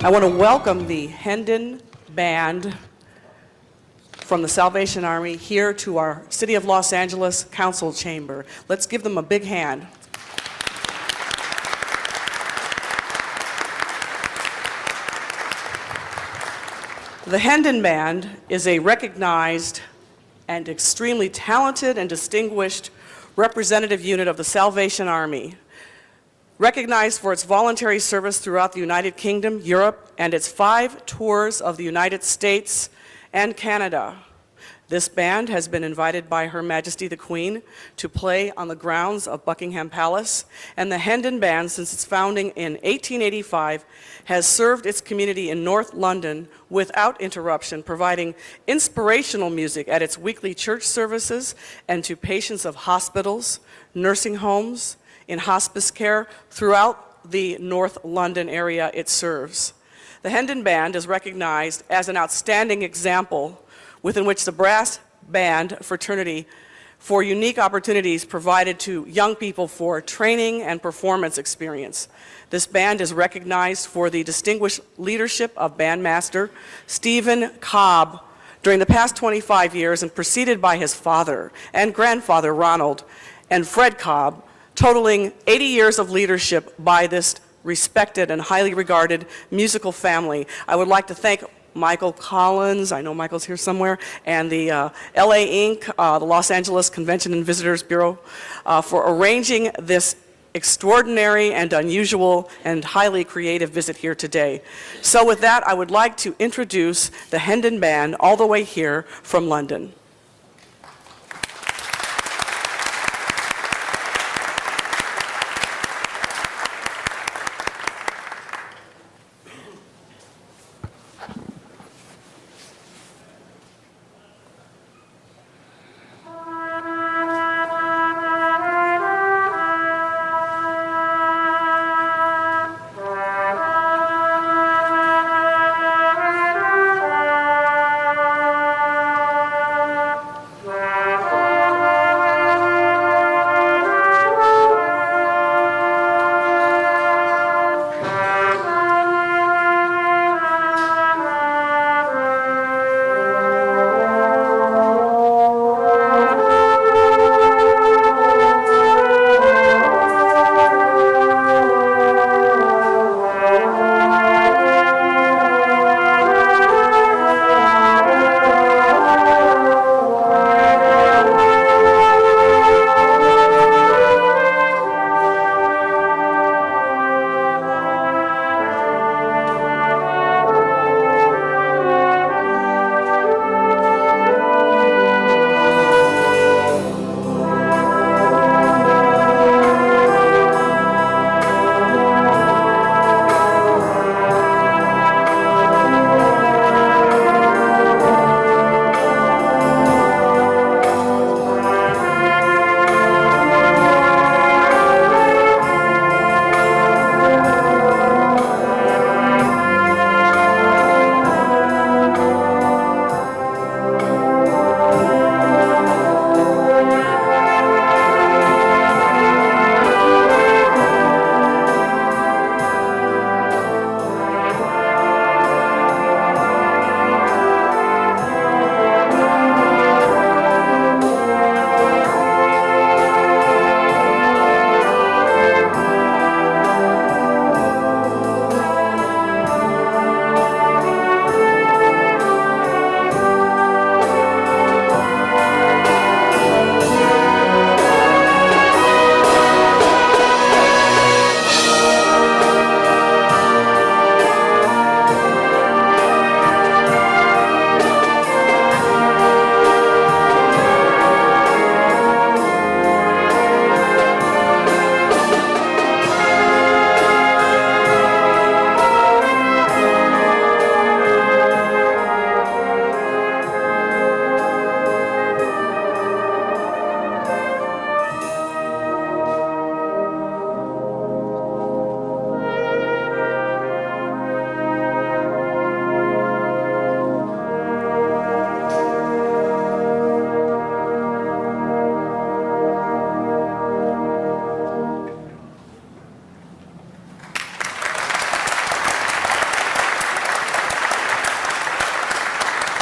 I want to welcome the Hendon Band from the Salvation Army here to our City of Los Angeles Council Chamber. Let's give them a big hand. The Hendon Band is a recognized and extremely talented and distinguished representative unit of the Salvation Army, recognized for its voluntary service throughout the United Kingdom, Europe, and its 5 tours of the United States and Canada. This band has been invited by Her Majesty the Queen to play on the grounds of Buckingham Palace, and the Hendon Band, since its founding in 1885, has served its community in North London without interruption, providing inspirational music at its weekly church services and to patients of hospitals, nursing homes, in hospice care throughout the North London area it serves. The Hendon Band is recognized as an outstanding example within which the brass band fraternity for unique opportunities provided to young people for training and performance experience. This band is recognized for the distinguished leadership of bandmaster Stephen Cobb during the past 25 years, and preceded by his father and grandfather Ronald and Fred Cobb, totaling 80 years of leadership by this respected and highly regarded musical family. I would like to thank Michael Collins, I know Michael's here somewhere, and the LA Inc., the Los Angeles Convention and Visitors Bureau, for arranging this extraordinary and unusual and highly creative visit here today. So with that, I would like to introduce the Hendon Band all the way here from London.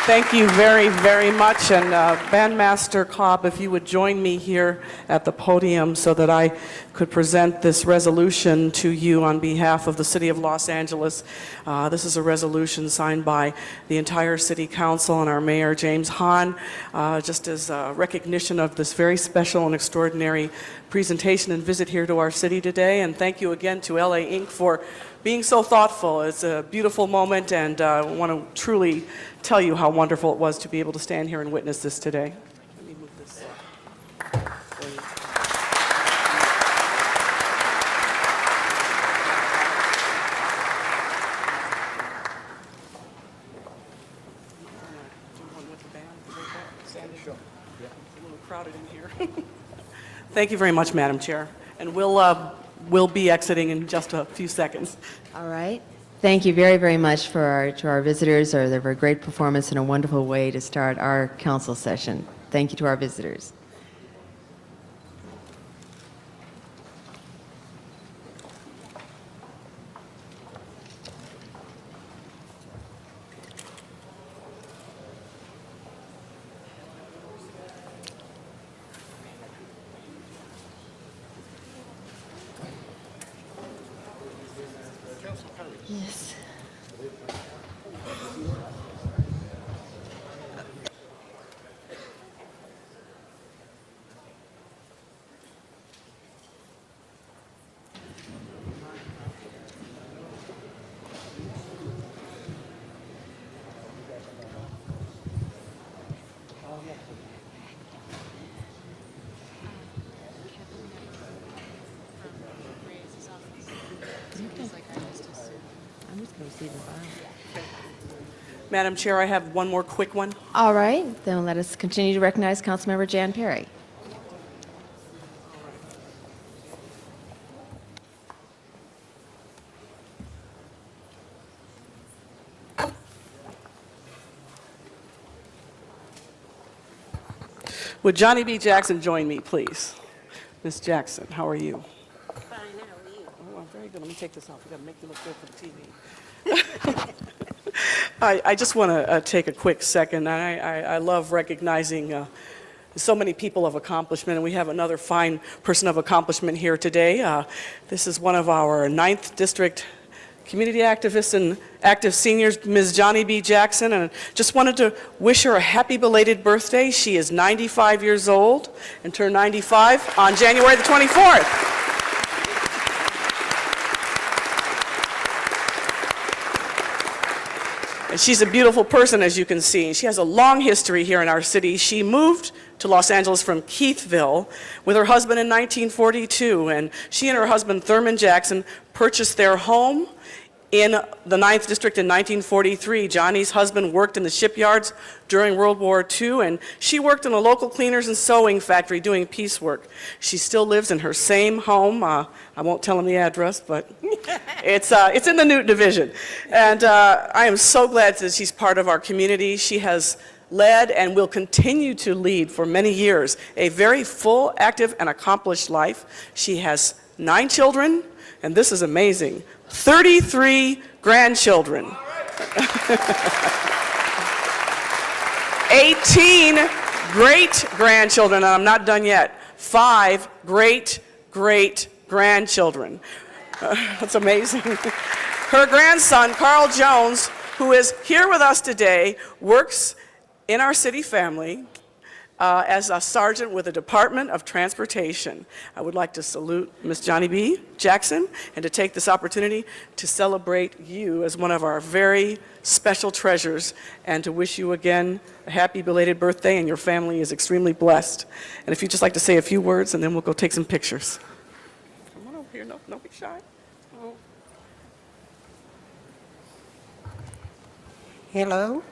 Thank you very, very much. And Bandmaster Cobb, if you would join me here at the podium so that I could present this resolution to you on behalf of the City of Los Angeles. This is a resolution signed by the entire City Council and our Mayor, James Hahn, just as a recognition of this very special and extraordinary presentation and visit here to our city today. And thank you again to LA Inc. for being so thoughtful. It's a beautiful moment, and I want to truly tell you how wonderful it was to be able to stand here and witness this today. Let me move this. It's a little crowded in here. Thank you very much, Madam Chair. And we'll be exiting in just a few seconds. All right. Thank you very, very much to our visitors. They were a great performance and a wonderful way to start our council session. Thank you to our visitors. Yes. I'm just going to see the file. Madam Chair, I have one more quick one. All right. Then let us continue to recognize Councilmember Jan Perry. Would Johnny B. Jackson join me, please? Ms. Jackson, how are you? Fine, how are you? Oh, I'm very good. Let me take this off. We've got to make you look good for the TV. I just want to take a quick second. I love recognizing so many people of accomplishment, and we have another fine person of accomplishment here today. This is one of our 9th District community activists and active seniors, Ms. Johnny B. Jackson, and just wanted to wish her a happy belated birthday. She is 95 years old and turned 95 on January the 24th. And she's a beautiful person, as you can see. She has a long history here in our city. She moved to Los Angeles from Keithville with her husband in 1942, and she and her husband, Thurman Jackson, purchased their home in the 9th District in 1943. Johnny's husband worked in the shipyards during World War II, and she worked in a local cleaners and sewing factory doing piecework. She still lives in her same home. I won't tell him the address, but it's in the Newton Division. And I am so glad that she's part of our community. She has led and will continue to lead for many years a very full, active, and accomplished life. She has 9 children, and this is amazing, 33 grandchildren, 18 great-grandchildren, and I'm not done yet, 5 great-great-grandchildren. That's amazing. Her grandson, Carl Jones, who is here with us today, works in our city family as a sergeant with the Department of Transportation. I would like to salute Ms. Johnny B. Jackson and to take this opportunity to celebrate you as one of our very special treasures and to wish you again a happy belated birthday, and your family is extremely blessed. And if you'd just like to say a few words, and then we'll go take some pictures. Come on over here. No, don't be shy. Oh. Hello.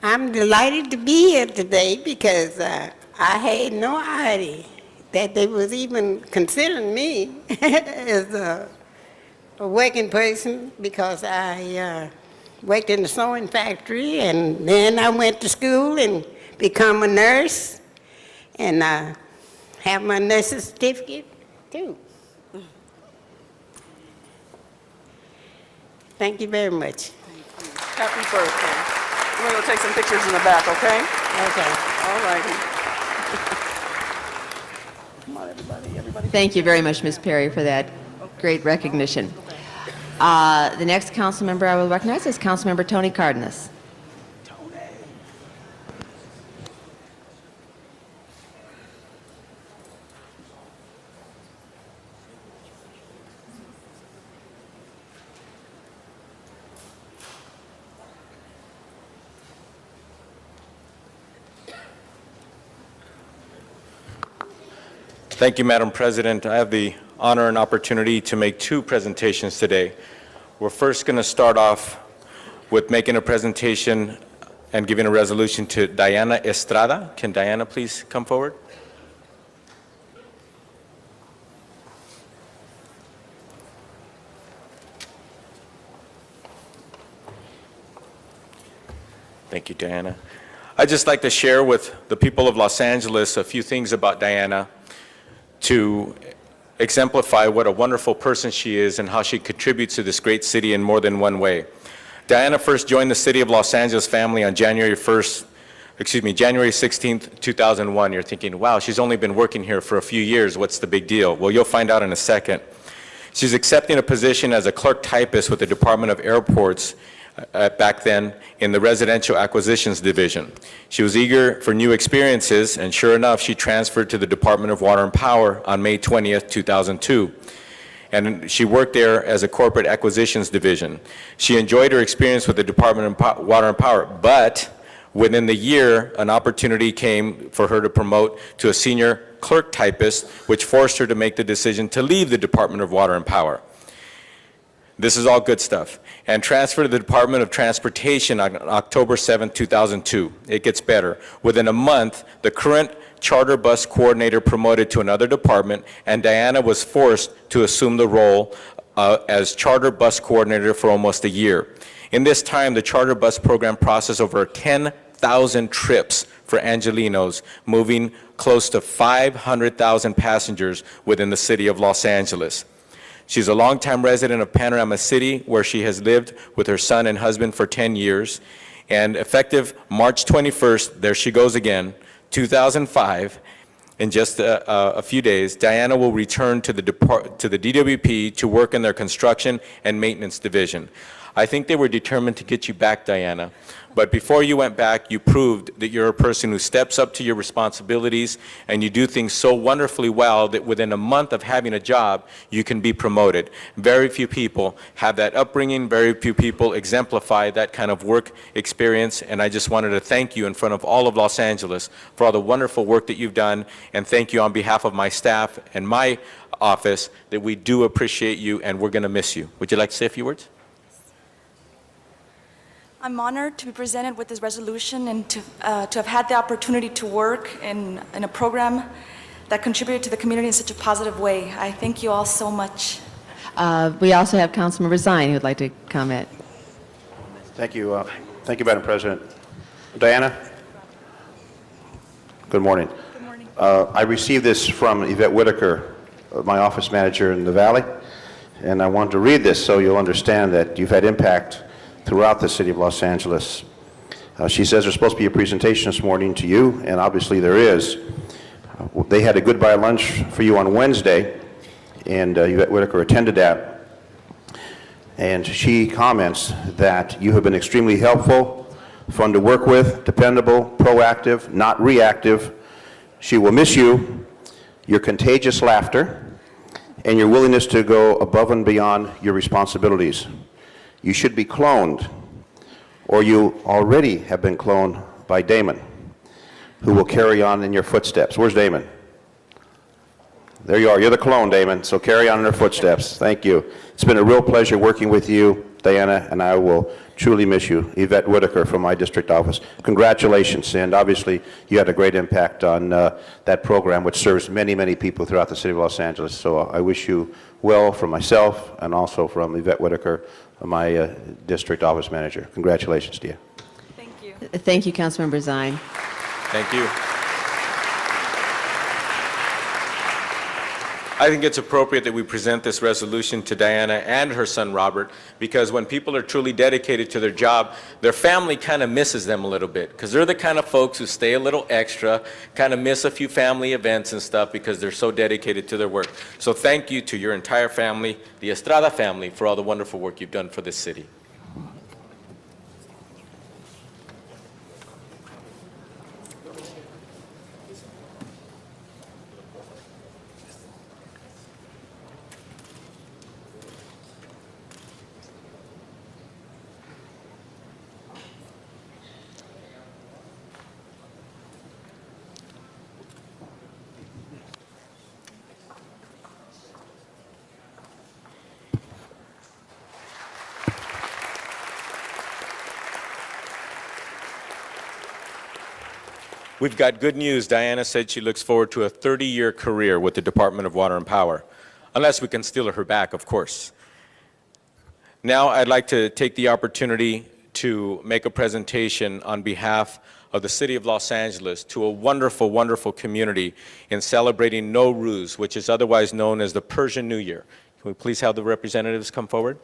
I'm delighted to be here today because I had no idea that they was even considering me as a working person, because I worked in the sewing factory, and then I went to school and become a nurse, and I have my nursing certificate too. Thank you very much. Thank you. Happy birthday. We're going to take some pictures in the back, okay? Okay. All righty. Come on, everybody. Thank you very much, Ms. Perry, for that great recognition. The next council member I will recognize is Councilmember Tony Cardenas. Thank you, Madam President. I have the honor and opportunity to make two presentations today. We're first going to start off with making a presentation and giving a resolution to Diana Estrada. Can Diana please come forward? Thank you, Diana. I'd just like to share with the people of Los Angeles a few things about Diana to exemplify what a wonderful person she is and how she contributes to this great city in more than one way. Diana first joined the City of Los Angeles family on January 16th, 2001. You're thinking, wow, she's only been working here for a few years. What's the big deal? Well, you'll find out in a second. She's accepting a position as a clerk typist with the Department of Airports back then in the Residential Acquisitions Division. She was eager for new experiences, and sure enough, she transferred to the Department of Water and Power on May 20th, 2002. And she worked there as a Corporate Acquisitions Division. She enjoyed her experience with the Department of Water and Power, but within the year, an opportunity came for her to promote to a senior clerk typist, which forced her to make the decision to leave the Department of Water and Power. This is all good stuff. And transfer to the Department of Transportation on October 7, 2002. It gets better. Within a month, the current charter bus coordinator promoted to another department, and Diana was forced to assume the role as charter bus coordinator for almost a year. In this time, the charter bus program processed over 10,000 trips for Angelenos, moving close to 500,000 passengers within the city of Los Angeles. She's a longtime resident of Panorama City, where she has lived with her son and husband for 10 years. And effective March 21st, there she goes again, 2005, in just a few days, Diana will return to the DWP to work in their construction and maintenance division. I think they were determined to get you back, Diana. But before you went back, you proved that you're a person who steps up to your responsibilities, and you do things so wonderfully well that within a month of having a job, you can be promoted. Very few people have that upbringing. Very few people exemplify that kind of work experience. And I just wanted to thank you in front of all of Los Angeles for all the wonderful work that you've done, and thank you on behalf of my staff and my office that we do appreciate you, and we're going to miss you. Would you like to say a few words? I'm honored to be presented with this resolution and to have had the opportunity to work in a program that contributed to the community in such a positive way. I thank you all so much. We also have Councilmember Zine who would like to comment. Thank you. Thank you, Madam President. Diana? Good morning. Good morning. I received this from Yvette Whitaker, my office manager in the Valley, and I wanted to read this so you'll understand that you've had impact throughout the city of Los Angeles. She says there's supposed to be a presentation this morning to you, and obviously there is. They had a goodbye lunch for you on Wednesday, and Yvette Whitaker attended that. And she comments that you have been extremely helpful, fun to work with, dependable, proactive, not reactive. She will miss you, your contagious laughter, and your willingness to go above and beyond your responsibilities. You should be cloned, or you already have been cloned by Damon, who will carry on in your footsteps. Where's Damon? There you are. You're the clone, Damon, so carry on in her footsteps. Thank you. It's been a real pleasure working with you, Diana, and I will truly miss you. Yvette Whitaker from my district office. Congratulations, and obviously you had a great impact on that program, which serves many, many people throughout the city of Los Angeles. So I wish you well from myself and also from Yvette Whitaker, my district office manager. Congratulations to you. Thank you. Thank you, Councilmember Zine. Thank you. I think it's appropriate that we present this resolution to Diana and her son Robert, because when people are truly dedicated to their job, their family kind of misses them a little bit, because they're the kind of folks who stay a little extra, kind of miss a few family events and stuff because they're so dedicated to their work. So thank you to your entire family, the Estrada family, for all the wonderful work you've done for this city. We've got good news. Diana said she looks forward to a 30-year career with the Department of Water and Power, unless we can steal her back, of course. Now I'd like to take the opportunity to make a presentation on behalf of the City of Los Angeles to a wonderful, wonderful community in celebrating Nowruz, which is otherwise known as the Persian New Year. Can we please have the representatives come forward?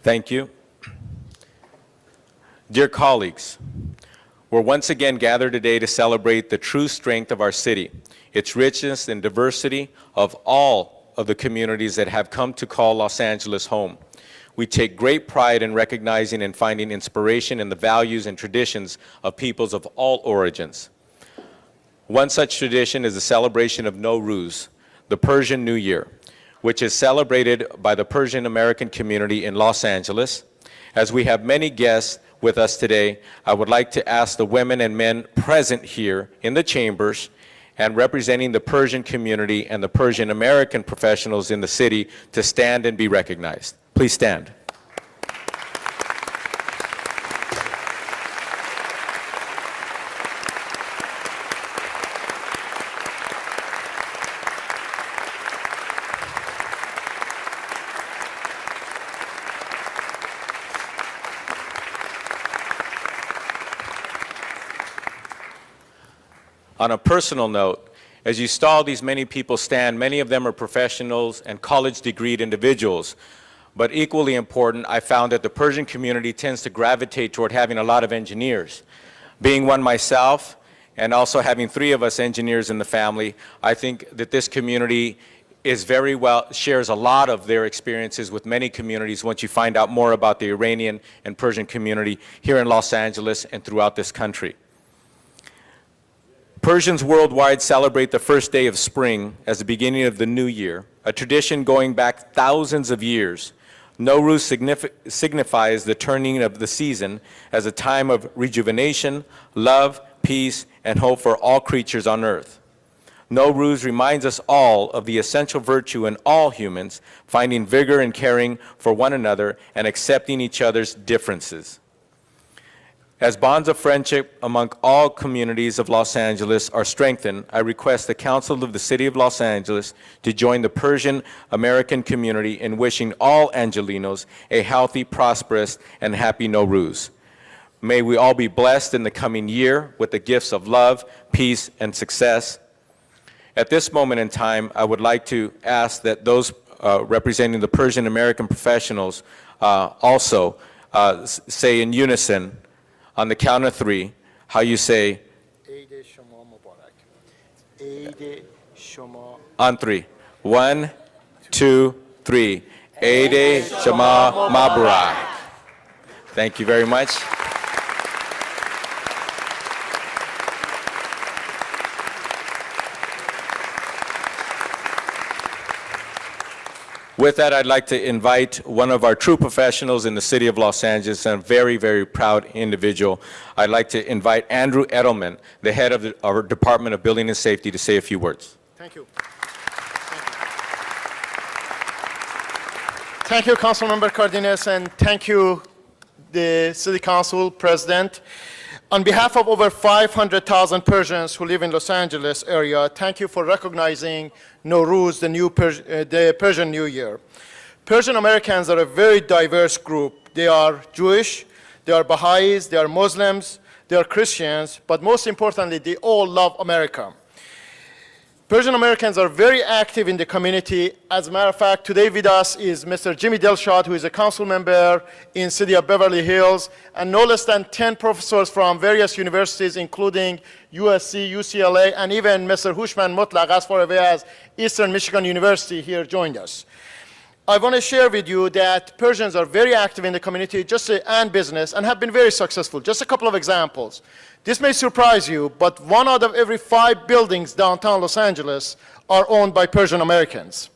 Thank you. Dear colleagues, we're once again gathered today to celebrate the true strength of our city, its richness and diversity of all of the communities that have come to call Los Angeles home. We take great pride in recognizing and finding inspiration in the values and traditions of peoples of all origins. One such tradition is the celebration of Nowruz, the Persian New Year, which is celebrated by the Persian American community in Los Angeles. As we have many guests with us today, I would like to ask the women and men present here in the chambers and representing the Persian community and the Persian American professionals in the city to stand and be recognized. Please stand. On a personal note, as you saw these many people stand, many of them are professionals and college-degreed individuals. But equally important, I found that the Persian community tends to gravitate toward having a lot of engineers. Being one myself, and also having 3 of us engineers in the family, I think that this community is very well, shares a lot of their experiences with many communities once you find out more about the Iranian and Persian community here in Los Angeles and throughout this country. Persians worldwide celebrate the first day of spring as the beginning of the new year, a tradition going back thousands of years. Nowruz signifies the turning of the season as a time of rejuvenation, love, peace, and hope for all creatures on earth. Nowruz reminds us all of the essential virtue in all humans, finding vigor in caring for one another and accepting each other's differences. As bonds of friendship among all communities of Los Angeles are strengthened, I request the Council of the City of Los Angeles to join the Persian American community in wishing all Angelinos a healthy, prosperous, and happy Nowruz. May we all be blessed in the coming year with the gifts of love, peace, and success. At this moment in time, I would like to ask that those representing the Persian American professionals also say in unison, on the count of 3, how you say, on 3. 1, 2, 3. Eid Shema Mabarak. Thank you very much. With that, I'd like to invite one of our true professionals in the city of Los Angeles and a very, very proud individual. I'd like to invite Andrew Edelman, the head of our Department of Building and Safety, to say a few words. Thank you. Thank you, Councilmember Cardenas, and thank you, the City Council President. On behalf of over 500,000 Persians who live in Los Angeles area, thank you for recognizing Nowruz, the Persian New Year. Persian Americans are a very diverse group. They are Jewish, they are Baha'is, they are Muslims, they are Christians, but most importantly, they all love America. Persian Americans are very active in the community. As a matter of fact, today with us is Mr. Jimmy Delshad, who is a council member in city of Beverly Hills, and no less than 10 professors from various universities, including USC, UCLA, and even Mr. Hushman Mutlaq, as far away as Eastern Michigan University, here joined us. I want to share with you that Persians are very active in the community and business and have been very successful. Just a couple of examples. This may surprise you, but 1 out of every 5 buildings downtown Los Angeles are owned by Persian Americans.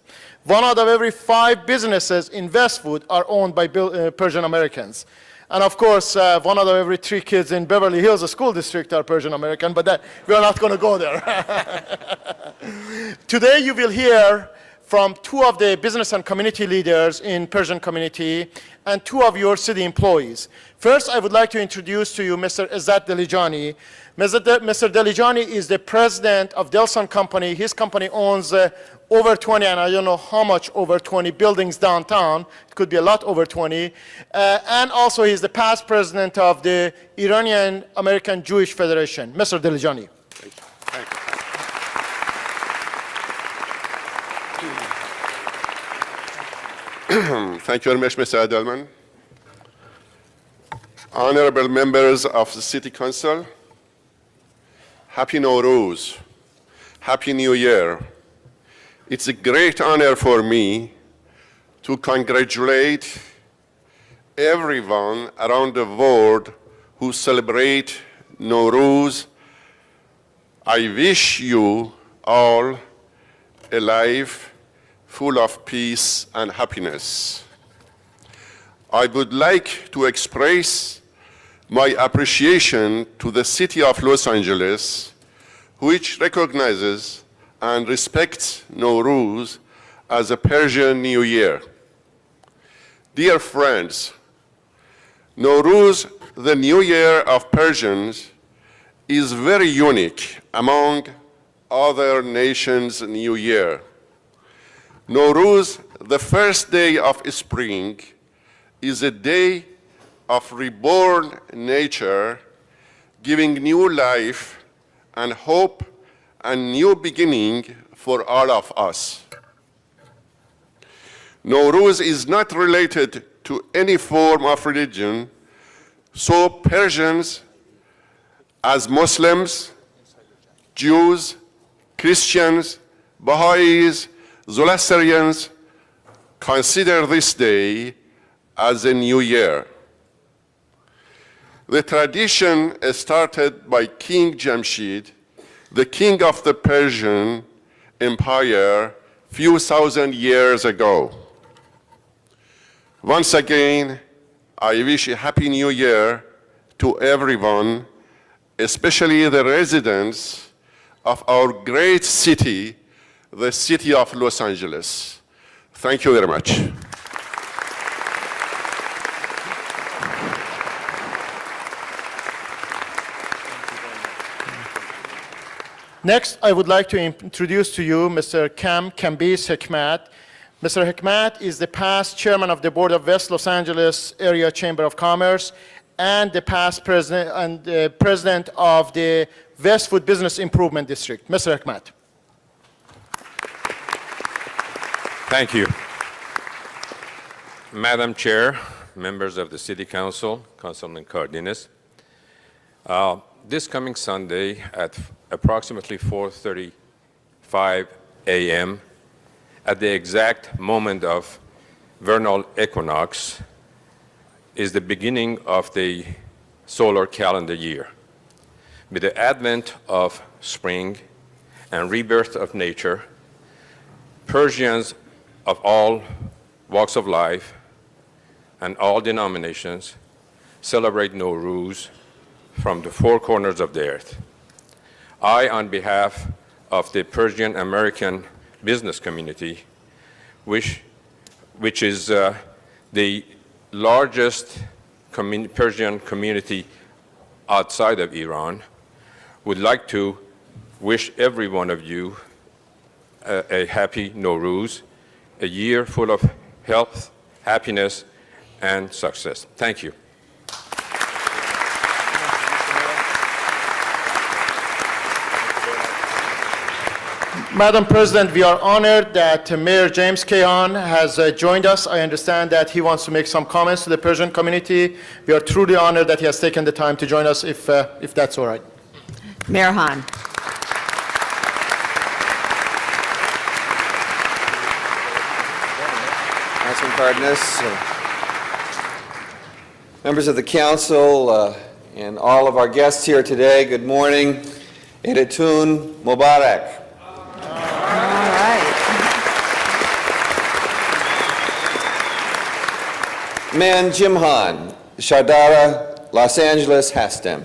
1 out of every 5 businesses in Westwood are owned by Persian Americans. And of course, 1 out of every 3 kids in Beverly Hills school district are Persian American, but we are not going to go there. Today you will hear from 2 of the business and community leaders in Persian community and 2 of your city employees. First, I would like to introduce to you Mr. Izzat Dalijani. Mr. Dalijani is the president of Delson Company. His company owns over 20, and I don't know how much over 20 buildings downtown. It could be a lot over 20. And also he's the past president of the Iranian American Jewish Federation. Mr. Dalijani. Thank you. Thank you. Thank you very much, Mr. Edelman. Honorable members of the City Council, Happy Nowruz, Happy New Year. It's a great honor for me to congratulate everyone around the world who celebrate Nowruz. I wish you all a life full of peace and happiness. I would like to express my appreciation to the city of Los Angeles, which recognizes and respects Nowruz as a Persian New Year. Dear friends, Nowruz, the New Year of Persians, is very unique among other nations' New Year. Nowruz, the first day of spring, is a day of reborn nature, giving new life and hope and new beginning for all of us. Nowruz is not related to any form of religion, so Persians, as Muslims, Jews, Christians, Baha'is, Zoroastrians, consider this day as a new year. The tradition started by King Jamshid, the king of the Persian Empire, few thousand years ago. Once again, I wish a happy new year to everyone, especially the residents of our great city, the city of Los Angeles. Thank you very much. Next, I would like to introduce to you Mr. Kambiz Hekmat. Mr. Hekmat is the past chairman of the board of West Los Angeles Area Chamber of Commerce and the past president of the Westwood Business Improvement District. Mr. Hekmat. Thank you. Madam Chair, members of the City Council, Councilman Cardenas, this coming Sunday at approximately 4:35 a.m., at the exact moment of vernal equinox, is the beginning of the solar calendar year. With the advent of spring and rebirth of nature, Persians of all walks of life and all denominations celebrate Nowruz from the 4 corners of the earth. I, on behalf of the Persian American business community, which is the largest Persian community outside of Iran, would like to wish every one of you a happy Nowruz, a year full of health, happiness, and success. Thank you. Madam President, we are honored that Mayor James Kahan has joined us. I understand that he wants to make some comments to the Persian community. We are truly honored that he has taken the time to join us, if that's all right. Mayor Hahn. Councilman Cardenas, members of the council, and all of our guests here today, good morning. Eidetun Mubarak. All right. Man Jimhan, Shardara, Los Angeles, Hastem.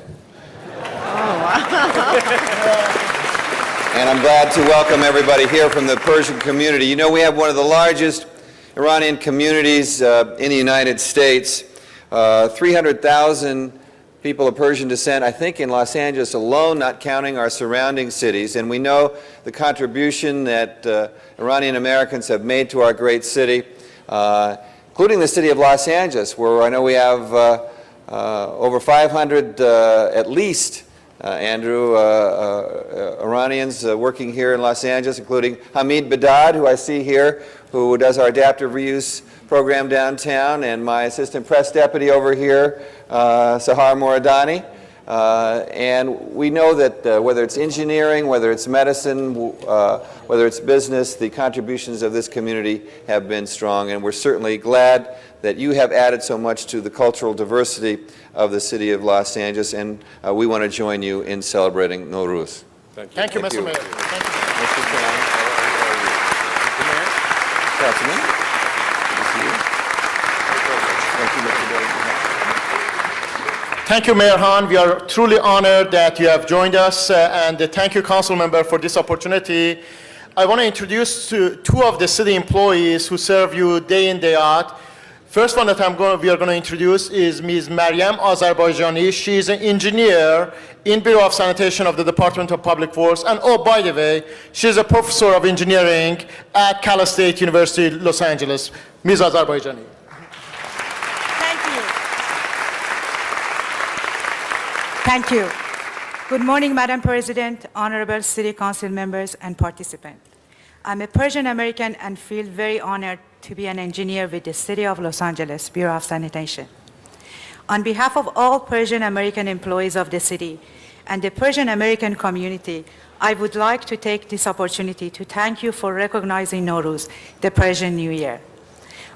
And I'm glad to welcome everybody here from the Persian community. You know, we have one of the largest Iranian communities in the United States. 300,000 people of Persian descent, I think, in Los Angeles alone, not counting our surrounding cities. And we know the contribution that Iranian Americans have made to our great city, including the city of Los Angeles, where I know we have over 500 at least, Andrew, Iranians working here in Los Angeles, including Hamid Badad, who I see here, who does our adaptive reuse program downtown, and my assistant press deputy over here, Sahar Moradani. And we know that whether it's engineering, whether it's medicine, whether it's business, the contributions of this community have been strong, and we're certainly glad that you have added so much to the cultural diversity of the city of Los Angeles, and we want to join you in celebrating Nowruz. Thank you. Thank you, Mr. Mayor. Mr. Khan, Councilman, good to see you. Thank you, Mr. Billington. Thank you, Mayor Hahn. We are truly honored that you have joined us, and thank you, council member, for this opportunity. I want to introduce two of the city employees who serve you day in, day out. First one that we are going to introduce is Ms. Maryam Azarbajani. She is an engineer in Bureau of Sanitation of the Department of Public Works. And oh, by the way, she is a professor of engineering at Cal State University, Los Angeles. Ms. Azarbajani. Thank you. Thank you. Good morning, Madam President, honorable City Council members, and participants. I'm a Persian American and feel very honored to be an engineer with the City of Los Angeles Bureau of Sanitation. On behalf of all Persian American employees of the city and the Persian American community, I would like to take this opportunity to thank you for recognizing Nowruz, the Persian New Year.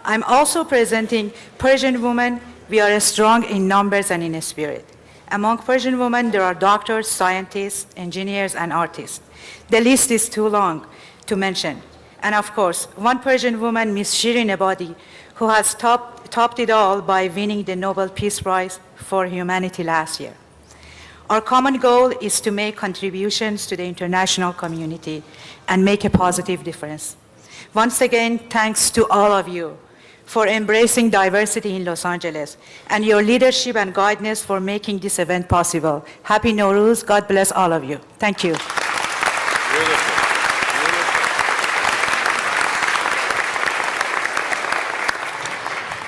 I'm also presenting Persian women. We are strong in numbers and in spirit. Among Persian women, there are doctors, scientists, engineers, and artists. The list is too long to mention. And of course, one Persian woman, Ms. Shirin Ebadi, who has topped it all by winning the Nobel Peace Prize for Humanity last year. Our common goal is to make contributions to the international community and make a positive difference. Once again, thanks to all of you for embracing diversity in Los Angeles and your leadership and guidance for making this event possible. Happy Nowruz. God bless all of you. Thank you.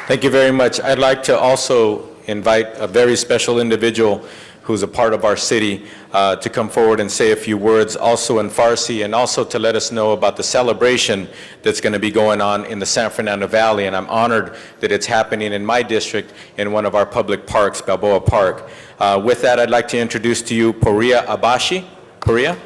Thank you very much. I'd like to also invite a very special individual who's a part of our city to come forward and say a few words also in Farsi, and also to let us know about the celebration that's going to be going on in the San Fernando Valley. And I'm honored that it's happening in my district in one of our public parks, Balboa Park. With that, I'd like to introduce to you Poria Abashi. Poria?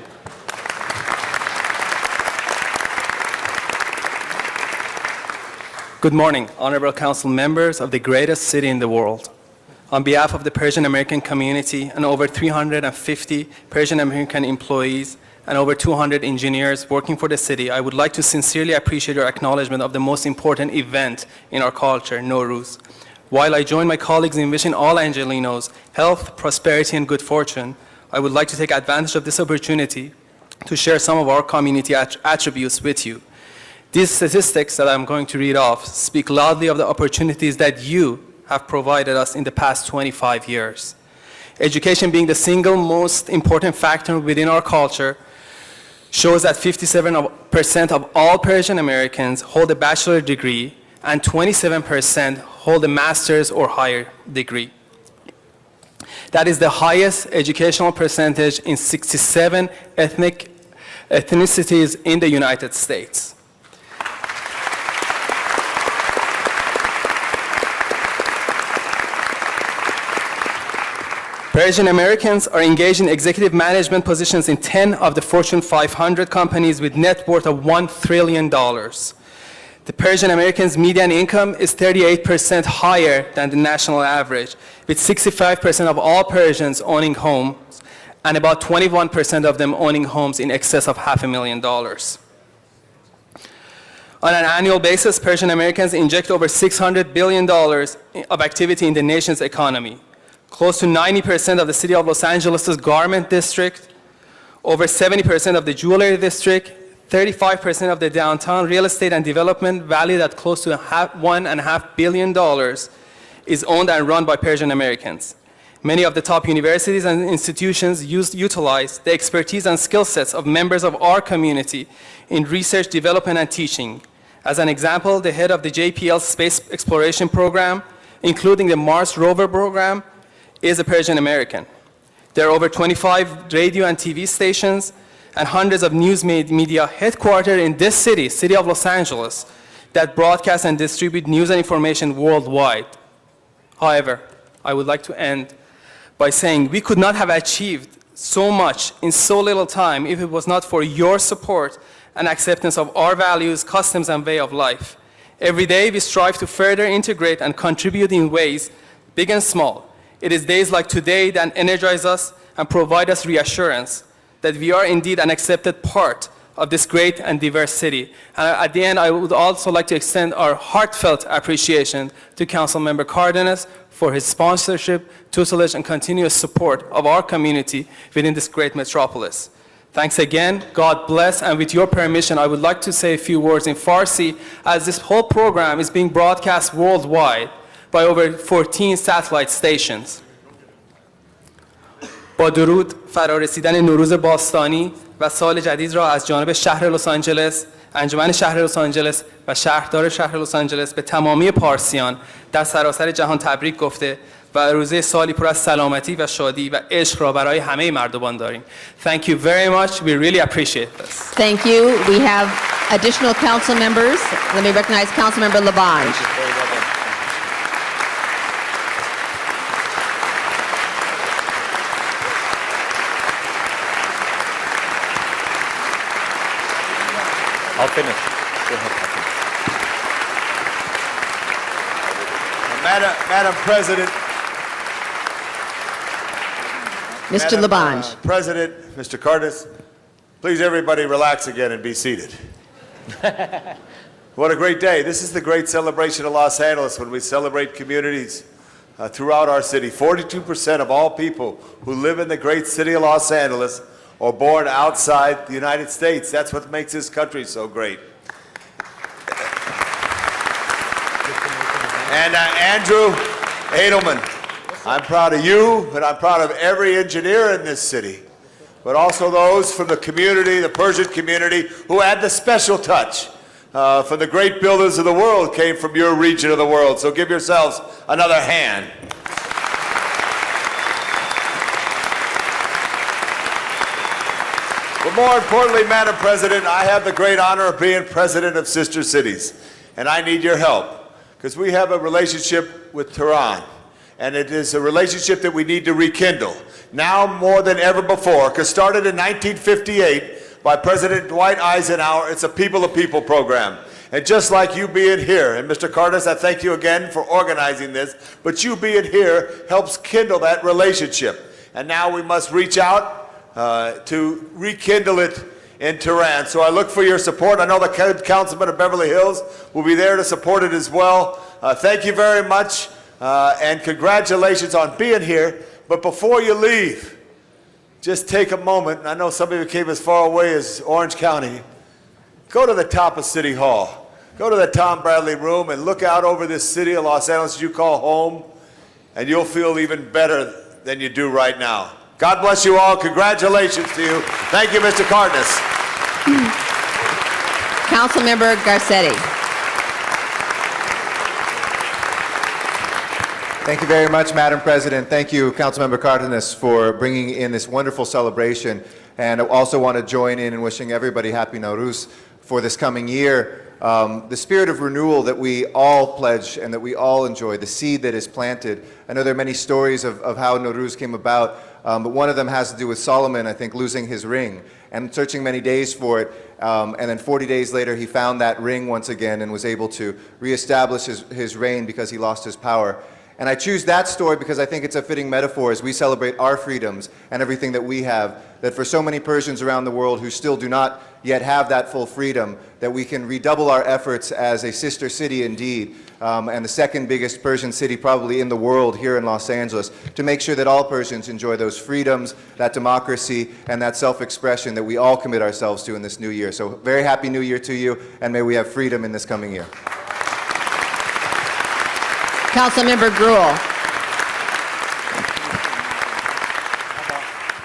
Good morning, honorable council members of the greatest city in the world. On behalf of the Persian American community and over 350 Persian American employees and over 200 engineers working for the city, I would like to sincerely appreciate your acknowledgement of the most important event in our culture, Nowruz. While I join my colleagues in wishing all Angelenos health, prosperity, and good fortune, I would like to take advantage of this opportunity to share some of our community attributes with you. These statistics that I'm going to read off speak loudly of the opportunities that you have provided us in the past 25 years. Education being the single most important factor within our culture, shows that 57% of all Persian Americans hold a bachelor degree and 27% hold a master's or higher degree. That is the highest educational percentage in 67 ethnicities in the United States. Persian Americans are engaged in executive management positions in 10 of the Fortune 500 companies with net worth of $1 trillion. The Persian Americans' median income is 38% higher than the national average, with 65% of all Persians owning homes and about 21% of them owning homes in excess of $500,000. On an annual basis, Persian Americans inject over $600 billion of activity in the nation's economy. Close to 90% of the city of Los Angeles' garment district, over 70% of the jewelry district, 35% of the downtown real estate and development valued at close to $1.5 billion is owned and run by Persian Americans. Many of the top universities and institutions utilize the expertise and skill sets of members of our community in research, development, and teaching. As an example, the head of the JPL Space Exploration Program, including the Mars Rover program, is a Persian American. There are over 25 radio and TV stations and hundreds of news media headquartered in this city, City of Los Angeles, that broadcast and distribute news and information worldwide. However, I would like to end by saying we could not have achieved so much in so little time if it was not for your support and acceptance of our values, customs, and way of life. Every day we strive to further integrate and contribute in ways big and small. It is days like today that energize us and provide us reassurance that we are indeed an accepted part of this great and diverse city. And at the end, I would also like to extend our heartfelt appreciation to Councilmember Cardenas for his sponsorship, tutelage, and continuous support of our community within this great metropolis. Thanks again, God bless, and with your permission, I would like to say a few words in Farsi, as this whole program is being broadcast worldwide by over 14 satellite stations. با درود فرارسیدن نوروز باستانی و سال جدید را از جانب شهر لس آنجلس، انجمن شهر لس آنجلس و شهردار شهر لس آنجلس به تمامی پارسیان در سراسر جهان تبریک گفته و آرزوی سالی پر از سلامتی و شادی و عشق را برای همه مردمان داریم. Thank you very much. We really appreciate this. Thank you. We have additional council members. Let me recognize Councilmember Labange. I'll finish. Madam President. Mr. Labange. President, Mr. Cardenas, please everybody relax again and be seated. What a great day. This is the great celebration of Los Angeles when we celebrate communities throughout our city. 42% of all people who live in the great city of Los Angeles are born outside the United States. That's what makes this country so great. And Andrew Edelman, I'm proud of you, and I'm proud of every engineer in this city, but also those from the community, the Persian community, who had the special touch. From the great builders of the world came from your region of the world, so give yourselves another hand. But more importantly, Madam President, I have the great honor of being president of Sister Cities, and I need your help, because we have a relationship with Tehran, and it is a relationship that we need to rekindle, now more than ever before, because started in 1958 by President Dwight Eisenhower, it's a people-to-people program. And just like you being here, and Mr. Cardenas, I thank you again for organizing this, but you being here helps kindle that relationship. And now we must reach out to rekindle it in Tehran. So I look for your support. I know the councilman of Beverly Hills will be there to support it as well. Thank you very much, and congratulations on being here. But before you leave, just take a moment. I know some of you came as far away as Orange County. Go to the top of City Hall. Go to the Tom Bradley Room and look out over this city of Los Angeles you call home, and you'll feel even better than you do right now. God bless you all. Congratulations to you. Thank you, Mr. Cardenas. Councilmember Garcetti. Thank you very much, Madam President. Thank you, Councilmember Cardenas, for bringing in this wonderful celebration. And I also want to join in wishing everybody Happy Nowruz for this coming year. The spirit of renewal that we all pledge and that we all enjoy, the seed that is planted. I know there are many stories of how Nowruz came about, but one of them has to do with Solomon, I think, losing his ring and searching many days for it. And then 40 days later, he found that ring once again and was able to reestablish his reign because he lost his power. And I choose that story because I think it's a fitting metaphor as we celebrate our freedoms and everything that we have, that for so many Persians around the world who still do not yet have that full freedom, that we can redouble our efforts as a sister city indeed, and the second biggest Persian city probably in the world here in Los Angeles, to make sure that all Persians enjoy those freedoms, that democracy, and that self-expression that we all commit ourselves to in this new year. So very happy new year to you, and may we have freedom in this coming year. Councilmember Gruhl.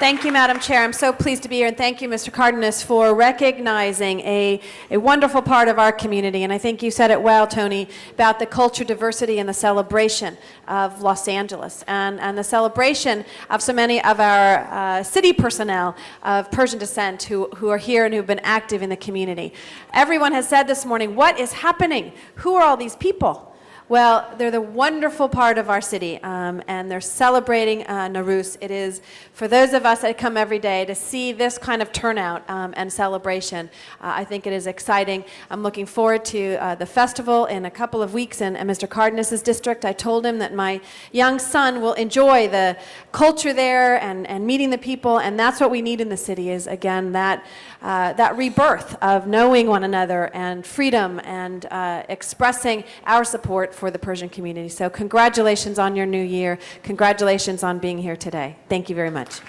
Thank you, Madam Chair. I'm so pleased to be here, and thank you, Mr. Cardenas, for recognizing a wonderful part of our community. And I think you said it well, Tony, about the culture, diversity, and the celebration of Los Angeles, and the celebration of so many of our city personnel of Persian descent who are here and who've been active in the community. Everyone has said this morning, what is happening? Who are all these people? Well, they're the wonderful part of our city, and they're celebrating Nowruz. It is, for those of us that come every day, to see this kind of turnout and celebration. I think it is exciting. I'm looking forward to the festival in a couple of weeks in Mr. Cardenas' district. I told him that my young son will enjoy the culture there and meeting the people, and that's what we need in the city is, again, that rebirth of knowing one another and freedom and expressing our support for the Persian community. So congratulations on your new year. Congratulations on being here today. Thank you very much.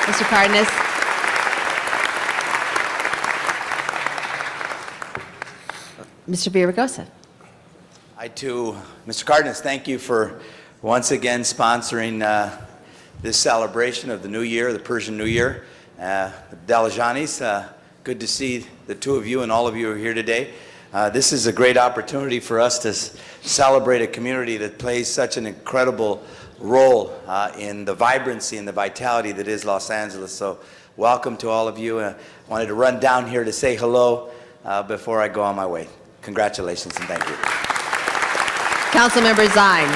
Mr. Cardenas. Mr. Villaraigosa. I too, Mr. Cardenas, thank you for once again sponsoring this celebration of the New Year, the Persian New Year. The Dalajanis, good to see the two of you and all of you who are here today. This is a great opportunity for us to celebrate a community that plays such an incredible role in the vibrancy and the vitality that is Los Angeles. So welcome to all of you. I wanted to run down here to say hello before I go on my way. Congratulations and thank you. Councilmember Zine.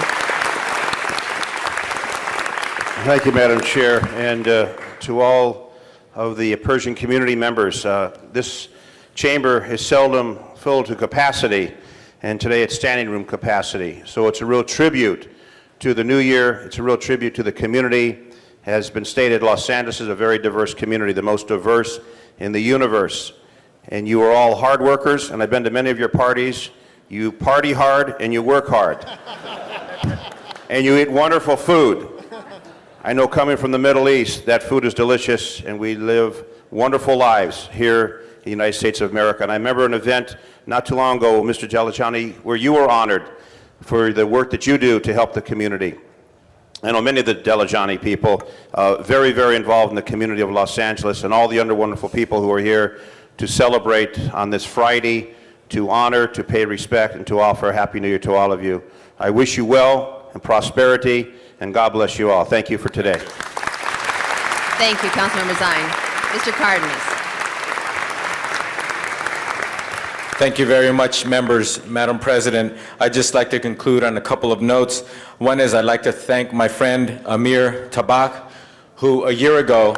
Thank you, Madam Chair, and to all of the Persian community members. This chamber is seldom filled to capacity, and today it's standing room capacity. So it's a real tribute to the new year. It's a real tribute to the community. As been stated, Los Angeles is a very diverse community, the most diverse in the universe. And you are all hard workers, and I've been to many of your parties. You party hard and you work hard. And you eat wonderful food. I know coming from the Middle East, that food is delicious, and we live wonderful lives here in the United States of America. And I remember an event not too long ago, Mr. Jalajani, where you were honored for the work that you do to help the community. I know many of the Delajani people, very, very involved in the community of Los Angeles, and all the other wonderful people who are here to celebrate on this Friday, to honor, to pay respect, and to offer a Happy New Year to all of you. I wish you well and prosperity, and God bless you all. Thank you for today. Thank you, Councilmember Zine. Mr. Cardenas. Thank you very much, members. Madam President, I'd just like to conclude on a couple of notes. One is I'd like to thank my friend Amir Tabak, who a year ago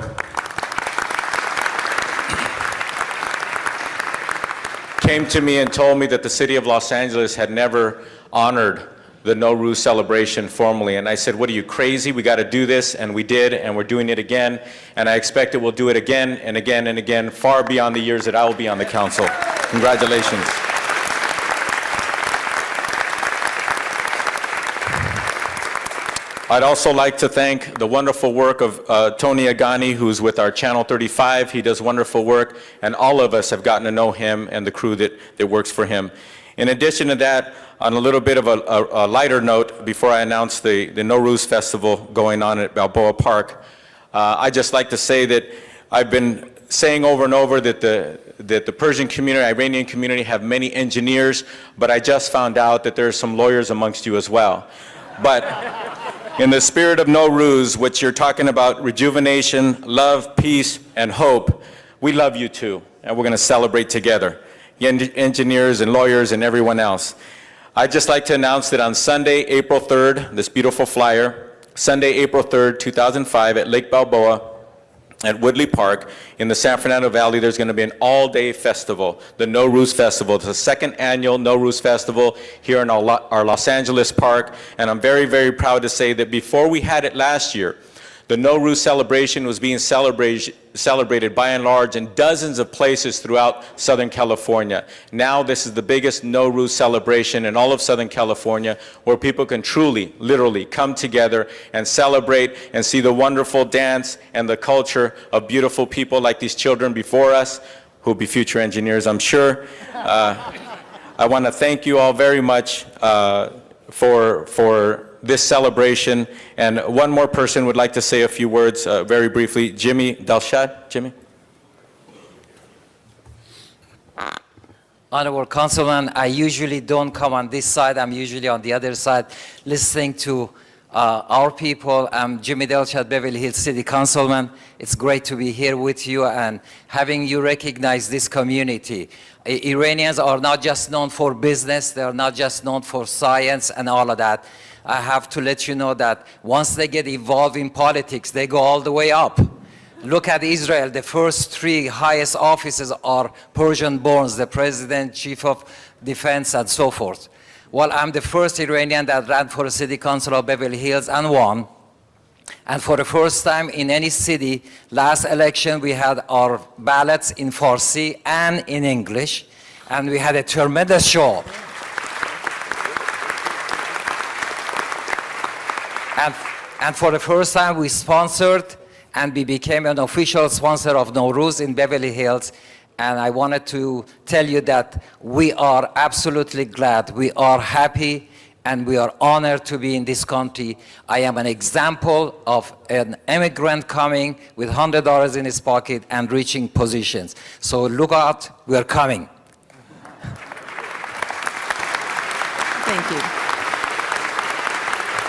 came to me and told me that the city of Los Angeles had never honored the Nowruz celebration formally. And I said, what are you, crazy? We got to do this. And we did, and we're doing it again. And I expect that we'll do it again and again and again, far beyond the years that I will be on the council. Congratulations. I'd also like to thank the wonderful work of Tony Agani, who's with our Channel 35. He does wonderful work, and all of us have gotten to know him and the crew that works for him. In addition to that, on a little bit of a lighter note, before I announce the Nowruz Festival going on at Balboa Park, I'd just like to say that I've been saying over and over that the Persian community, Iranian community have many engineers, but I just found out that there are some lawyers amongst you as well. But in the spirit of Nowruz, which you're talking about rejuvenation, love, peace, and hope, we love you too, and we're going to celebrate together, engineers and lawyers and everyone else. I'd just like to announce that on Sunday, April 3rd, this beautiful flyer, Sunday, April 3rd, 2005, at Lake Balboa, at Woodley Park in the San Fernando Valley, there's going to be an all-day festival, the Nowruz Festival. It's the second annual Nowruz Festival here in our Los Angeles park, and I'm very, very proud to say that before we had it last year, the Nowruz celebration was being celebrated by and large in dozens of places throughout Southern California. Now this is the biggest Nowruz celebration in all of Southern California, where people can truly, literally come together and celebrate and see the wonderful dance and the culture of beautiful people like these children before us, who will be future engineers, I'm sure. I want to thank you all very much for this celebration. And one more person would like to say a few words very briefly. Jimmy Dalshad. Jimmy? Honorable Councilman, I usually don't come on this side. I'm usually on the other side listening to our people. I'm Jimmy Dalshad, Beverly Hills City Councilman. It's great to be here with you and having you recognize this community. Iranians are not just known for business. They're not just known for science and all of that. I have to let you know that once they get involved in politics, they go all the way up. Look at Israel. The first three highest offices are Persian-borns, the president, chief of defense, and so forth. Well, I'm the first Iranian that ran for the city council of Beverly Hills and won. And for the first time in any city, last election, we had our ballots in Farsi and in English, and we had a tremendous show. And for the first time, we sponsored and we became an official sponsor of Nowruz in Beverly Hills. And I wanted to tell you that we are absolutely glad, we are happy, and we are honored to be in this country. I am an example of an immigrant coming with $100 in his pocket and reaching positions. So look out, we are coming. Thank you.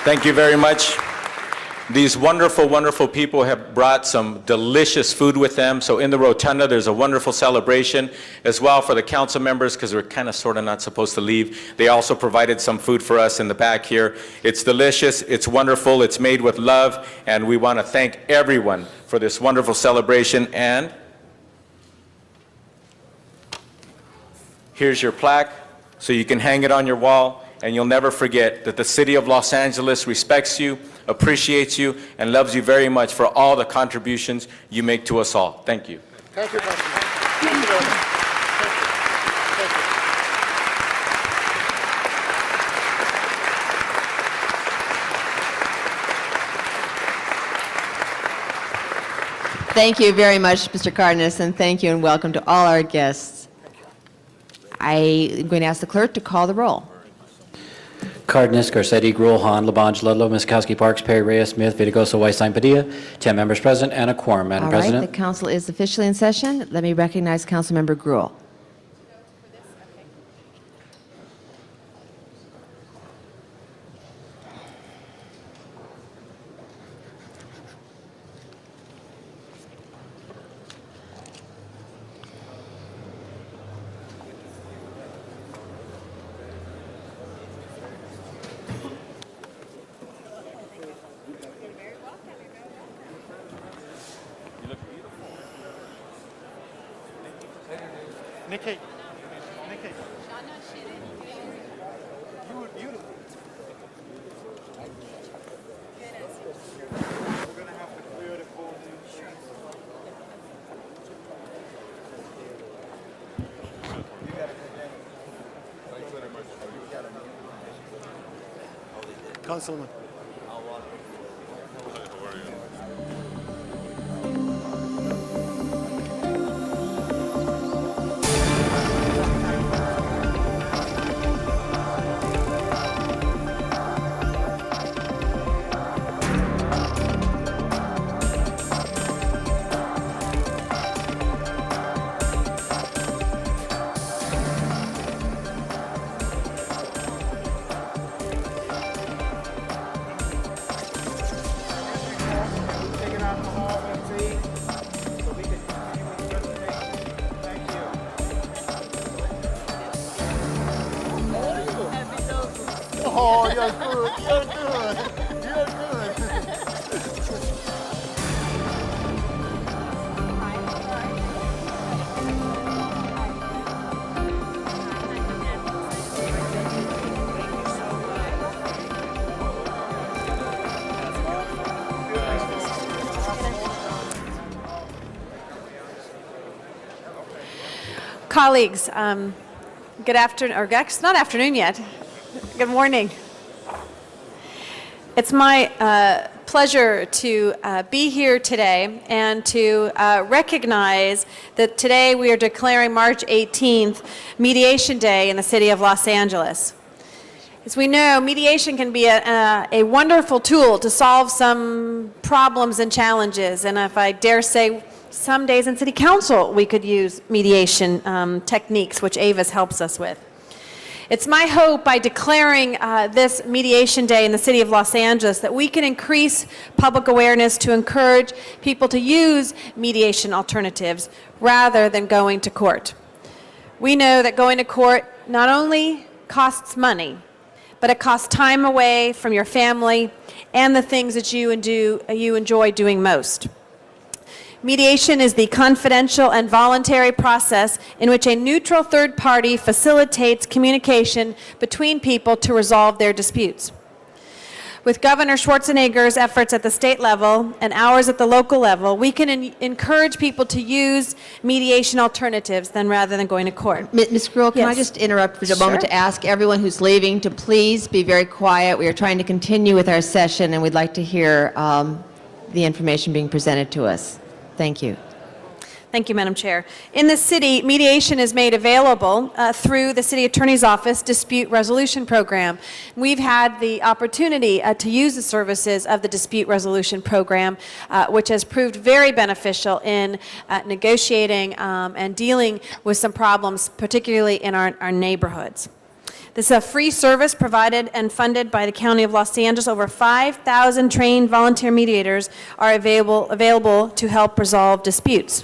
Thank you very much. These wonderful, wonderful people have brought some delicious food with them. So in the rotunda, there's a wonderful celebration as well for the council members, because we're kind of sort of not supposed to leave. They also provided some food for us in the back here. It's delicious, it's wonderful, it's made with love, and we want to thank everyone for this wonderful celebration. And here's your plaque, so you can hang it on your wall, and you'll never forget that the city of Los Angeles respects you, appreciates you, and loves you very much for all the contributions you make to us all. Thank you. Thank you, President. Thank you very much. Thank you very much, Mr. Cardenas, and thank you and welcome to all our guests. I'm going to ask the clerk to call the roll. Cardenas, Garcetti, Gruel, Hahn, Labange, Ludlow, Miskowski, Parks, Perry, Reyes, Smith, Vitigoso, Weisstein, Padilla, 10 members present and a quorum, Madam All right, President. the council is officially in session. Let me recognize Councilmember Gruel. Nikki. Nikki. You were beautiful. We're going to have to clear the phone. Councilman. Oh, you're good. You're good. You're good. Colleagues, good afternoon, or it's not afternoon yet. Good morning. It's my pleasure to be here today and to recognize that today we are declaring March 18th Mediation Day in the city of Los Angeles. As we know, mediation can be a wonderful tool to solve some problems and challenges, and if I dare say, some days in City Council we could use mediation techniques, which Avis helps us with. It's my hope by declaring this Mediation Day in the City of Los Angeles that we can increase public awareness to encourage people to use mediation alternatives rather than going to court. We know that going to court not only costs money, but it costs time away from your family and the things that you enjoy doing most. Mediation is the confidential and voluntary process in which a neutral third party facilitates communication between people to resolve their disputes. With Governor Schwarzenegger's efforts at the state level and ours at the local level, we can encourage people to use mediation alternatives rather than going to court. Ms. Gruhl, can I Yes. just interrupt for a moment Sure. to ask everyone who's leaving to please be very quiet. We are trying to continue with our session, and we'd like to hear the information being presented to us. Thank you. Thank you, Madam Chair. In the city, mediation is made available through the City Attorney's Office Dispute Resolution Program. We've had the opportunity to use the services of the Dispute Resolution Program, which has proved very beneficial in negotiating and dealing with some problems, particularly in our neighborhoods. This is a free service provided and funded by the County of Los Angeles. Over 5,000 trained volunteer mediators are available to help resolve disputes.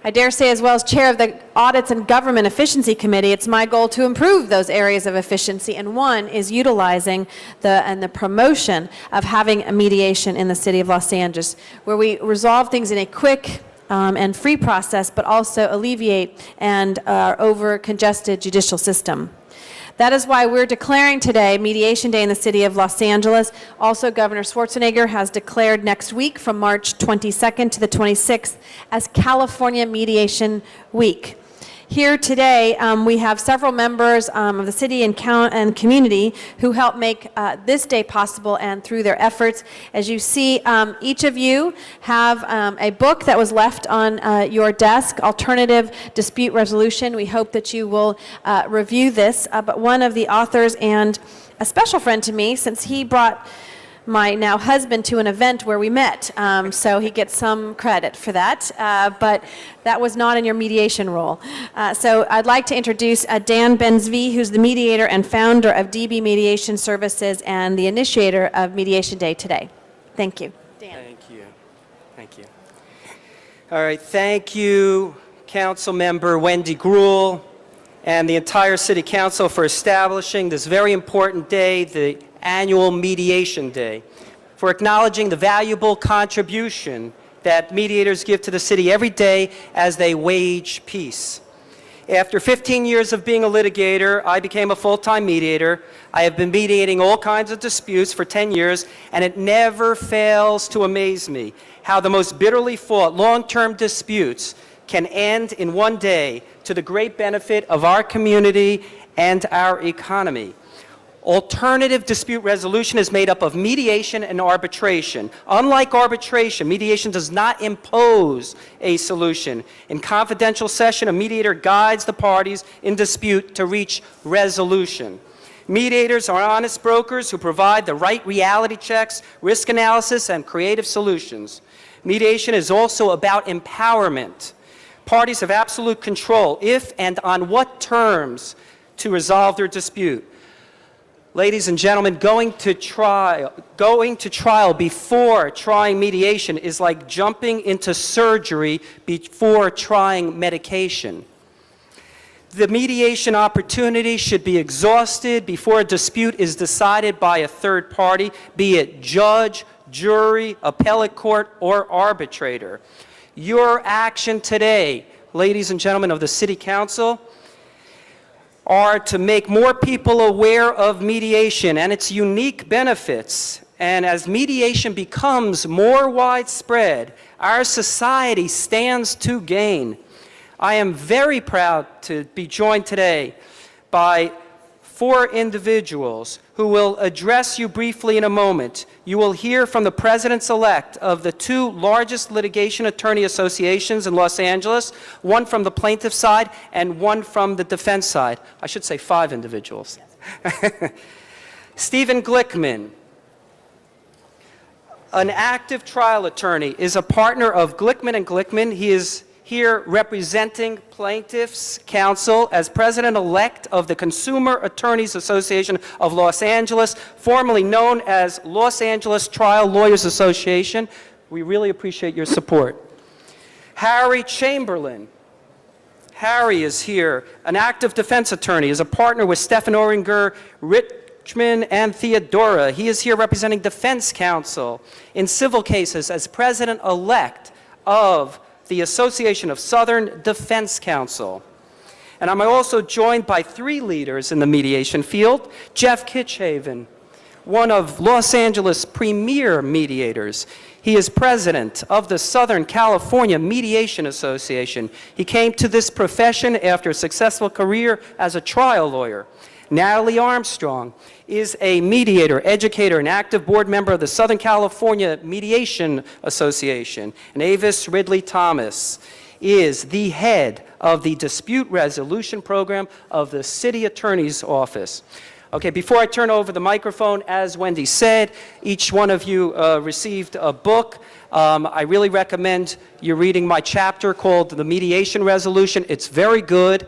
I dare say, as well as chair of the Audits and Government Efficiency Committee, it's my goal to improve those areas of efficiency, and one is utilizing the promotion of having a mediation in the city of Los Angeles, where we resolve things in a quick and free process, but also alleviate our over-congested judicial system. That is why we're declaring today Mediation Day in the City of Los Angeles. Also, Governor Schwarzenegger has declared next week from March 22nd to the 26th as California Mediation Week. Here today, we have several members of the city and community who help make this day possible, and through their efforts. As you see, each of you have a book that was left on your desk, Alternative Dispute Resolution. We hope that you will review this, but one of the authors and a special friend to me, since he brought my now husband to an event where we met, so he gets some credit for that, but that was not in your mediation role. So I'd like to introduce Dan Benzvi, who's the mediator and founder of DB Mediation Services and the initiator of Mediation Day today. Thank you. Dan. Thank you. Thank you. All right, thank you, Council Member Wendy Gruhl and the entire City Council for establishing this very important day, the annual Mediation Day, for acknowledging the valuable contribution that mediators give to the city every day as they wage peace. After 15 years of being a litigator, I became a full-time mediator. I have been mediating all kinds of disputes for 10 years, and it never fails to amaze me how the most bitterly fought long-term disputes can end in one day to the great benefit of our community and our economy. Alternative dispute resolution is made up of mediation and arbitration. Unlike arbitration, mediation does not impose a solution. In confidential session, a mediator guides the parties in dispute to reach resolution. Mediators are honest brokers who provide the right reality checks, risk analysis, and creative solutions. Mediation is also about empowerment. Parties have absolute control if and on what terms to resolve their dispute. Ladies and gentlemen, going to trial before trying mediation is like jumping into surgery before trying medication. The mediation opportunity should be exhausted before a dispute is decided by a third party, be it judge, jury, appellate court, or arbitrator. Your action today, ladies and gentlemen of the City Council, are to make more people aware of mediation and its unique benefits. And as mediation becomes more widespread, our society stands to gain. I am very proud to be joined today by 4 individuals who will address you briefly in a moment. You will hear from the presidents-elect of the 2 largest litigation attorney associations in Los Angeles, one from the plaintiff side and one from the defense side. I should say 5 individuals. Stephen Glickman, an active trial attorney, is a partner of Glickman & Glickman. He is here representing Plaintiffs' Counsel as president-elect of the Consumer Attorneys Association of Los Angeles, formerly known as Los Angeles Trial Lawyers Association. We really appreciate your support. Harry Chamberlain. Harry is here, an active defense attorney, is a partner with Stephen Oringer, Richmond, and Theodora. He is here representing Defense Counsel in civil cases as president-elect of the Association of Southern Defense Counsel. And I'm also joined by 3 leaders in the mediation field. Jeff Kitchhaven, one of Los Angeles' premier mediators. He is president of the Southern California Mediation Association. He came to this profession after a successful career as a trial lawyer. Natalie Armstrong is a mediator, educator, and active board member of the Southern California Mediation Association. And Avis Ridley Thomas is the head of the dispute resolution program of the City Attorney's Office. Okay, before I turn over the microphone, as Wendy said, each one of you received a book. I really recommend you reading my chapter called The Mediation Resolution. It's very good,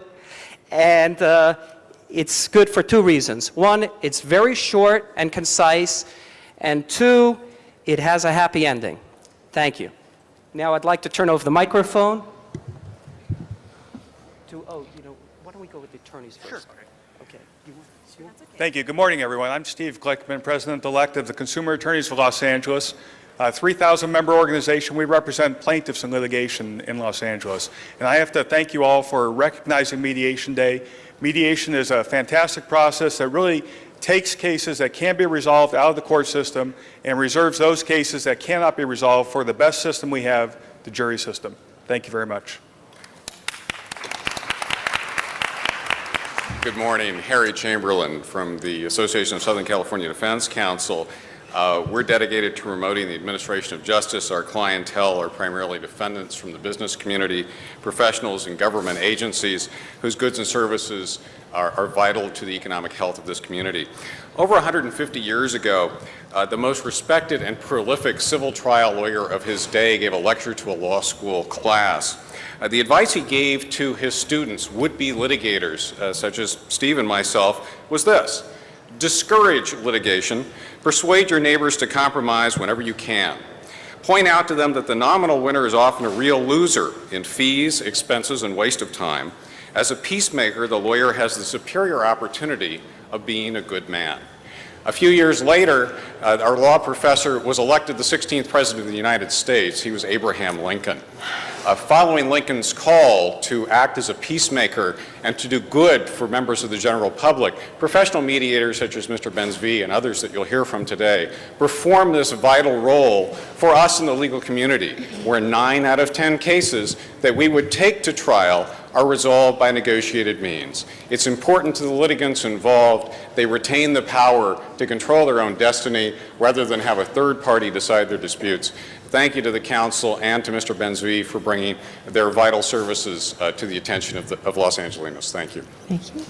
and it's good for 2 reasons. 1, it's very short and concise, and 2, it has a happy ending. Thank you. Now I'd like to turn over the microphone to, why don't we go with the attorneys first? Sure. Okay. Thank you. Good morning, everyone. I'm Steve Glickman, President-elect of the Consumer Attorneys of Los Angeles. 3,000-member organization. We represent plaintiffs in litigation in Los Angeles. And I have to thank you all for recognizing Mediation Day. Mediation is a fantastic process that really takes cases that can be resolved out of the court system and reserves those cases that cannot be resolved for the best system we have, the jury system. Thank you very much. Good morning. Harry Chamberlain from the Association of Southern California Defense Counsel. We're dedicated to promoting the administration of justice. Our clientele are primarily defendants from the business community, professionals and government agencies whose goods and services are vital to the economic health of this community. Over 150 years ago, the most respected and prolific civil trial lawyer of his day gave a lecture to a law school class. The advice he gave to his students, would-be litigators, such as Steve and myself, was this: discourage litigation, persuade your neighbors to compromise whenever you can. Point out to them that the nominal winner is often a real loser in fees, expenses, and waste of time. As a peacemaker, the lawyer has the superior opportunity of being a good man. A few years later, our law professor was elected the 16th President of the United States. He was Abraham Lincoln. Following Lincoln's call to act as a peacemaker and to do good for members of the general public, professional mediators such as Mr. Ben-Zvi and others that you'll hear from today perform this vital role for us in the legal community, where 9 out of 10 cases that we would take to trial are resolved by negotiated means. It's important to the litigants involved. They retain the power to control their own destiny rather than have a third party decide their disputes. Thank you to the Council and to Mr. Ben-Zvi for bringing their vital services to the attention of Los Angelenos. Thank you. Thank you.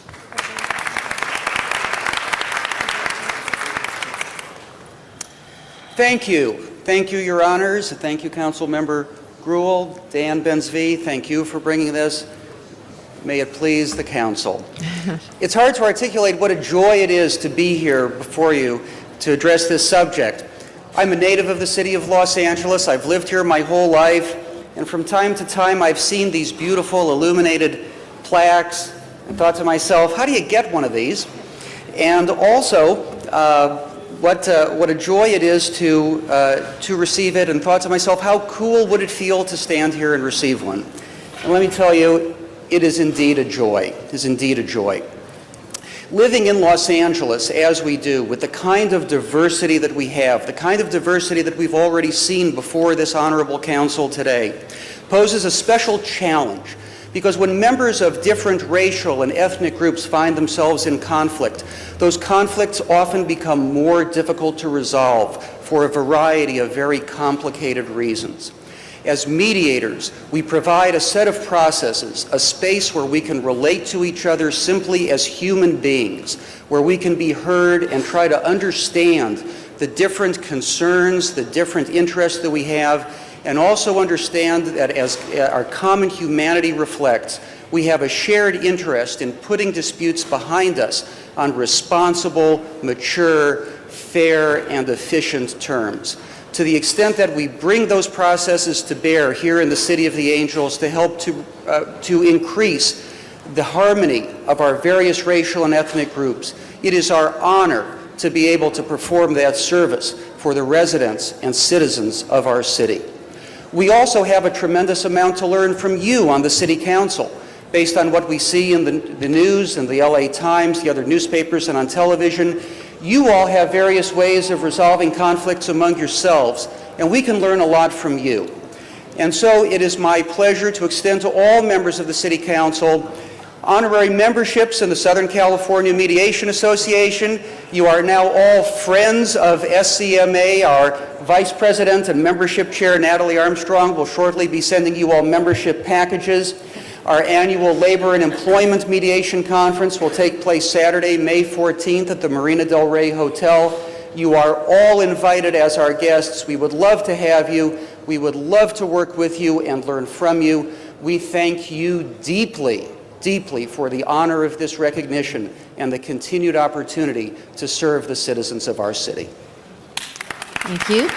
Thank you. Thank you, Your Honors. Thank you, Council Member Grewal, Dan Ben-Zvi. Thank you for bringing this. May it please the Council. It's hard to articulate what a joy it is to be here before you to address this subject. I'm a native of the city of Los Angeles. I've lived here my whole life, and from time to time I've seen these beautiful illuminated plaques and thought to myself, how do you get one of these? And also, what a joy it is to receive it, and thought to myself, how cool would it feel to stand here and receive one? And let me tell you, it is indeed a joy. It is indeed a joy. Living in Los Angeles as we do, with the kind of diversity that we have, the kind of diversity that we've already seen before this honorable council today, poses a special challenge. Because when members of different racial and ethnic groups find themselves in conflict, those conflicts often become more difficult to resolve for a variety of very complicated reasons. As mediators, we provide a set of processes, a space where we can relate to each other simply as human beings, where we can be heard and try to understand the different concerns, the different interests that we have, and also understand that as our common humanity reflects, we have a shared interest in putting disputes behind us on responsible, mature, fair, and efficient terms. To the extent that we bring those processes to bear here in the City of the Angels to help to increase the harmony of our various racial and ethnic groups, it is our honor to be able to perform that service for the residents and citizens of our city. We also have a tremendous amount to learn from you on the City Council, based on what we see in the news and the LA Times, the other newspapers, and on television. You all have various ways of resolving conflicts among yourselves, and we can learn a lot from you. And so it is my pleasure to extend to all members of the City Council honorary memberships in the Southern California Mediation Association. You are now all friends of SCMA. Our Vice President and Membership Chair, Natalie Armstrong, will shortly be sending you all membership packages. Our annual Labor and Employment Mediation Conference will take place Saturday, May 14th at the Marina del Rey Hotel. You are all invited as our guests. We would love to have you. We would love to work with you and learn from you. We thank you deeply, deeply for the honor of this recognition and the continued opportunity to serve the citizens of our city. Thank you.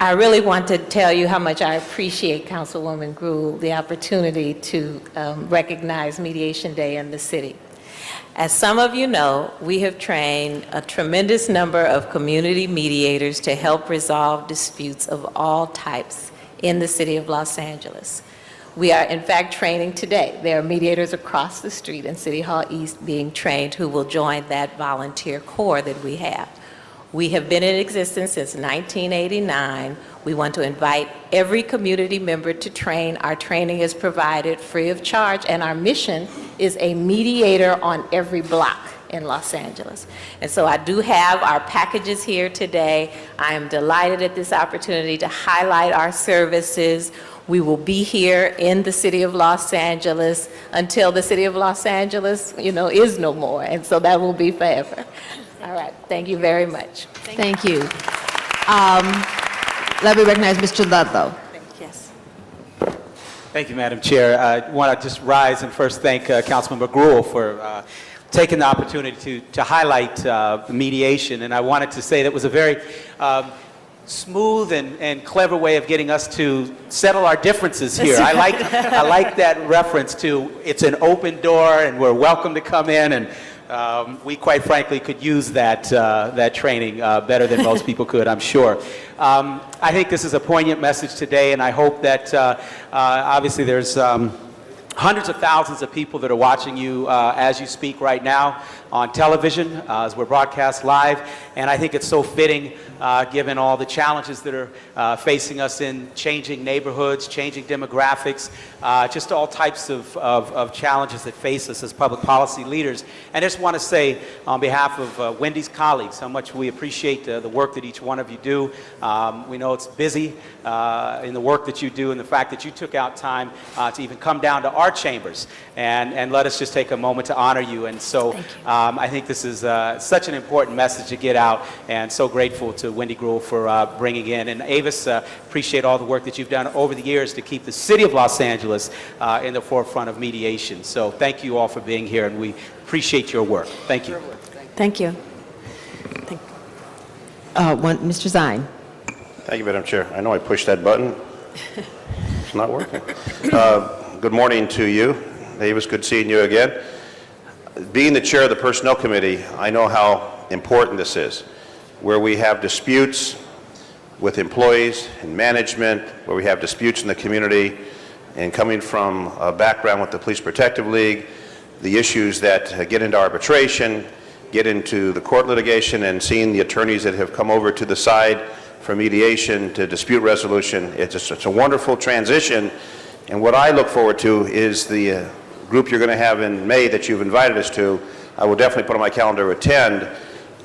I really want to tell you how much I appreciate, Councilwoman Gruhl, the opportunity to recognize Mediation Day in the city. As some of you know, we have trained a tremendous number of community mediators to help resolve disputes of all types in the city of Los Angeles. We are, in fact, training today. There are mediators across the street in City Hall East being trained who will join that volunteer corps that we have. We have been in existence since 1989. We want to invite every community member to train. Our training is provided free of charge, and our mission is a mediator on every block in Los Angeles. And so I do have our packages here today. I am delighted at this opportunity to highlight our services. We will be here in the city of Los Angeles until the city of Los Angeles, is no more. And so that will be forever. All right, thank you very much. Thank you. Let me recognize Mr. Ludlow. Yes. Thank you, Madam Chair. I want to just rise and first thank Councilmember Gruhl for taking the opportunity to highlight mediation. And I wanted to say that was a very smooth and clever way of getting us to settle our differences here. I like that reference to it's an open door and we're welcome to come in, and we quite frankly could use that training better than most people could, I'm sure. I think this is a poignant message today, and I hope that obviously there's hundreds of thousands of people that are watching you as you speak right now on television as we're broadcast live, and I think it's so fitting given all the challenges that are facing us in changing neighborhoods, changing demographics, just all types of challenges that face us as public policy leaders. And I just want to say on behalf of Wendy's colleagues how much we appreciate the work that each one of you do. We know it's busy in the work that you do, and the fact that you took out time to even come down to our chambers and let us just take a moment to honor you. And so I think this is such an important message to get out, and so grateful to Wendy Gruhl for bringing in. And Avis, appreciate all the work that you've done over the years to keep the city of Los Angeles in the forefront of mediation. So thank you all for being here, and we appreciate your work. Thank you. Thank you. Mr. Zine. Thank you, Madam Chair. I know I pushed that button. It's not working. Good morning to you. Davis, good seeing you again. Being the chair of the Personnel Committee, I know how important this is, where we have disputes with employees and management, where we have disputes in the community, and coming from a background with the Police Protective League, the issues that get into arbitration, get into the court litigation, and seeing the attorneys that have come over to the side for mediation to dispute resolution. It's a wonderful transition, and what I look forward to is the group you're going to have in May that you've invited us to. I will definitely put on my calendar to attend.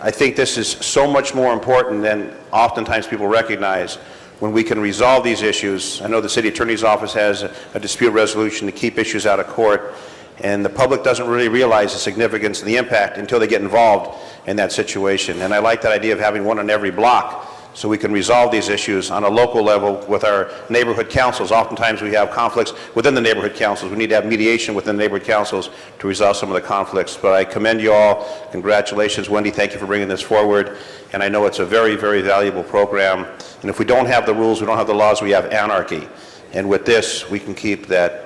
I think this is so much more important than oftentimes people recognize when we can resolve these issues. I know the City Attorney's Office has a dispute resolution to keep issues out of court, and the public doesn't really realize the significance and the impact until they get involved in that situation. And I like that idea of having one on every block so we can resolve these issues on a local level with our neighborhood councils. Oftentimes we have conflicts within the neighborhood councils. We need to have mediation within the neighborhood councils to resolve some of the conflicts. But I commend you all. Congratulations, Wendy. Thank you for bringing this forward. And I know it's a very, very valuable program. And if we don't have the rules, we don't have the laws, we have anarchy. And with this, we can keep that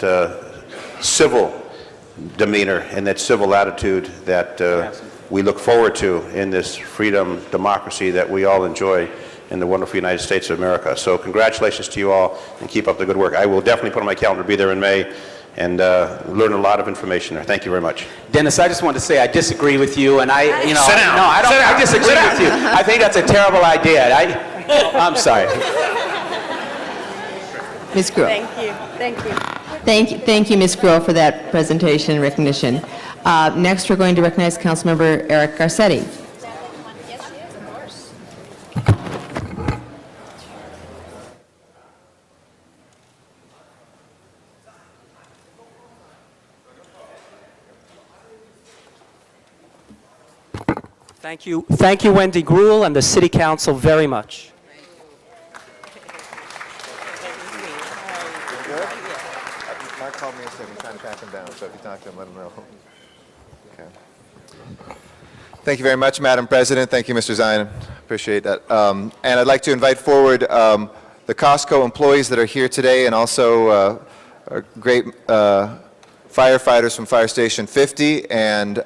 civil demeanor and that civil attitude that we look forward to in this freedom, democracy that we all enjoy in the wonderful United States of America. So congratulations to you all, and keep up the good work. I will definitely put on my calendar to be there in May and learn a lot of information there. Thank you very much. Dennis, I just wanted to say I disagree with you, and I disagree Sit down. with you. I think that's a terrible idea. I'm sorry. Ms. Gruhl. Thank you. Thank you. Thank you, Ms. Gruhl, for that presentation and recognition. Next, we're going to recognize Councilmember Eric Garcetti. Thank you, Wendy Gruhl and the City Council very much. Mark called me and said he's trying to track him down, so if you talk to him, let him know. Okay. Thank you very much, Madam President. Thank you, Mr. Zion. Appreciate that. And I'd like to invite forward the Costco employees that are here today, and also our great firefighters from Fire Station 50, and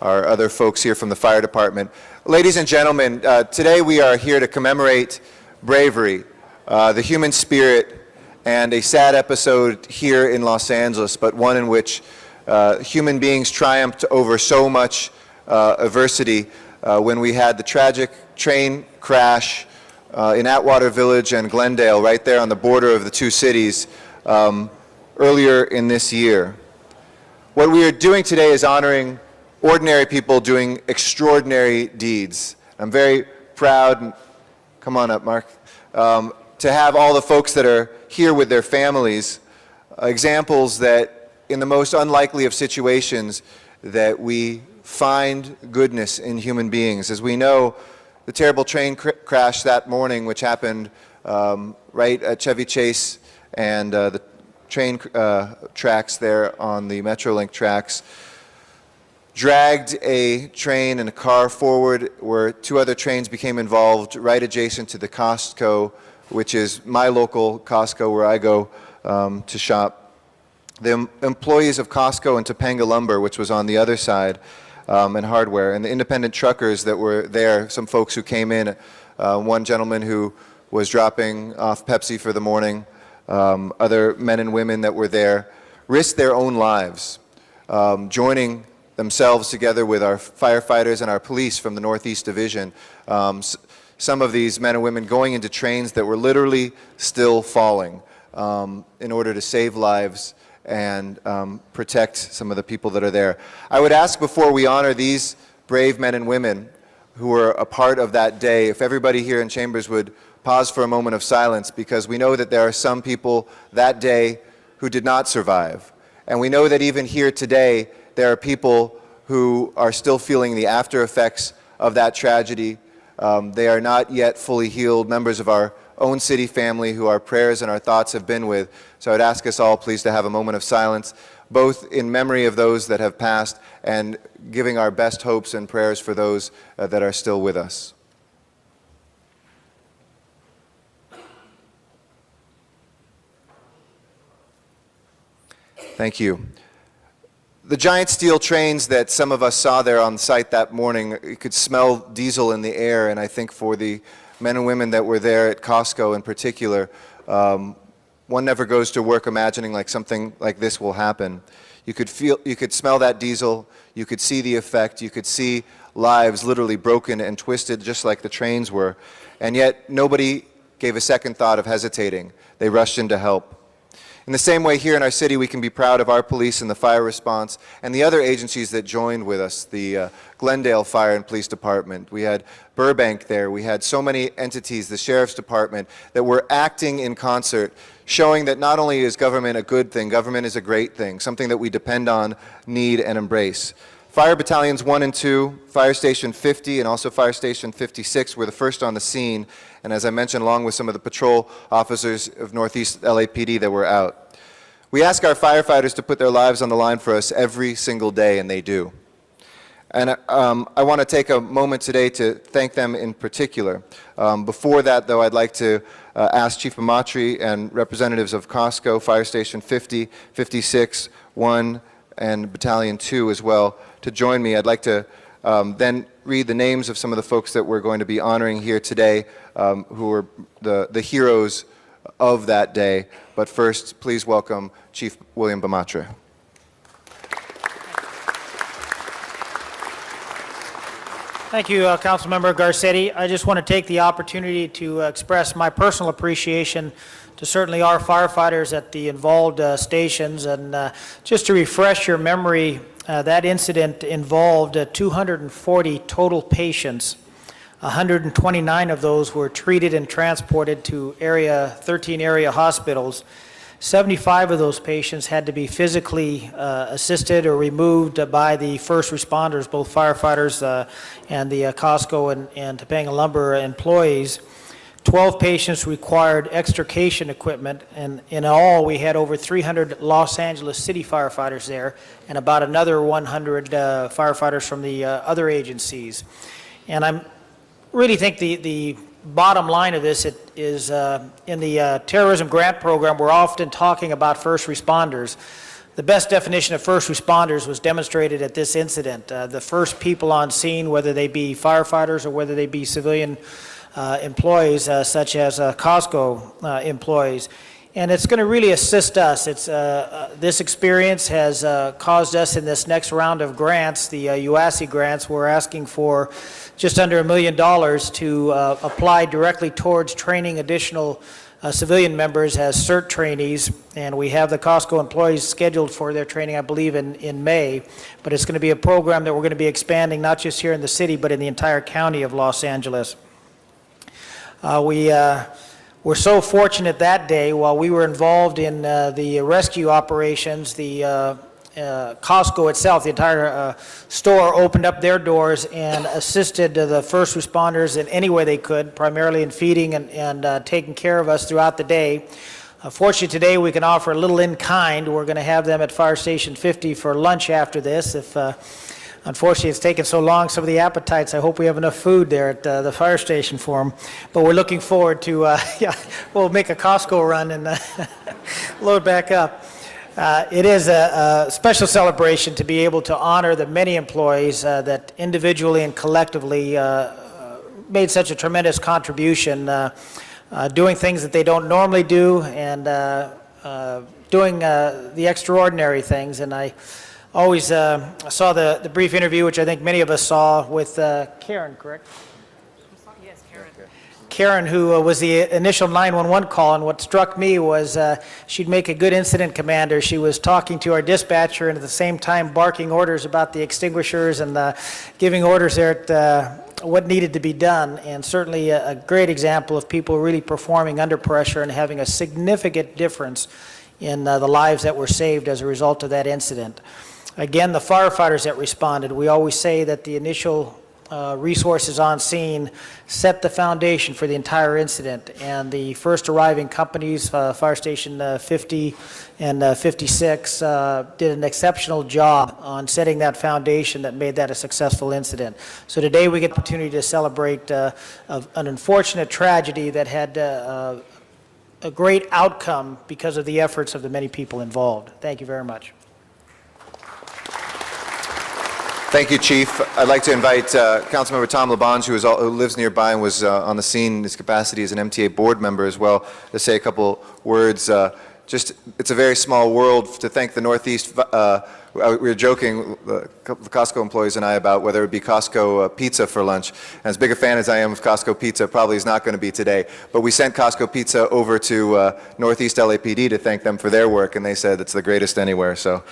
our other folks here from the fire department. Ladies and gentlemen, today we are here to commemorate bravery, the human spirit, and a sad episode here in Los Angeles, but one in which human beings triumphed over so much adversity when we had the tragic train crash in Atwater Village and Glendale, right there on the border of the two cities, earlier in this year. What we are doing today is honoring ordinary people doing extraordinary deeds. I'm very proud, come on up, Mark, to have all the folks that are here with their families, examples that in the most unlikely of situations that we find goodness in human beings. As we know, the terrible train crash that morning, which happened right at Chevy Chase and the train tracks there on the Metrolink tracks, dragged a train and a car forward where two other trains became involved right adjacent to the Costco, which is my local Costco where I go to shop. The employees of Costco and Topanga Lumber, which was on the other side, and hardware, and the independent truckers that were there, some folks who came in, one gentleman who was dropping off Pepsi for the morning, other men and women that were there, risked their own lives, joining themselves together with our firefighters and our police from the Northeast Division. Some of these men and women going into trains that were literally still falling in order to save lives and protect some of the people that are there. I would ask, before we honor these brave men and women who were a part of that day, if everybody here in Chambers would pause for a moment of silence, because we know that there are some people that day who did not survive. And we know that even here today, there are people who are still feeling the after effects of that tragedy. They are not yet fully healed, members of our own city family who our prayers and our thoughts have been with. So I'd ask us all, please, to have a moment of silence, both in memory of those that have passed and giving our best hopes and prayers for those that are still with us. Thank you. The giant steel trains that some of us saw there on site that morning, you could smell diesel in the air, and I think for the men and women that were there at Costco in particular, one never goes to work imagining like something like this will happen. You could smell that diesel, you could see the effect, you could see lives literally broken and twisted just like the trains were, and yet nobody gave a second thought of hesitating. They rushed in to help. In the same way, here in our city, we can be proud of our police and the fire response and the other agencies that joined with us, the Glendale Fire and Police Department. We had Burbank there. We had so many entities, the Sheriff's Department, that were acting in concert, showing that not only is government a good thing, government is a great thing, something that we depend on, need, and embrace. Fire Battalions 1 and 2, Fire Station 50, and also Fire Station 56 were the first on the scene, and as I mentioned, along with some of the patrol officers of Northeast LAPD that were out. We ask our firefighters to put their lives on the line for us every single day, and they do. And I want to take a moment today to thank them in particular. Before that, though, I'd like to ask Chief Amatri and representatives of Costco, Fire Station 50, 56, 1, and Battalion 2 as well to join me. I'd like to then read the names of some of the folks that we're going to be honoring here today, who were the heroes of that day. But first, please welcome Chief William Bamatre. Thank you, Councilmember Garcetti. I just want to take the opportunity to express my personal appreciation to certainly our firefighters at the involved stations. And just to refresh your memory, that incident involved 240 total patients. 129 of those were treated and transported to 13 area hospitals. 75 of those patients had to be physically assisted or removed by the first responders, both firefighters and the Costco and Topanga Lumber employees. 12 patients required extrication equipment, and in all we had over 300 Los Angeles City firefighters there and about another 100 firefighters from the other agencies. And I really think the bottom line of this is in the terrorism grant program, we're often talking about first responders. The best definition of first responders was demonstrated at this incident. The first people on scene, whether they be firefighters or whether they be civilian employees, such as Costco employees. And it's going to really assist us. This experience has caused us in this next round of grants, the UASI grants, we're asking for just under $1 million to apply directly towards training additional civilian members as CERT trainees. And we have the Costco employees scheduled for their training, I believe, in May. But it's going to be a program that we're going to be expanding not just here in the city, but in the entire county of Los Angeles. We're so fortunate that day, while we were involved in the rescue operations, the Costco itself, the entire store, opened up their doors and assisted the first responders in any way they could, primarily in feeding and taking care of us throughout the day. Fortunately, today we can offer a little in kind. We're going to have them at Fire Station 50 for lunch after this. Unfortunately, it's taken so long, some of the appetites, I hope we have enough food there at the fire station for them. But we're looking forward to, we'll make a Costco run and load back up. It is a special celebration to be able to honor the many employees that individually and collectively made such a tremendous contribution, doing things that they don't normally do and doing the extraordinary things. And I always saw the brief interview, which I think many of us saw, with Karen, correct? Yes, Karen. Karen, who was the initial 911 call, and what struck me was she'd make a good incident commander. She was talking to our dispatcher and at the same time barking orders about the extinguishers and giving orders there at what needed to be done, and certainly a great example of people really performing under pressure and having a significant difference in the lives that were saved as a result of that incident. Again, the firefighters that responded, we always say that the initial resources on scene set the foundation for the entire incident, and the first arriving companies, Fire Station 50 and 56, did an exceptional job on setting that foundation that made that a successful incident. So today we get the opportunity to celebrate an unfortunate tragedy that had a great outcome because of the efforts of the many people involved. Thank you very much. Thank you, Chief. I'd like to invite Councilmember Tom LaBonge, who lives nearby and was on the scene in his capacity as an MTA board member as well, to say a couple words. It's a very small world to thank the Northeast. We were joking, the Costco employees and I, about whether it would be Costco pizza for lunch. And as big a fan as I am of Costco pizza, probably is not going to be today. But we sent Costco pizza over to Northeast LAPD to thank them for their work, and they said it's the greatest anywhere. So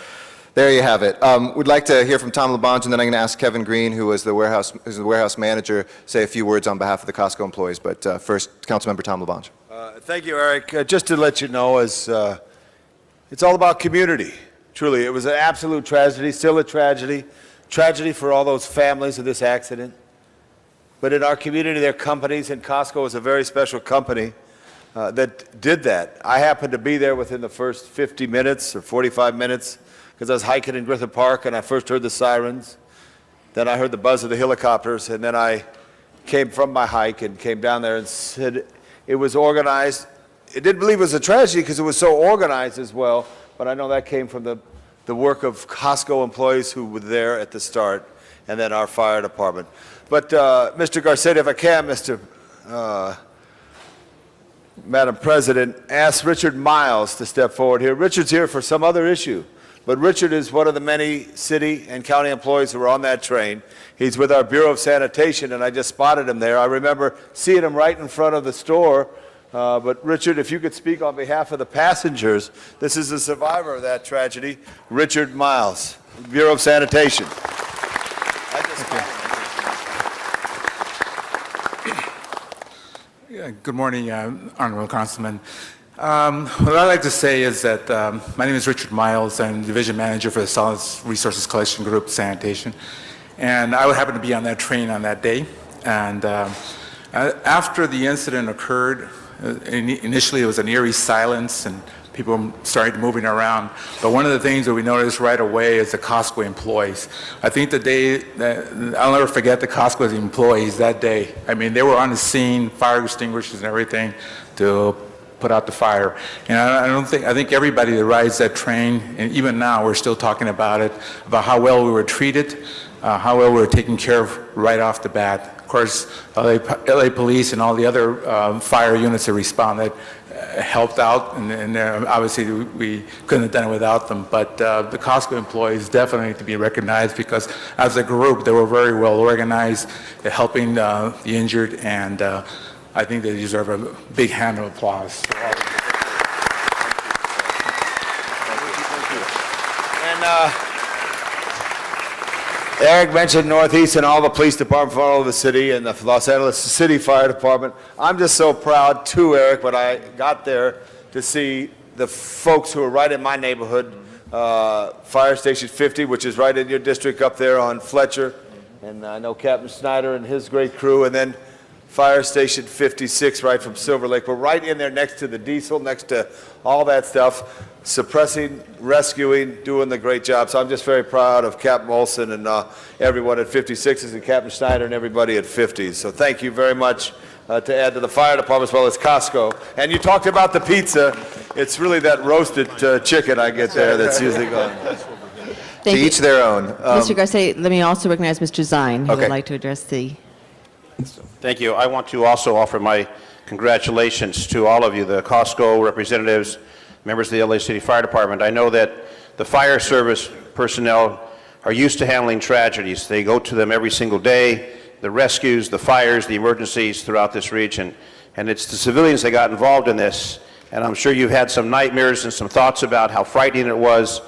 there you have it. We'd like to hear from Tom LaBonge, and then I'm going to ask Kevin Green, who is the warehouse manager, say a few words on behalf of the Costco employees. But first, Councilmember Tom LaBonge. Thank you, Eric. Just to let you know, it's all about community. Truly, it was an absolute tragedy, still a tragedy. Tragedy for all those families of this accident. But in our community, there are companies, and Costco is a very special company that did that. I happened to be there within the first 50 minutes or 45 minutes because I was hiking in Griffith Park, and I first heard the sirens. Then I heard the buzz of the helicopters, and then I came from my hike and came down there and said it was organized. I didn't believe it was a tragedy because it was so organized as well, but I know that came from the work of Costco employees who were there at the start, and then our fire department. But Mr. Garcetti, if I can, Madam President, ask Richard Miles to step forward here. Richard's here for some other issue, but Richard is one of the many city and county employees who were on that train. He's with our Bureau of Sanitation, and I just spotted him there. I remember seeing him right in front of the store. But Richard, if you could speak on behalf of the passengers, this is a survivor of that tragedy, Richard Miles, Bureau of Sanitation. Good morning, Honorable Councilman. What I'd like to say is that my name is Richard Miles. I'm Division Manager for the Solid Resources Collection Group, Sanitation. And I would happen to be on that train on that day. And after the incident occurred, initially it was an eerie silence and people started moving around. But one of the things that we noticed right away is the Costco employees. I think the day, I'll never forget the Costco employees that day. I mean, they were on the scene, fire extinguishers and everything to put out the fire. And I think everybody that rides that train, and even now we're still talking about it, about how well we were treated, how well we were taken care of right off the bat. Of course, LA Police and all the other fire units that responded helped out, and obviously we couldn't have done it without them. But the Costco employees definitely need to be recognized because as a group, they were very well organized, helping the injured, and I think they deserve a big hand of applause. And Eric mentioned Northeast and all the police departments from all over the city and the Los Angeles City Fire Department. I'm just so proud too, Eric, when I got there to see the folks who are right in my neighborhood, Fire Station 50, which is right in your district up there on Fletcher, and I know Captain Snyder and his great crew, and then Fire Station 56 right from Silver Lake. We're right in there next to the diesel, next to all that stuff, suppressing, rescuing, doing the great job. So I'm just very proud of Captain Olson and everyone at 56s and Captain Schneider and everybody at 50s. So thank you very much to add to the fire department as well as Costco. And you talked about the pizza. It's really that roasted chicken I get there that's usually gone. To each their own. Mr. Garcetti, let me also recognize Mr. Zine, who Okay. would like to address the... Thank you. I want to also offer my congratulations to all of you, the Costco representatives, members of the LA City Fire Department. I know that the fire service personnel are used to handling tragedies. They go to them every single day, the rescues, the fires, the emergencies throughout this region. And it's the civilians that got involved in this. And I'm sure you've had some nightmares and some thoughts about how frightening it was.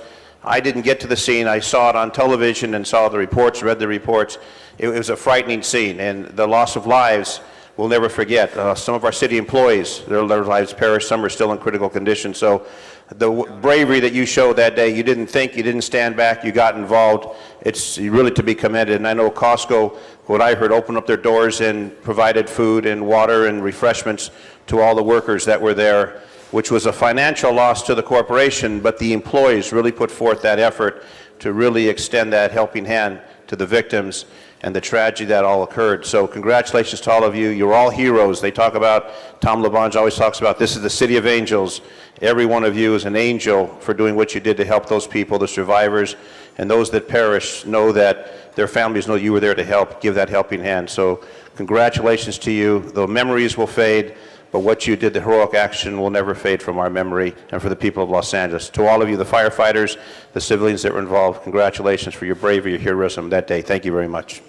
I didn't get to the scene. I saw it on television and saw the reports, read the reports. It was a frightening scene, and the loss of lives we'll never forget. Some of our city employees, their lives perished. Some are still in critical condition. So the bravery that you showed that day, you didn't think, you didn't stand back, you got involved. It's really to be commended. And I know Costco, what I heard, opened up their doors and provided food and water and refreshments to all the workers that were there, which was a financial loss to the corporation, but the employees really put forth that effort to really extend that helping hand to the victims and the tragedy that all occurred. So congratulations to all of you. You're all heroes. They talk about, Tom LaBonge always talks about, this is the city of angels. Every one of you is an angel for doing what you did to help those people, the survivors, and those that perish know that their families know you were there to help, give that helping hand. So congratulations to you. The memories will fade, but what you did, the heroic action, will never fade from our memory and for the people of Los Angeles. To all of you, the firefighters, the civilians that were involved, congratulations for your bravery, your heroism that day. Thank you very much.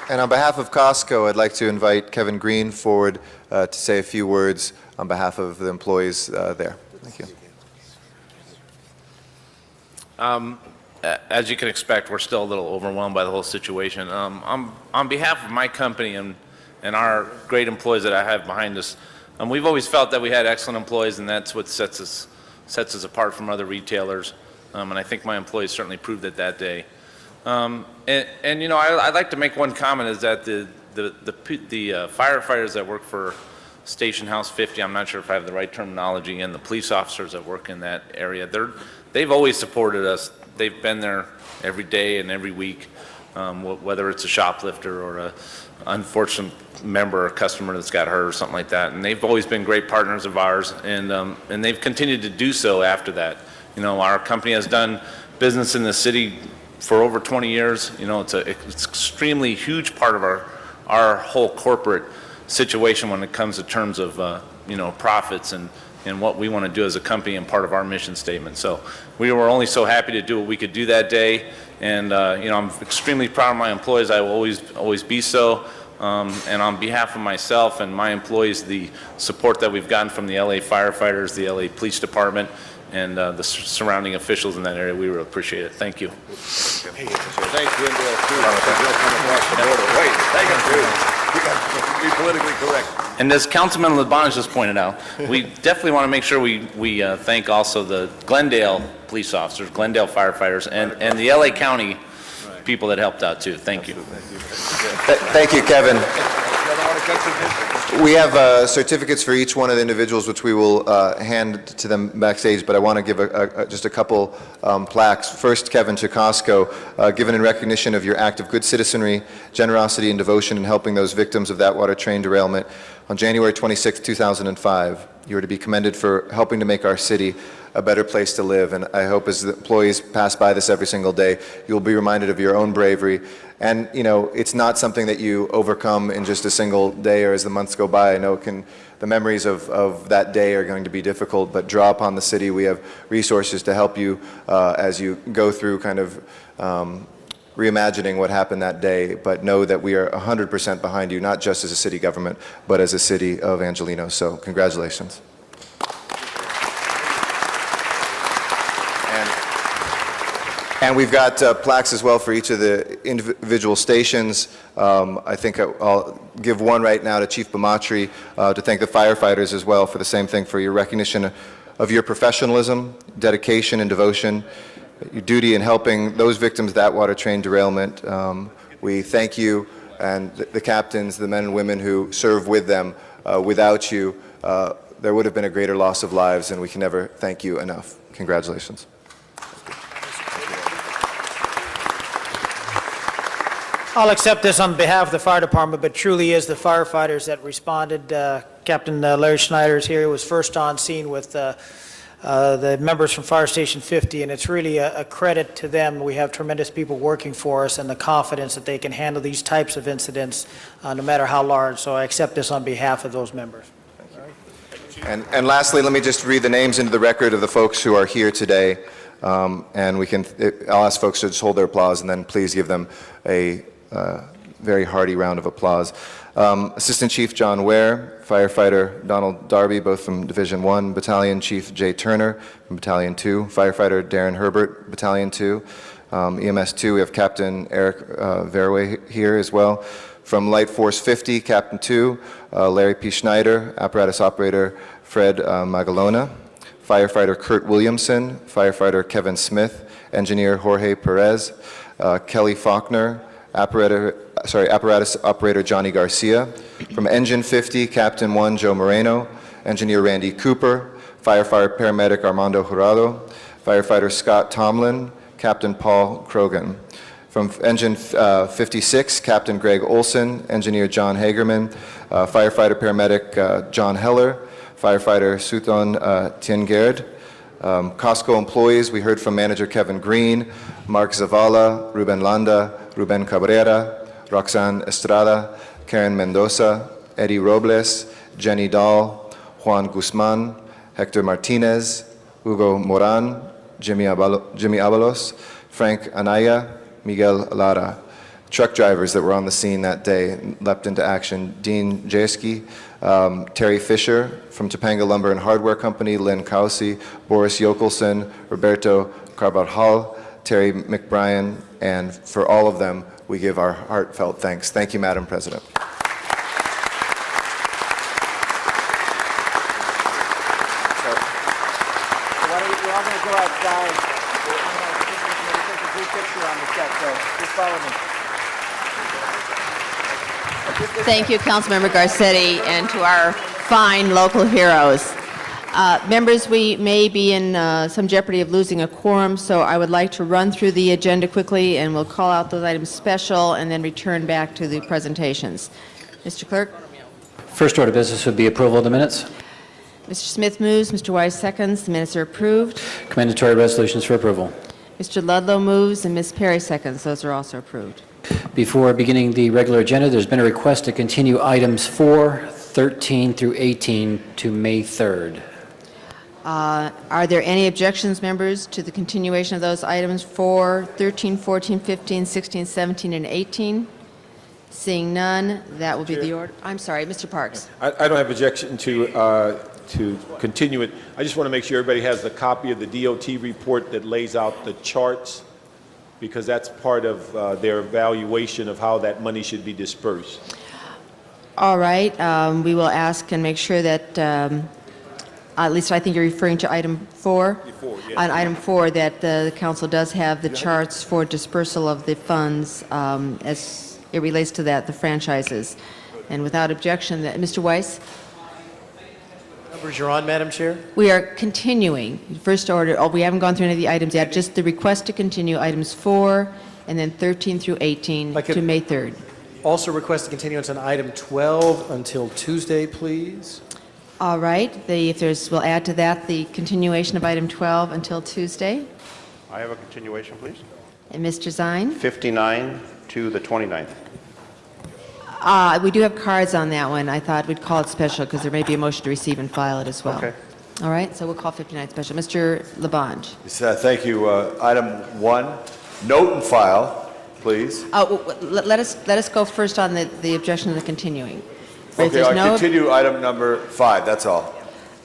And on behalf of Costco, I'd like to invite Kevin Green forward to say a few words on behalf of the employees there. Thank you. As you can expect, we're still a little overwhelmed by the whole situation. On behalf of my company and our great employees that I have behind us, we've always felt that we had excellent employees, and that's what sets us apart from other retailers. And I think my employees certainly proved it that day. And you know, I'd like to make one comment, is that the firefighters that work for Station House 50, I'm not sure if I have the right terminology, and the police officers that work in that area, they've always supported us. They've been there every day and every week, whether it's a shoplifter or a unfortunate member or customer that's got hurt or something like that. And they've always been great partners of ours, and they've continued to do so after that. You know, our company has done business in the city for over 20 years. You know, it's extremely huge part of our whole corporate situation when it comes to terms of you know, profits and what we want to do as a company and part of our mission statement. So we were only so happy to do what we could do that day, and you know, I'm extremely proud of my employees. I will always be so. And on behalf of myself and my employees, the support that we've gotten from the LA firefighters, the LA Police Department, and the surrounding officials in that area, we really appreciate it. Thank you. Thank you, Glendale, too. Wait, thank you, too. We got to be politically correct. And as Councilman LaBonge just pointed out, we definitely want to make sure we thank also the Glendale police officers, Glendale firefighters, and the LA County people that helped out too. Thank you. Thank you, Kevin. We have certificates for each one of the individuals, which we will hand to them backstage, but I want to give just a couple plaques. First, Kevin Chikosko, given in recognition of your act of good citizenry, generosity, and devotion in helping those victims of that water train derailment on January 26, 2005. You are to be commended for helping to make our city a better place to live, and I hope as the employees pass by this every single day, you'll be reminded of your own bravery. And you know, it's not something that you overcome in just a single day or as the months go by. I know the memories of that day are going to be difficult, but draw upon the city. We have resources to help you as you go through kind of reimagining what happened that day, but know that we are 100% behind you, not just as a city government, but as a city of Angelenos. So congratulations. And we've got plaques as well for each of the individual stations. I think I'll give one right now to Chief Bamatri to thank the firefighters as well for the same thing, for your recognition of your professionalism, dedication, and devotion, your duty in helping those victims of that water train derailment. We thank you and the captains, the men and women who serve with them. Without you, there would have been a greater loss of lives, and we can never thank you enough. Congratulations. I'll accept this on behalf of the fire department, but truly is the firefighters that responded. Captain Larry Schneider is here. He was first on scene with the members from Fire Station 50, and it's really a credit to them. We have tremendous people working for us and the confidence that they can handle these types of incidents, no matter how large. So I accept this on behalf of those members. And lastly, let me just read the names into the record of the folks who are here today. And I'll ask folks to just hold their applause, and then please give them a very hearty round of applause. Assistant Chief John Ware, Firefighter Donald Darby, both from Division 1, Battalion Chief Jay Turner from Battalion 2, Firefighter Darren Herbert, Battalion 2, EMS 2, we have Captain Eric Verway here as well. From Light Force 50, Captain 2, Larry P. Schneider, Apparatus Operator Fred Magalona, Firefighter Kurt Williamson, Firefighter Kevin Smith, Engineer Jorge Perez, Kelly Faulkner, Apparatus Operator Johnny Garcia. From Engine 50, Captain 1 Joe Moreno, Engineer Randy Cooper, firefighter paramedic Armando Jurado, firefighter Scott Tomlin, Captain Paul Krogan. From Engine 56, Captain Greg Olson, Engineer John Hagerman, firefighter paramedic John Heller, firefighter Suton Tiengerd. Costco employees, we heard from Manager Kevin Green, Mark Zavala, Ruben Landa, Ruben Cabrera, Roxanne Estrada, Karen Mendoza, Eddie Robles, Jenny Dahl, Juan Guzman, Hector Martinez, Hugo Moran, Jimmy Abalos, Frank Anaya, Miguel Lara. Truck drivers that were on the scene that day leapt into action. Dean Jaski, Terry Fisher from Topanga Lumber and Hardware Company, Lynn Kausi, Boris Yokelson, Roberto Carbajal, Terry McBrien, and for all of them, we give our heartfelt thanks. Thank you, Madam President. Thank you, Councilmember Garcetti, and to our fine local heroes. Members, we may be in some jeopardy of losing a quorum, so I would like to run through the agenda quickly, and we'll call out those items special and then return back to the presentations. Mr. Clerk? First order of business would be approval of the minutes. Mr. Smith moves, Mr. Wise seconds. The minutes are approved. Commendatory resolutions for approval. Mr. Ludlow moves, and Ms. Perry seconds. Those are also approved. Before beginning the regular agenda, there's been a request to continue items 4, 13 through 18 to May 3rd. Are there any objections, members, to the continuation of those items 4, 13, 14, 15, 16, 17, and 18? Seeing none, that will be the order. I'm sorry, Mr. Parks. I don't have objection to continue it. I just want to make sure everybody has a copy of the DOT report that lays out the charts, because that's part of their evaluation of how that money should be dispersed. All right, we will ask and make sure that, at least I think you're referring to item 4? Yes. On item 4, that the council does have the charts for dispersal of the funds as it relates to that, the franchises. And without objection, Mr. Weiss? Numbers you're on, Madam Chair? We are continuing. First order, we haven't gone through any of the items yet, just the request to continue items 4 and then 13 through 18 to May 3rd. Also request a continuance on item 12 until Tuesday, please. All right, we'll add to that the continuation of item 12 until Tuesday. I have a continuation, please. And Mr. Zine? 59 to the 29th. We do have cards on that one. I thought we'd call it special because there may be a motion to receive and file it as well. Okay. All right, so we'll call 59 special. Mr. Labange. Yes, thank you. Item 1, note and file, please. Let us go first on the objection to the continuing. If Okay, there's I'll continue item number 5, that's all.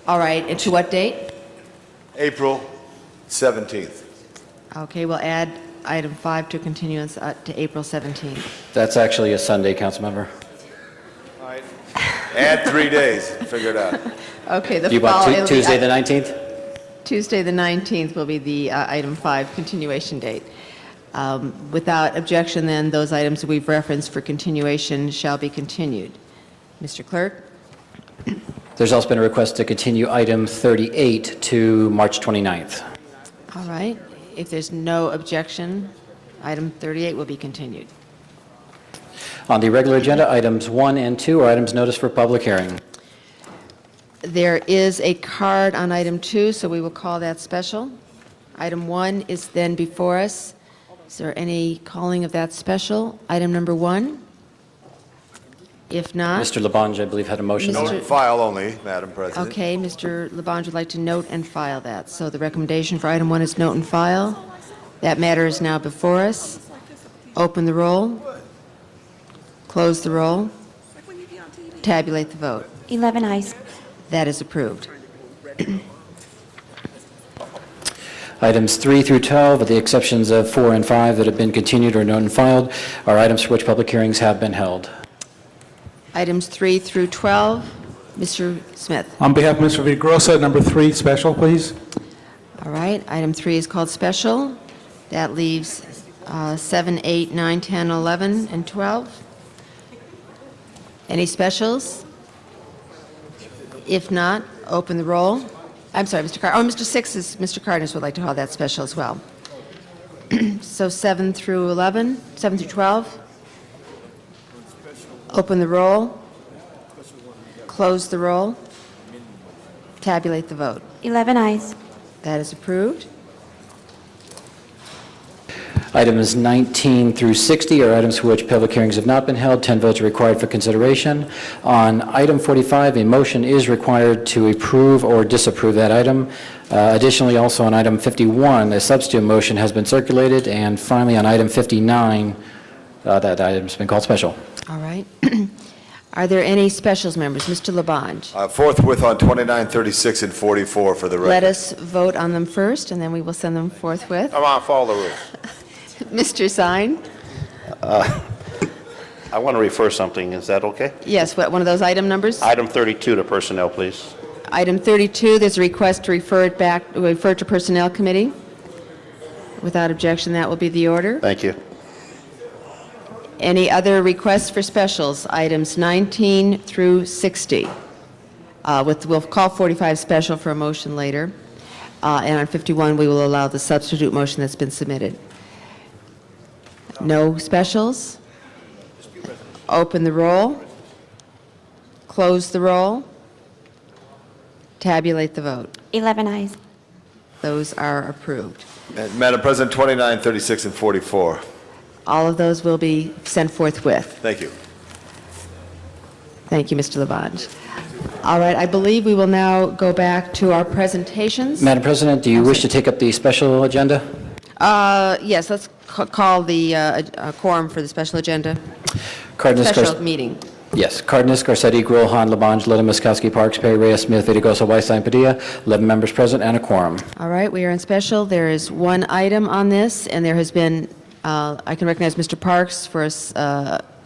All right, and to what date? April 17th. Okay, we'll add item 5 to continuance to April 17th. That's actually a Sunday, Councilmember. All right. Add 3 days, figure it out. Okay, Do you want Tuesday the 19th? Tuesday the 19th will be the item 5 continuation date. Without objection, then, those items that we've referenced for continuation shall be continued. Mr. Clerk? There's also been a request to continue item 38 to March 29th. All right. If there's no objection, item 38 will be continued. On the regular agenda, items 1 and 2 are items noticed for public hearing. There is a card on item 2, so we will call that special. Item 1 is then before us. Is there any calling of that special? Item number 1? If not... Mr. Labange, I believe, had a motion. Note and file only, Madam President. Okay, Mr. Labange would like to note and file that. So the recommendation for item 1 is note and file. That matter is now before us. Open the roll. Close the roll. Tabulate the vote. 11 ayes. That is approved. Items 3 through 12, with the exceptions of 4 and 5 that have been continued or note and filed, are items for which public hearings have been held. Items 3 through 12. Mr. Smith. On behalf of Mr. Villagrosa, number 3, special, please. All right, item 3 is called special. That leaves 7, 8, 9, 10, 11, and 12. Any specials? If not, open the roll, I'm sorry, Mr. 6 is, Mr. Cardenas would like to call that special as well. So 7 through 11, 7 through 12. Open the roll. Close the roll. Tabulate the vote. 11 ayes. That is approved. Items 19 through 60 are items for which public hearings have not been held. 10 votes are required for consideration. On item 45, a motion is required to approve or disapprove that item. Additionally, also on item 51, a substitute motion has been circulated. And finally, on item 59, that item's been called special. All right. Are there any specials, members? Mr. Labange. Forthwith on 29, 36, and 44 for the record. Let us vote on them first, and then we will send them forthwith. Come on, follow the rules. Mr. Zine? I want to refer something. Is that okay? Yes, what, one of those item numbers? Item 32 to personnel, please. Item 32, there's a request to refer to Personnel Committee. Without objection, that will be the order. Thank you. Any other requests for specials? Items 19 through 60. We'll call 45 special for a motion later. And on 51, we will allow the substitute motion that's been submitted. No specials? Open the roll. Close the roll. Tabulate the vote. 11 ayes. Those are approved. Madam President, 29, 36, and 44. All of those will be sent forthwith. Thank you. Thank you, Mr. Labange. All right, I believe we will now go back to our presentations. Madam President, do you wish to take up the special agenda? Yes, let's call the quorum for the special agenda. Cardenas, Special meeting. Yes. Cardenas, Garcetti, Gruel, Han, Labange, Little, Miskowski, Parks, Perry, Reyes, Smith, Vitigosa, Weisstein, Padilla. 11 members present and a quorum. All right, we are in special. There is one item on this, and there has been, I can recognize Mr. Parks for a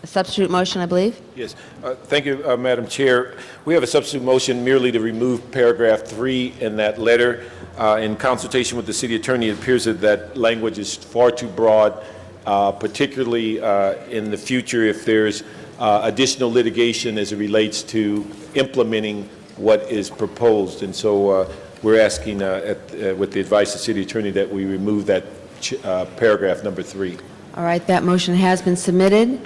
substitute motion, I believe. Yes. Thank you, Madam Chair. We have a substitute motion merely to remove paragraph 3 in that letter. In consultation with the city attorney, it appears that that language is far too broad, particularly in the future if there's additional litigation as it relates to implementing what is proposed. And so we're asking, with the advice of the city attorney, that we remove that paragraph number 3. All right, that motion has been submitted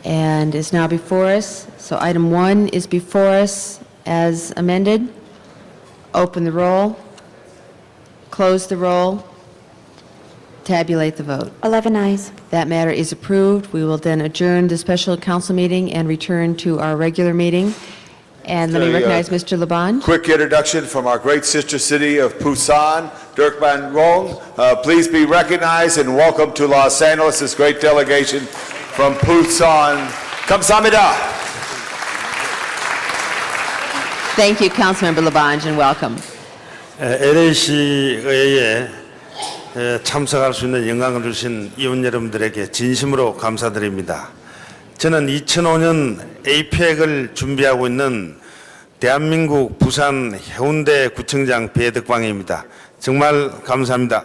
and is now before us. So item 1 is before us as amended. Open the roll. Close the roll. Tabulate the vote. 11 ayes. That matter is approved. We will then adjourn the special council meeting and return to our regular meeting. And let me recognize Mr. Labange. Quick introduction from our great sister city of Busan, Dirk Van Rong. Please be recognized and welcome to Los Angeles, this great delegation from Busan. Kamsahamnida. Thank you, Councilmember Labange, and welcome. LAC 의회에 참석할 수 있는 영광을 주신 이웃 여러분들에게 진심으로 감사드립니다. 저는 2005년 APEC을 준비하고 있는 대한민국 부산 해운대 구청장 배덕광입니다. 정말 감사합니다.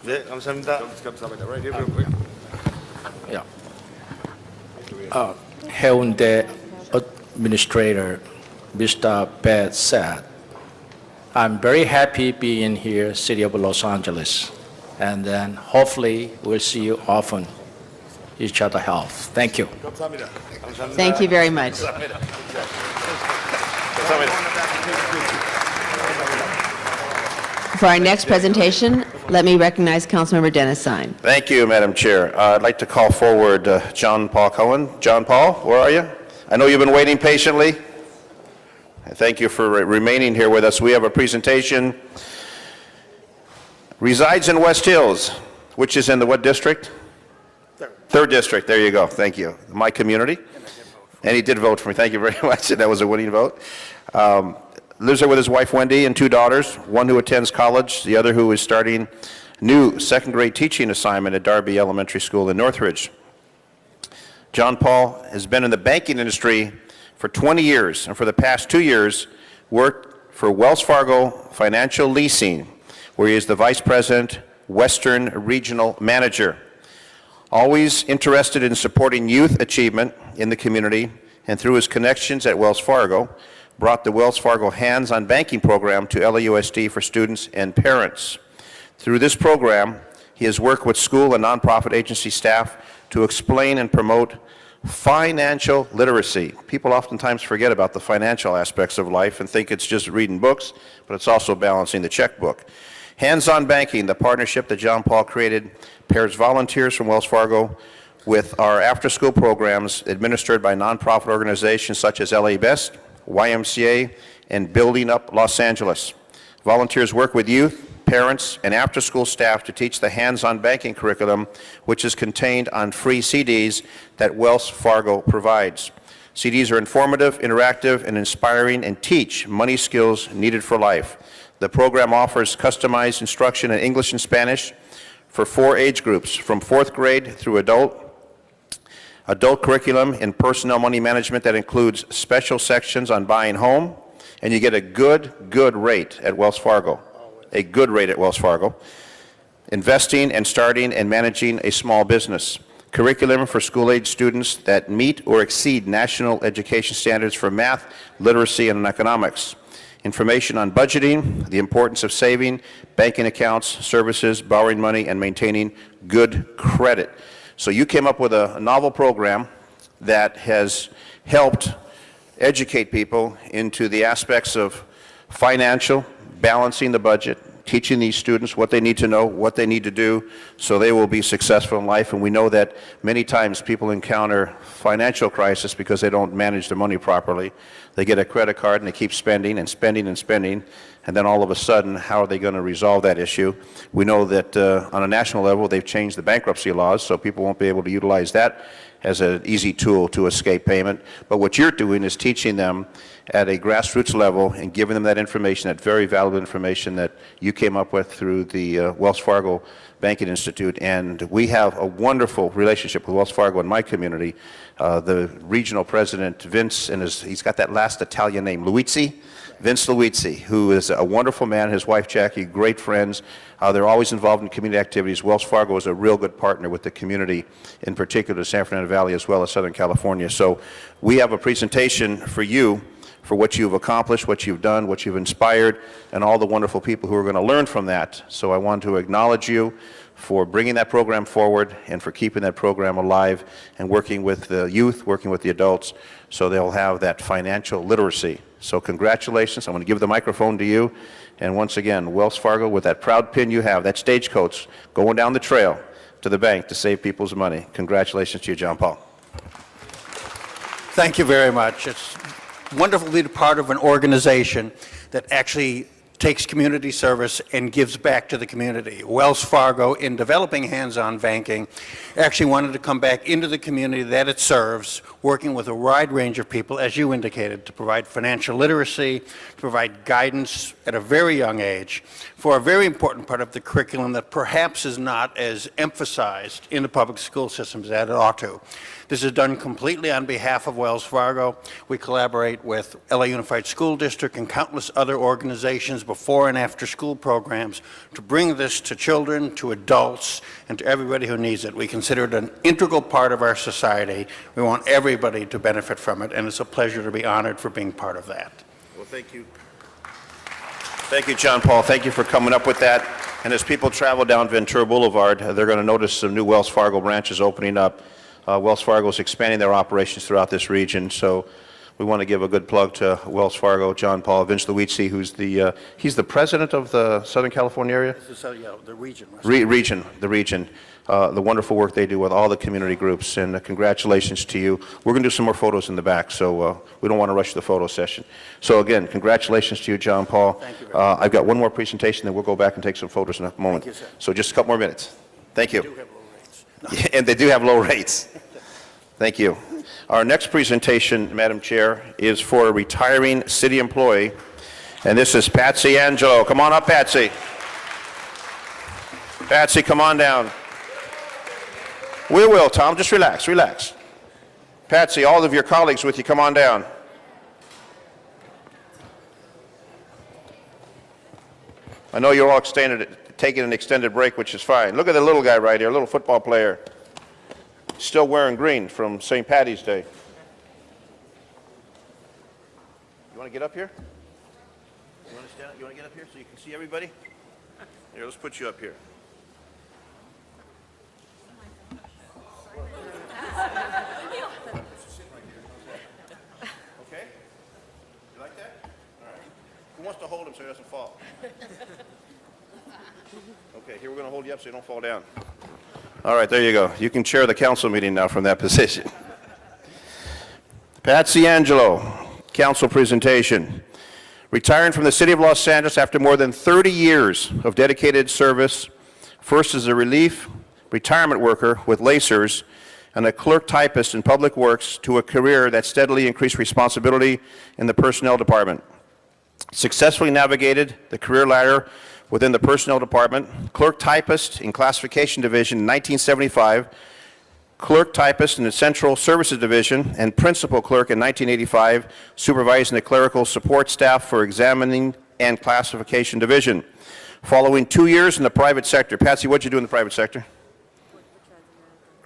네, 감사합니다. Hyundai Administrator Mr. Bed said, I'm very happy being here, City of Los Angeles, and then hopefully we'll see you often, each other health. Thank you. Thank you very much. For our next presentation, let me recognize Councilmember Dennis Sine. Thank you, Madam Chair. I'd like to call forward John Paul Cohen. John Paul, where are you? I know you've been waiting patiently. Thank you for remaining here with us. We have a presentation. Resides in West Hills, which is in the what district? Third district. There you go. Thank you. My community. And he did vote for me. Thank you very much. That was a winning vote. Lives there with his wife, Wendy, and 2 daughters, one who attends college, the other who is starting new second-grade teaching assignment at Darby Elementary School in Northridge. John Paul has been in the banking industry for 20 years, and for the past 2 years, worked for Wells Fargo Financial Leasing, where he is the Vice President, Western Regional Manager. Always interested in supporting youth achievement in the community, and through his connections at Wells Fargo, brought the Wells Fargo Hands-on Banking program to LAUSD for students and parents. Through this program, he has worked with school and nonprofit agency staff to explain and promote financial literacy. People oftentimes forget about the financial aspects of life and think it's just reading books, but it's also balancing the checkbook. Hands-on Banking, the partnership that John Paul created, pairs volunteers from Wells Fargo with our after-school programs administered by nonprofit organizations such as LA Best, YMCA, and Building Up Los Angeles. Volunteers work with youth, parents, and after-school staff to teach the hands-on banking curriculum, which is contained on free CDs that Wells Fargo provides. CDs are informative, interactive, and inspiring and teach money skills needed for life. The program offers customized instruction in English and Spanish for 4 age groups, from 4th grade through adult curriculum in personnel money management that includes special sections on buying home, and you get a good rate at Wells Fargo. A good rate at Wells Fargo. Investing and starting and managing a small business. Curriculum for school-age students that meet or exceed national education standards for math, literacy, and economics. Information on budgeting, the importance of saving, banking accounts, services, borrowing money, and maintaining good credit. So you came up with a novel program that has helped educate people into the aspects of financial, balancing the budget, teaching these students what they need to know, what they need to do, so they will be successful in life. And we know that many times people encounter financial crisis because they don't manage their money properly. They get a credit card and they keep spending and spending and spending, and then all of a sudden, how are they going to resolve that issue? We know that on a national level, they've changed the bankruptcy laws, so people won't be able to utilize that as an easy tool to escape payment. But what you're doing is teaching them at a grassroots level and giving them that information, that very valuable information that you came up with through the Wells Fargo Banking Institute. And we have a wonderful relationship with Wells Fargo in my community. The regional president, Vince, and he's got that last Italian name, Luizzi. Vince Luizzi, who is a wonderful man, his wife Jackie, great friends. They're always involved in community activities. Wells Fargo is a real good partner with the community, in particular the San Fernando Valley as well as Southern California. So we have a presentation for you for what you've accomplished, what you've done, what you've inspired, and all the wonderful people who are going to learn from that. So I want to acknowledge you for bringing that program forward and for keeping that program alive and working with the youth, working with the adults, so they'll have that financial literacy. So congratulations. I'm going to give the microphone to you. And once again, Wells Fargo, with that proud pin you have, that stagecoach going down the trail to the bank to save people's money. Congratulations to you, John Paul. Thank you very much. It's wonderful to be part of an organization that actually takes community service and gives back to the community. Wells Fargo, in developing hands-on banking, actually wanted to come back into the community that it serves, working with a wide range of people, as you indicated, to provide financial literacy, provide guidance at a very young age for a very important part of the curriculum that perhaps is not as emphasized in the public school systems as it ought to. This is done completely on behalf of Wells Fargo. We collaborate with LA Unified School District and countless other organizations before and after school programs to bring this to children, to adults, and to everybody who needs it. We consider it an integral part of our society. We want everybody to benefit from it, and it's a pleasure to be honored for being part of that. Well, thank you. Thank you, John Paul. Thank you for coming up with that. And as people travel down Ventura Boulevard, they're going to notice some new Wells Fargo branches opening up. Wells Fargo is expanding their operations throughout this region, so we want to give a good plug to Wells Fargo, John Paul, Vince Luizzi, who's he's the president of the Southern California area? The region. The region. The wonderful work they do with all the community groups, and congratulations to you. We're going to do some more photos in the back, so we don't want to rush the photo session. So again, congratulations to you, John Paul. Thank you. I've got one more presentation, then we'll go back and take some photos in a moment. Thank you, sir. So just a couple more minutes. Thank you. And they do have low rates. Thank you. Our next presentation, Madam Chair, is for a retiring city employee, and this is Patsy Angelo. Come on up, Patsy. Patsy, come on down. We will, Tom. Just relax, relax. Patsy, all of your colleagues with you, come on down. I know you're all taking an extended break, which is fine. Look at the little guy right here, little football player. Still wearing green from St. Patty's Day. You want to get up here? You want to stand up? You want to get up here so you can see everybody? Here, let's put you up here. Okay? You like that? All right. Who wants to hold him so he doesn't fall? Okay, here we're going to hold you up so you don't fall down. All right, there you go. You can chair the council meeting now from that position. Patsy Angelo, council presentation. Retiring from the City of Los Angeles after more than 30 years of dedicated service, first as a relief retirement worker with Lacers and a clerk typist in Public Works, to a career that steadily increased responsibility in the personnel department. Successfully navigated the career ladder within the personnel department, clerk typist in classification division in 1975, clerk typist in the Central Services Division, and principal clerk in 1985, supervising the clerical support staff for examining and classification division. Following 2 years in the private sector. Patsy, what'd you do in the private sector?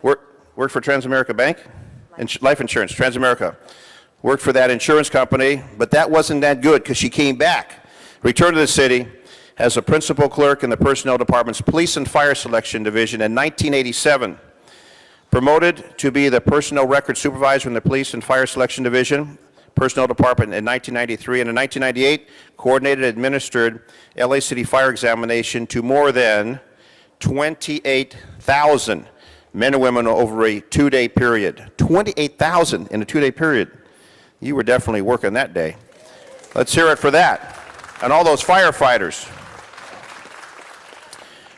Worked for Transamerica Bank? Life insurance, Transamerica. Worked for that insurance company, but that wasn't that good because she came back, returned to the city as a principal clerk in the personnel department's police and fire selection division in 1987. Promoted to be the personnel record supervisor in the police and fire selection division, personnel department in 1993, and in 1998 coordinated and administered LA City fire examination to more than 28,000 men and women over a 2-day period. 28,000 in a 2-day period. You were definitely working that day. Let's hear it for that. And all those firefighters.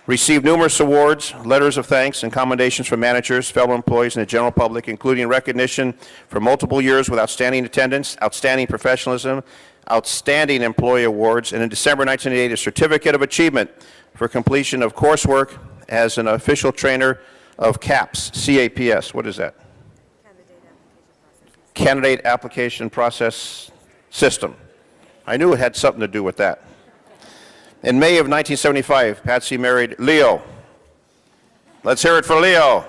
Received numerous awards, letters of thanks, and commendations from managers, fellow employees, and the general public, including recognition for multiple years with outstanding attendance, outstanding professionalism, outstanding employee awards, and in December 1988, a certificate of achievement for completion of coursework as an official trainer of CAPS, C-A-P-S. What is that? Candidate Application Process System. I knew it had something to do with that. In May of 1975, Patsy married Leo. Let's hear it for Leo.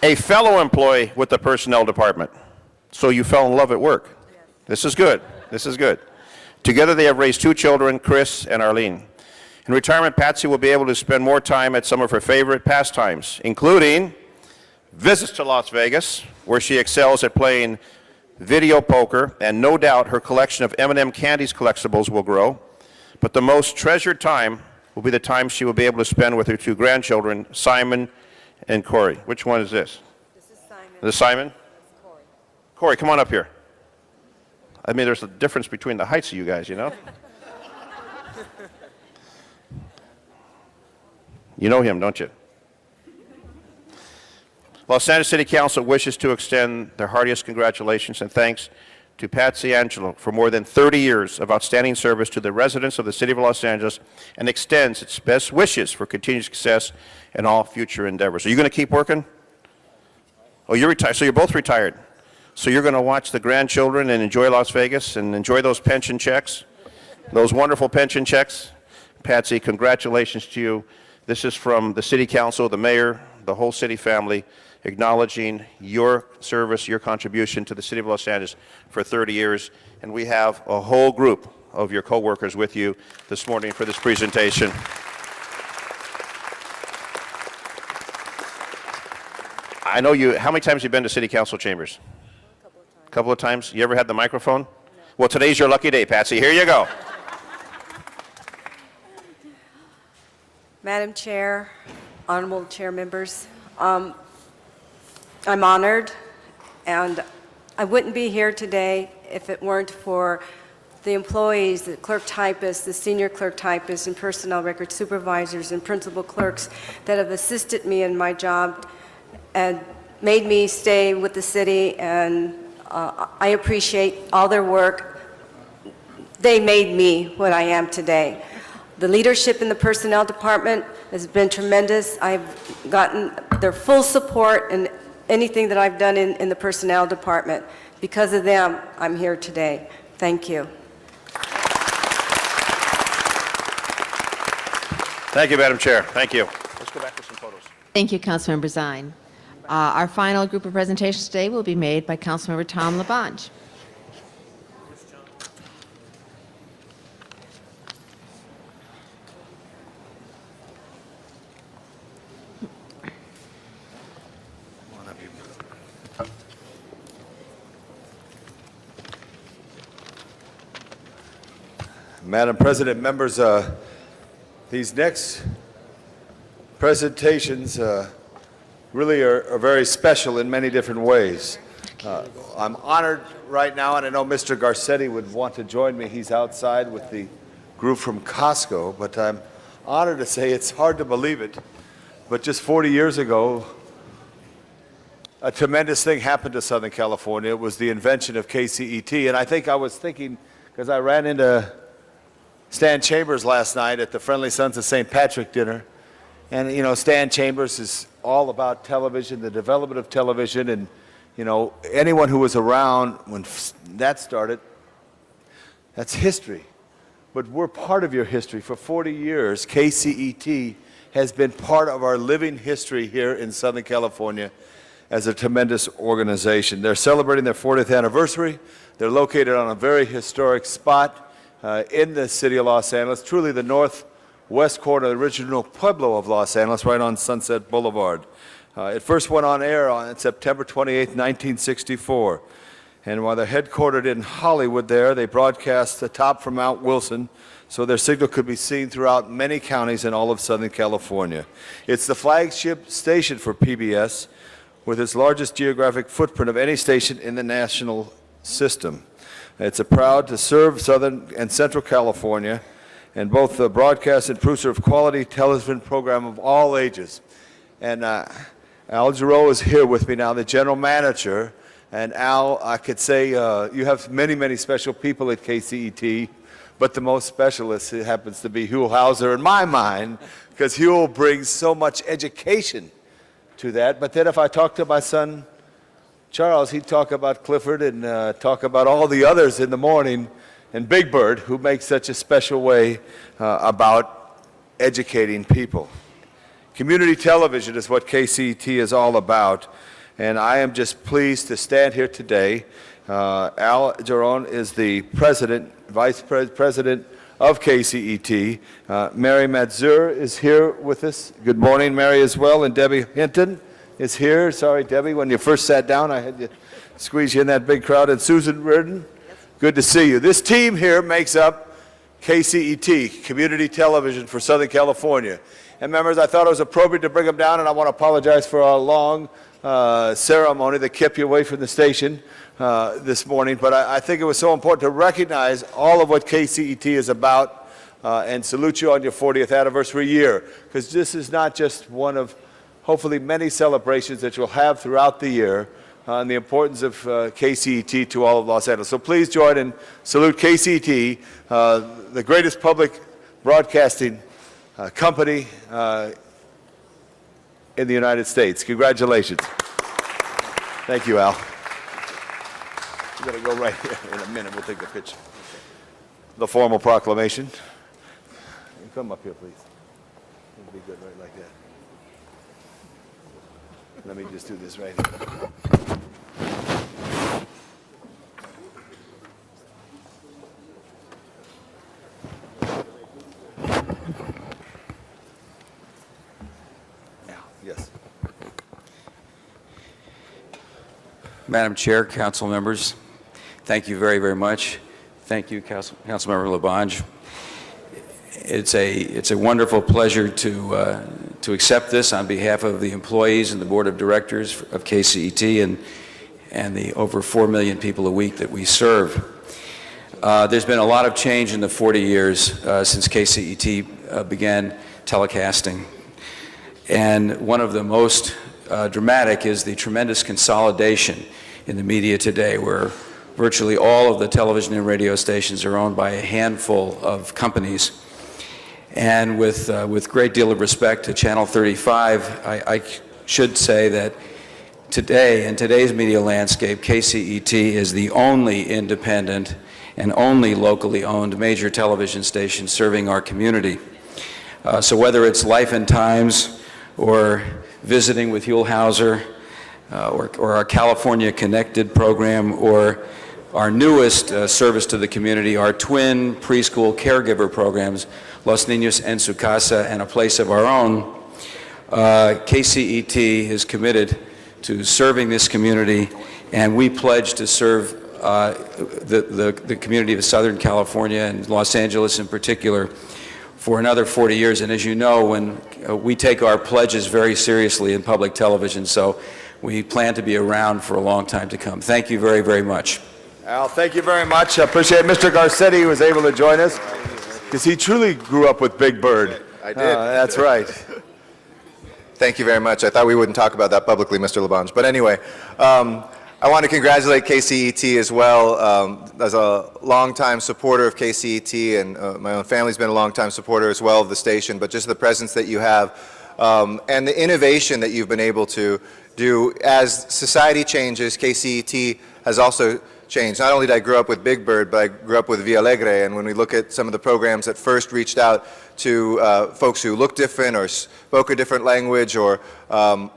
A fellow employee with the personnel department. So you fell in love at work. This is good. This is good. Together they have raised 2 children, Chris and Arlene. In retirement, Patsy will be able to spend more time at some of her favorite pastimes, including visits to Las Vegas, where she excels at playing video poker, and no doubt her collection of M&M Candies collectibles will grow. But the most treasured time will be the time she will be able to spend with her 2 grandchildren, Simon and Corey. Which one is this? This is Simon. This is Simon? That's Corey. Corey, come on up here. I mean, there's a difference between the heights of you guys, you know? You know him, don't you? Los Angeles City Council wishes to extend their heartiest congratulations and thanks to Patsy Angelo for more than 30 years of outstanding service to the residents of the City of Los Angeles, and extends its best wishes for continued success in all future endeavors. Are you going to keep working? Oh, you're retired. So you're both retired. So you're going to watch the grandchildren and enjoy Las Vegas and enjoy those pension checks, those wonderful pension checks. Patsy, congratulations to you. This is from the City Council, the mayor, the whole city family, acknowledging your service, your contribution to the City of Los Angeles for 30 years. And we have a whole group of your coworkers with you this morning for this presentation. I know you, how many times have you been to City Council chambers? A couple of times. You ever had the microphone? No. Well, today's your lucky day, Patsy. Here you go. Madam Chair, honorable chair members, I'm honored, and I wouldn't be here today if it weren't for the employees, the clerk typists, the senior clerk typists, and personnel record supervisors and principal clerks that have assisted me in my job and made me stay with the city, and I appreciate all their work. They made me what I am today. The leadership in the personnel department has been tremendous. I've gotten their full support in anything that I've done in the personnel department. Because of them, I'm here today. Thank you. Thank you, Madam Chair. Thank you. Let's go back to some photos. Thank you, Councilmember Zine. Our final group of presentations today will be made by Councilmember Tom Labange. Madam President, members, these next presentations really are very special in many different ways. I'm honored right now, and I know Mr. Garcetti would want to join me. He's outside with the group from Costco, but I'm honored to say it's hard to believe it, but just 40 years ago, a tremendous thing happened to Southern California. It was the invention of KCET, and I think I was thinking, because I ran into Stan Chambers last night at the Friendly Sons of St. Patrick dinner. And, you know, Stan Chambers is all about television, the development of television, and, you know, anyone who was around when that started, that's history. But we're part of your history. For 40 years, KCET has been part of our living history here in Southern California as a tremendous organization. They're celebrating their 40th anniversary. They're located on a very historic spot in the city of Los Angeles, truly the northwest corner of the original Pueblo of Los Angeles, right on Sunset Boulevard. It first went on air on September 28, 1964. And while they're headquartered in Hollywood there, they broadcast the top from Mount Wilson, so their signal could be seen throughout many counties in all of Southern California. It's the flagship station for PBS, with its largest geographic footprint of any station in the national system. It's proud to serve Southern and Central California, and both the broadcast and producer of quality television program of all ages. And Al Giroux is here with me now, the general manager. And Al, I could say you have many, many special people at KCET, but the most specialist happens to be Huell Howser in my mind, because Huell brings so much education to that. But then if I talk to my son, Charles, he'd talk about Clifford and talk about all the others in the morning, and Big Bird, who makes such a special way about educating people. Community television is what KCET is all about, and I am just pleased to stand here today. Al Giroux is the president, vice president of KCET. Mary Mazur is here with us. Good morning, Mary, as well, and Debbie Hinton is here. Sorry, Debbie, when you first sat down, I had to squeeze you in that big crowd. And Susan Reardon, good to see you. This team here makes up KCET, Community Television for Southern California. And members, I thought it was appropriate to bring them down, and I want to apologize for our long ceremony that kept you away from the station this morning. But I think it was so important to recognize all of what KCET is about and salute you on your 40th anniversary year, because this is not just one of hopefully many celebrations that you'll have throughout the year on the importance of KCET to all of Los Angeles. So please join and salute KCET, the greatest public broadcasting company in the United States. Congratulations. Thank you, Al. We're going to go right here in a minute. We'll take the picture. The formal proclamation. Come up here, please. It'll be good right like that. Let me just do this right here. Yes. Madam Chair, council members, thank you very, very much. Thank you, Councilmember Labange. It's a wonderful pleasure to accept this on behalf of the employees and the board of directors of KCET and the over 4 million people a week that we serve. There's been a lot of change in the 40 years since KCET began telecasting. And one of the most dramatic is the tremendous consolidation in the media today, where virtually all of the television and radio stations are owned by a handful of companies. And with great deal of respect to Channel 35, I should say that today, in today's media landscape, KCET is the only independent and only locally owned major television station serving our community. So whether it's Life and Times or Visiting with Huell Howser, or our California Connected program, or our newest service to the community, our twin preschool caregiver programs, Los Niños en su Casa and A Place of Our Own. KCET is committed to serving this community, and we pledge to serve the community of Southern California and Los Angeles in particular for another 40 years. And as you know, when we take our pledges very seriously in public television, so we plan to be around for a long time to come. Thank you very, very much. Al, thank you very much. I appreciate Mr. Garcetti, who was able to join us, because he truly grew up with Big Bird. I did. That's right. Thank you very much. I thought we wouldn't talk about that publicly, Mr. Labange. But anyway, I want to congratulate KCET as well. As a longtime supporter of KCET, and my own family's been a longtime supporter as well of the station, but just the presence that you have and the innovation that you've been able to do. As society changes, KCET has also changed. Not only did I grow up with Big Bird, but I grew up with Villa Alegre, and when we look at some of the programs that first reached out to folks who looked different or spoke a different language or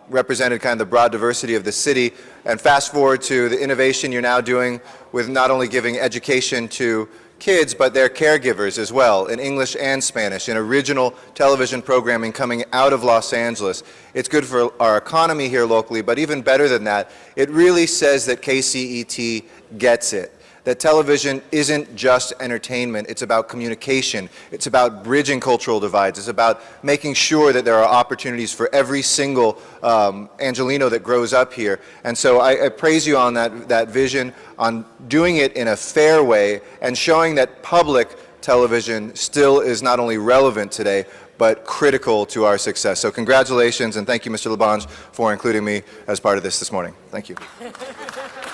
represented kind of the broad diversity of the city, and fast forward to the innovation you're now doing with not only giving education to kids, but their caregivers as well, in English and Spanish, in original television programming coming out of Los Angeles. It's good for our economy here locally, but even better than that, it really says that KCET gets it. That television isn't just entertainment, it's about communication, it's about bridging cultural divides, it's about making sure that there are opportunities for every single Angelino that grows up here. And so I praise you on that vision, on doing it in a fair way, and showing that public television still is not only relevant today, but critical to our success. So congratulations, and thank you, Mr. Labange, for including me as part of this morning. Thank you.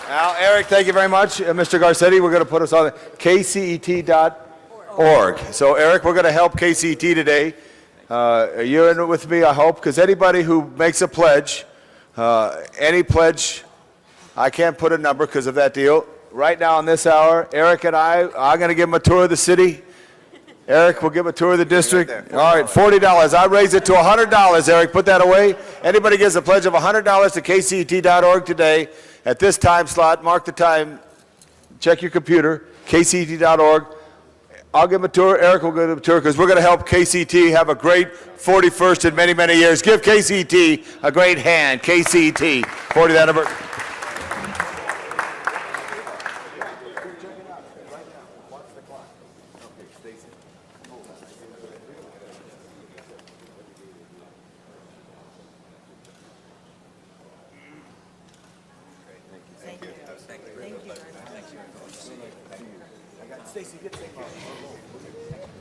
Al, Eric, thank you very much. Mr. Garcetti, we're going to put us on kcet.org. So, Eric, we're going to help KCET today. You're in it with me, I hope, because anybody who makes a pledge, any pledge, I can't put a number because of that deal. Right now in this hour, Eric and I'm going to give him a tour of the city. Eric will give a tour of the district. All right, $40. I raise it to $100, Eric. Put that away. Anybody gives a pledge of $100 to kcet.org today at this time slot, mark the time, check your computer, kcet.org. I'll give him a tour. Eric will give him a tour because we're going to help KCET have a great 41st in many, many years. Give KCET a great hand. KCET, 40th anniversary.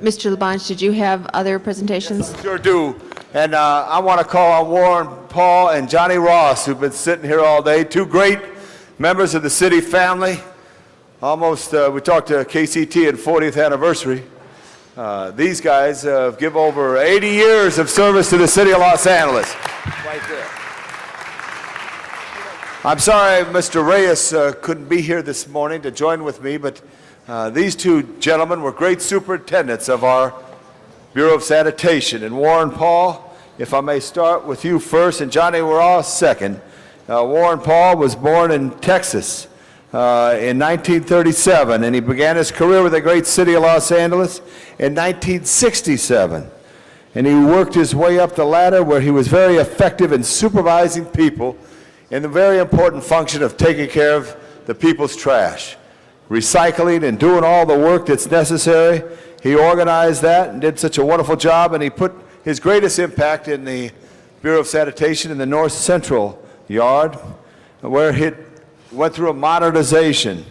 Mr. Labange, did you have other presentations? Sure do. And I want to call on Warren Paul and Johnny Ross, who've been sitting here all day, two great members of the city family. Almost, we talked to KCET at 40th anniversary. These guys give over 80 years of service to the city of Los Angeles. Right there. I'm sorry Mr. Reyes couldn't be here this morning to join with me, but these two gentlemen were great superintendents of our Bureau of Sanitation. And Warren Paul, if I may start with you first, and Johnny Ross second. Warren Paul was born in Texas in 1937, and he began his career with the great city of Los Angeles in 1967. And he worked his way up the ladder where he was very effective in supervising people in the very important function of taking care of the people's trash, recycling and doing all the work that's necessary. He organized that and did such a wonderful job, and he put his greatest impact in the Bureau of Sanitation in the North Central Yard, where he went through a modernization.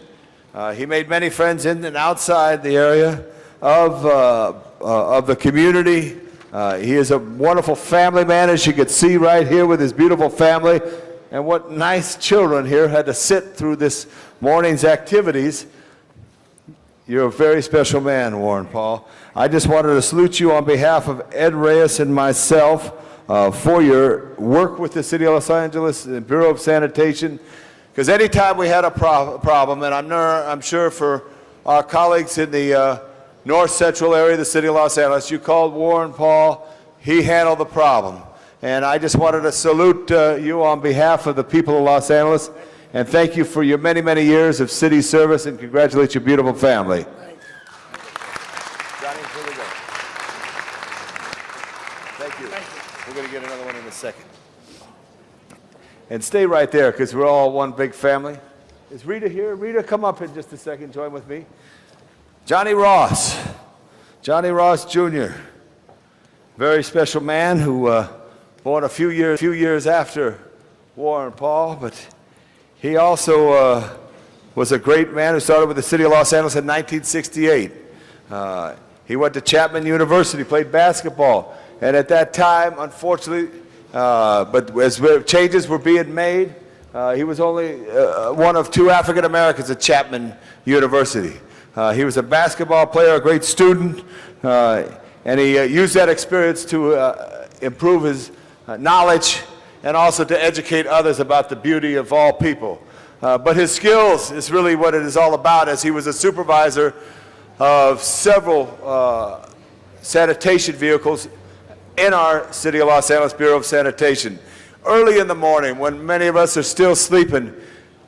He made many friends in and outside the area of the community. He is a wonderful family man, as you can see right here with his beautiful family. And what nice children here had to sit through this morning's activities. You're a very special man, Warren Paul. I just wanted to salute you on behalf of Ed Reyes and myself for your work with the City of Los Angeles and Bureau of Sanitation. Because anytime we had a problem, and I'm sure for our colleagues in the North Central area of the City of Los Angeles, you called Warren Paul, he handled the problem. And I just wanted to salute you on behalf of the people of Los Angeles and thank you for your many, many years of city service and congratulate your beautiful family. Johnny, here we go. Thank you. We're going to get another one in a second. And stay right there because we're all one big family. Is Rita here? Rita, come up in just a second. Join with me. Johnny Ross. Johnny Ross Jr. Very special man who born a few years after Warren Paul, but he also was a great man who started with the city of Los Angeles in 1968. He went to Chapman University, played basketball, and at that time, unfortunately, but as changes were being made, he was only one of 2 African Americans at Chapman University. He was a basketball player, a great student, and he used that experience to improve his knowledge and also to educate others about the beauty of all people. But his skills is really what it is all about, as he was a supervisor of several sanitation vehicles in our City of Los Angeles Bureau of Sanitation. Early in the morning, when many of us are still sleeping,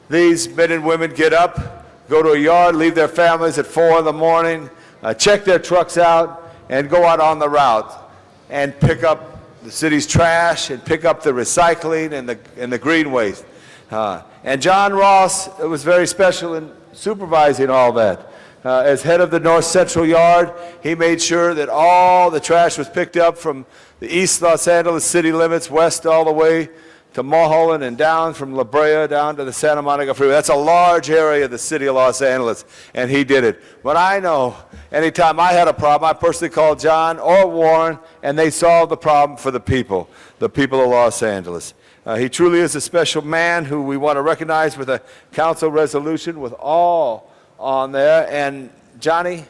these men and women get up, go to a yard, leave their families at 4 in the morning, check their trucks out, and go out on the route and pick up the city's trash and pick up the recycling and the green waste. And John Ross was very special in supervising all that. As head of the North Central Yard, he made sure that all the trash was picked up from the East Los Angeles city limits, west all the way to Mulholland and down from La Brea down to the Santa Monica Freeway. That's a large area of the city of Los Angeles, and he did it. But I know anytime I had a problem, I personally called John or Warren, and they solved the problem for the people of Los Angeles. He truly is a special man who we want to recognize with a council resolution with all on there. And Johnny,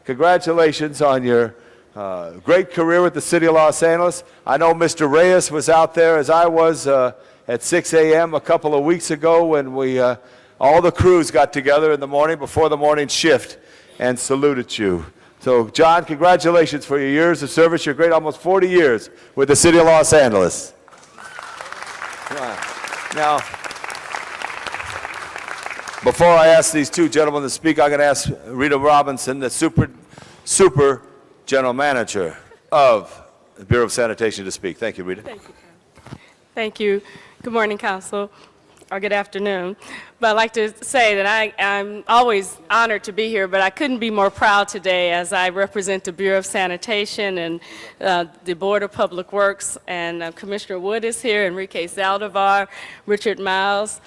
congratulations on your great career with the City of Los Angeles. I know Mr. Reyes was out there, as I was, at 6 a.m. a couple of weeks ago when we, all the crews got together in the morning before the morning shift and saluted you. So, John, congratulations for your years of service, your great almost 40 years with the City of Los Angeles. Now, before I ask these 2 gentlemen to speak, I'm going to ask Rita Robinson, the super general manager of the Bureau of Sanitation, to speak. Thank you, Rita. Thank you. Thank you. Good morning, Council, or good afternoon. But I'd like to say that I'm always honored to be here, but I couldn't be more proud today as I represent the Bureau of Sanitation and the Board of Public Works, and Commissioner Wood is here, Enrique Zaldivar, Richard Miles.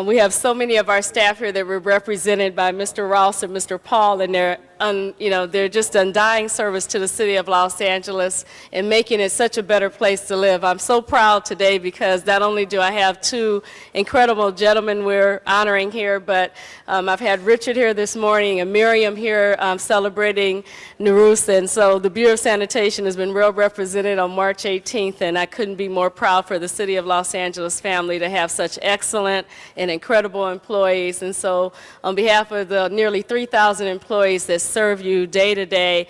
We have so many of our staff here that were represented by Mr. Ross and Mr. Paul, and they're just undying service to the City of Los Angeles and making it such a better place to live. I'm so proud today because not only do I have 2 incredible gentlemen we're honoring here, but I've had Richard here this morning and Miriam here celebrating Nowruz, and so the Bureau of Sanitation has been well represented on March 18th, and I couldn't be more proud for the City of Los Angeles family to have such excellent and incredible employees. And so on behalf of the nearly 3,000 employees that serve you day to day,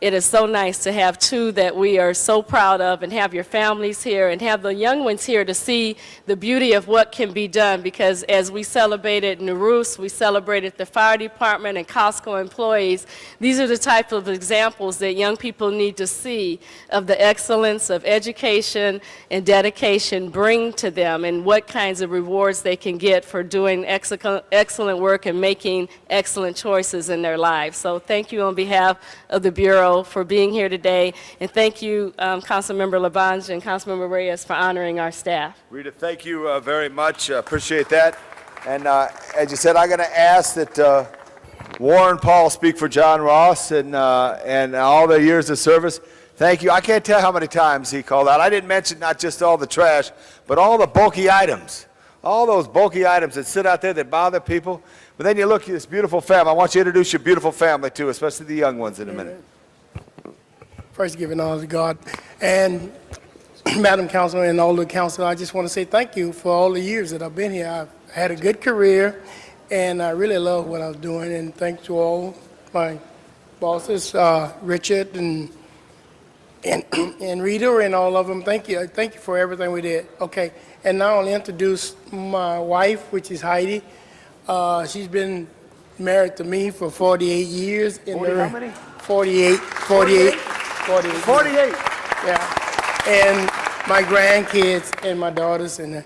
it is so nice to have 2 that we are so proud of, and have your families here and have the young ones here to see the beauty of what can be done, because as we celebrated Nowruz, we celebrated the fire department and Costco employees. These are the type of examples that young people need to see of the excellence of education and dedication bring to them, and what kinds of rewards they can get for doing excellent work and making excellent choices in their lives. So thank you on behalf of the Bureau for being here today, and thank you, Councilmember Labange and Councilmember Reyes, for honoring our staff. Rita, thank you very much. Appreciate that. And as you said, I'm going to ask that Warren Paul speak for John Ross and all their years of service. Thank you. I can't tell how many times he called out. I didn't mention not just all the trash, but all the bulky items. All those bulky items that sit out there that bother people. But then you look at this beautiful family. I want you to introduce your beautiful family, too, especially the young ones in a minute. First, giving honor to God. And Madam Councilor and all the council, I just want to say thank you for all the years that I've been here. I've had a good career, and I really love what I was doing. And thanks to all my bosses, Richard and and Rita and all of them. Thank you for everything we did. Okay, and now I'll introduce my wife, which is Heidi. She's been married to me for 48 years. 40 how many? 48. 48? 48. Yeah. And my grandkids and my daughters, and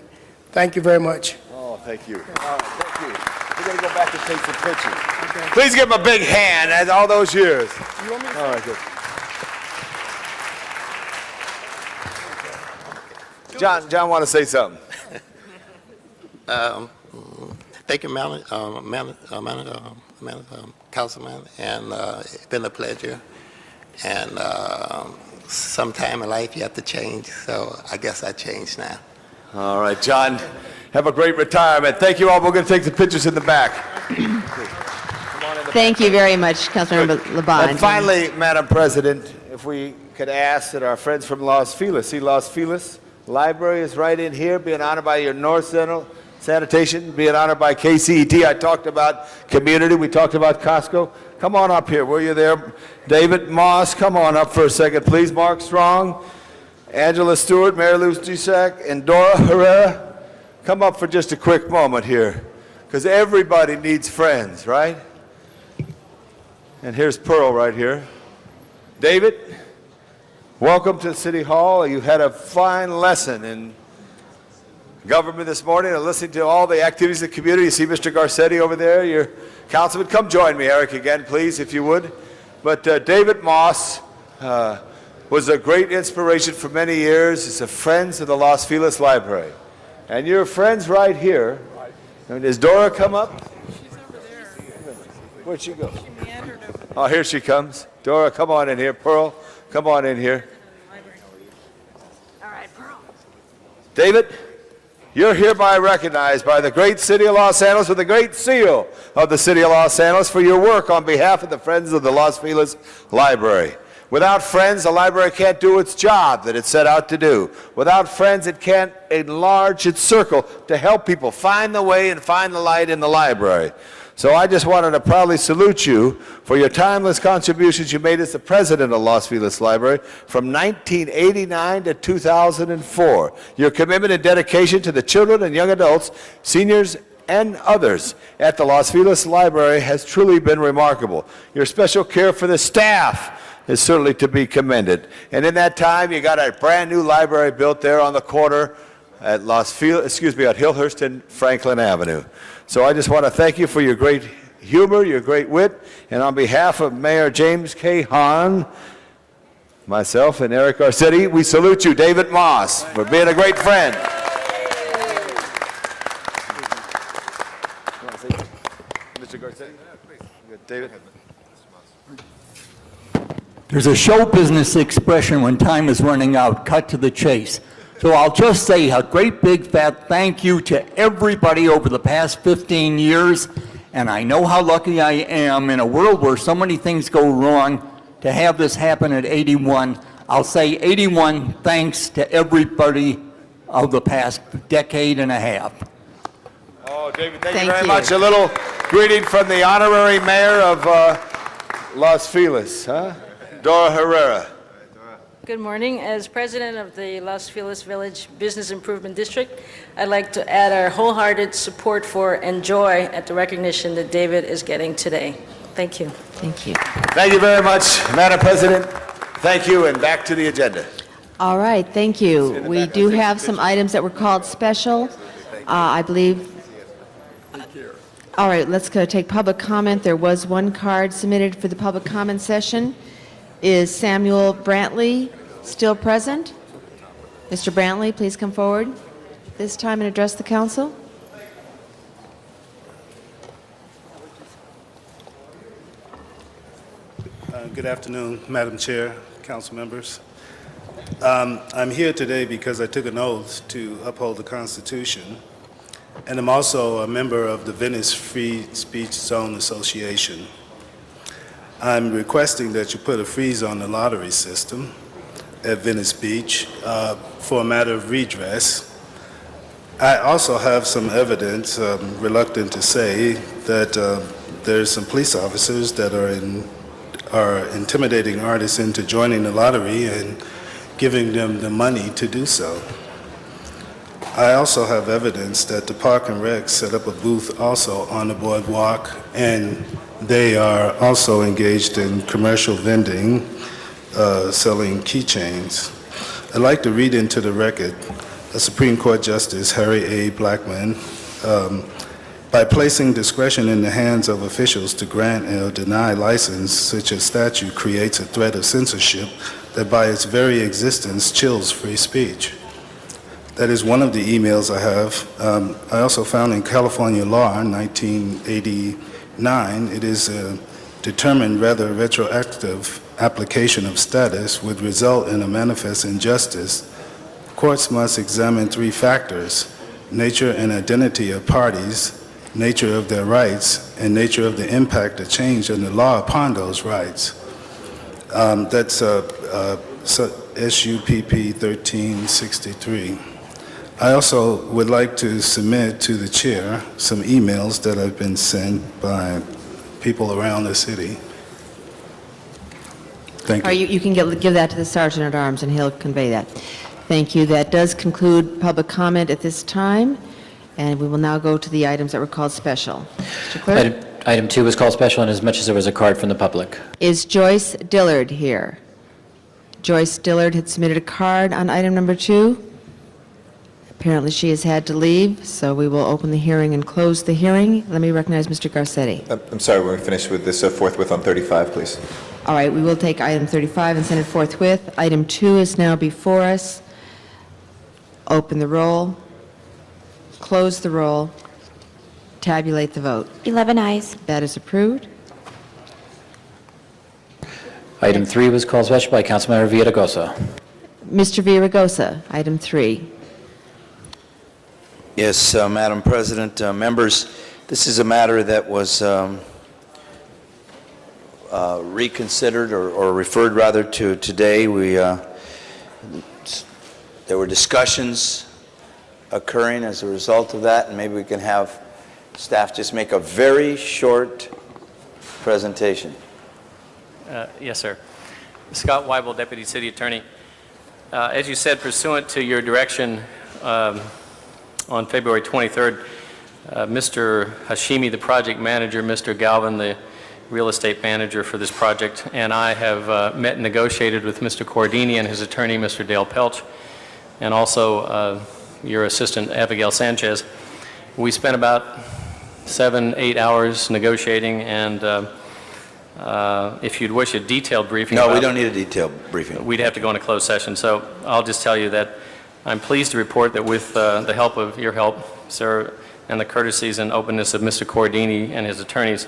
thank you very much. Oh, thank you. All right, thank you. We're going to go back and take some pictures. Okay. Please give him a big hand as all those years. You want me to All right, good. John want to say something. Thank you, Councilman, and it's been a pleasure. And sometime in life you have to change, so I guess I changed now. All right, John, have a great retirement. Thank you all. We're going to take the pictures in the back. Thank you very much, Councilmember LaBonge. And finally, Madam President, if we could ask that our friends from Los Feliz, see Los Feliz Library is right in here, being honored by your North Central Sanitation, being honored by KCET. I talked about community. We talked about Costco. Come on up here. Were you there? David Moss, come on up for a second, please. Mark Strong, Angela Stewart, Mary Lou Dusac, and Dora Herrera. Come up for just a quick moment here, because everybody needs friends, right? And here's Pearl right here. David, welcome to City Hall. You had a fine lesson in government this morning and listening to all the activities of the community. You see Mr. Garcetti over there, your councilman. Come join me, Eric, again, please, if you would. But David Moss was a great inspiration for many years. He's a friend of the Los Feliz Library. And your friends right here. Does Dora come up? She's over there. Where'd she go? She meandered over there. Oh, here she comes. Dora, come on in here. Pearl, come on in here. All right, Pearl. David, you're hereby recognized by the great city of Los Angeles with the great seal of the city of Los Angeles for your work on behalf of the Friends of the Los Feliz Library. Without friends, the library can't do its job that it set out to do. Without friends, it can't enlarge its circle to help people find the way and find the light in the library. So I just wanted to proudly salute you for your timeless contributions you made as the president of Los Feliz Library from 1989 to 2004. Your commitment and dedication to the children and young adults, seniors, and others at the Los Feliz Library has truly been remarkable. Your special care for the staff is certainly to be commended. And in that time, you got a brand new library built there on the corner at at Hillhurst and Franklin Avenue. So I just want to thank you for your great humor, your great wit, and on behalf of Mayor James K. Hahn, myself, and Eric Garcetti, we salute you, David Moss, for being a great friend. Mr. Garcetti? David? There's a show business expression when time is running out, cut to the chase. So I'll just say a great big fat thank you to everybody over the past 15 years. And I know how lucky I am in a world where so many things go wrong to have this happen at 81. I'll say 81 thanks to everybody of the past decade and a half. Oh, David, thank you very much. A little greeting from the honorary mayor of Los Feliz, huh? Dora Herrera. Good morning. As president of the Los Feliz Village Business Improvement District, I'd like to add our wholehearted support for and joy at the recognition that David is getting today. Thank you. Thank you. Thank you very much, Madam President. Thank you, and back to the agenda. All right, thank you. We do have some items that were called special, I believe. All right, let's go take public comment. There was one card submitted for the public comment session. Is Samuel Brantley still present? Mr. Brantley, please come forward this time and address the council. Good afternoon, Madam Chair, council members. I'm here today because I took an oath to uphold the Constitution, and I'm also a member of the Venice Free Speech Zone Association. I'm requesting that you put a freeze on the lottery system at Venice Beach for a matter of redress. I also have some evidence, reluctant to say, that there's some police officers that are are intimidating artists into joining the lottery and giving them the money to do so. I also have evidence that the Park and Rec set up a booth also on the boardwalk, and they are also engaged in commercial vending, selling keychains. I'd like to read into the record a Supreme Court Justice, Harry A. Blackmun, by placing discretion in the hands of officials to grant or deny license, such a statute creates a threat of censorship that by its very existence chills free speech. That is one of the emails I have. I also found in California law in 1989, it is determined whether retroactive application of status would result in a manifest injustice. Courts must examine three factors: nature and identity of parties, nature of their rights, and nature of the impact of change in the law upon those rights. That's SUPP 1363. I also would like to submit to the chair some emails that have been sent by people around the city. Thank Or you can give that to the Sergeant at Arms, and he'll convey that. Thank you. That does conclude public comment at this time, and we will now go to the items that were called special. Mr. Clerk? Item 2 was called special, and as much as there was a card from the public. Is Joyce Dillard here? Joyce Dillard had submitted a card on item number 2. Apparently she has had to leave, so we will open the hearing and close the hearing. Let me recognize Mr. Garcetti. I'm sorry, we're finished with this forthwith on 35, please. All right, we will take item 35 and send it forthwith. Item 2 is now before us. Open the roll, close the roll, tabulate the vote. 11 ayes. That is approved. Item 3 was called special by Councilmember Villaraigosa. Mr. Villaraigosa, item 3. Yes, Madam President, members, this is a matter that was reconsidered or referred rather to today. There were discussions occurring as a result of that, and maybe we can have staff just make a very short presentation. Yes, sir. Scott Weibel, Deputy City Attorney. As you said, pursuant to your direction on February 23rd, Mr. Hashimi, the project manager, Mr. Galvin, the real estate manager for this project, and I have met and negotiated with Mr. Cordini and his attorney, Mr. Dale Pelch, and also your assistant, Abigail Sanchez. We spent about 7-8 hours negotiating, and if you'd wish a detailed briefing... No, we don't need a detailed briefing. We'd have to go into closed session, so I'll just tell you that I'm pleased to report that with the help of your help, sir, and the courtesies and openness of Mr. Cordini and his attorneys,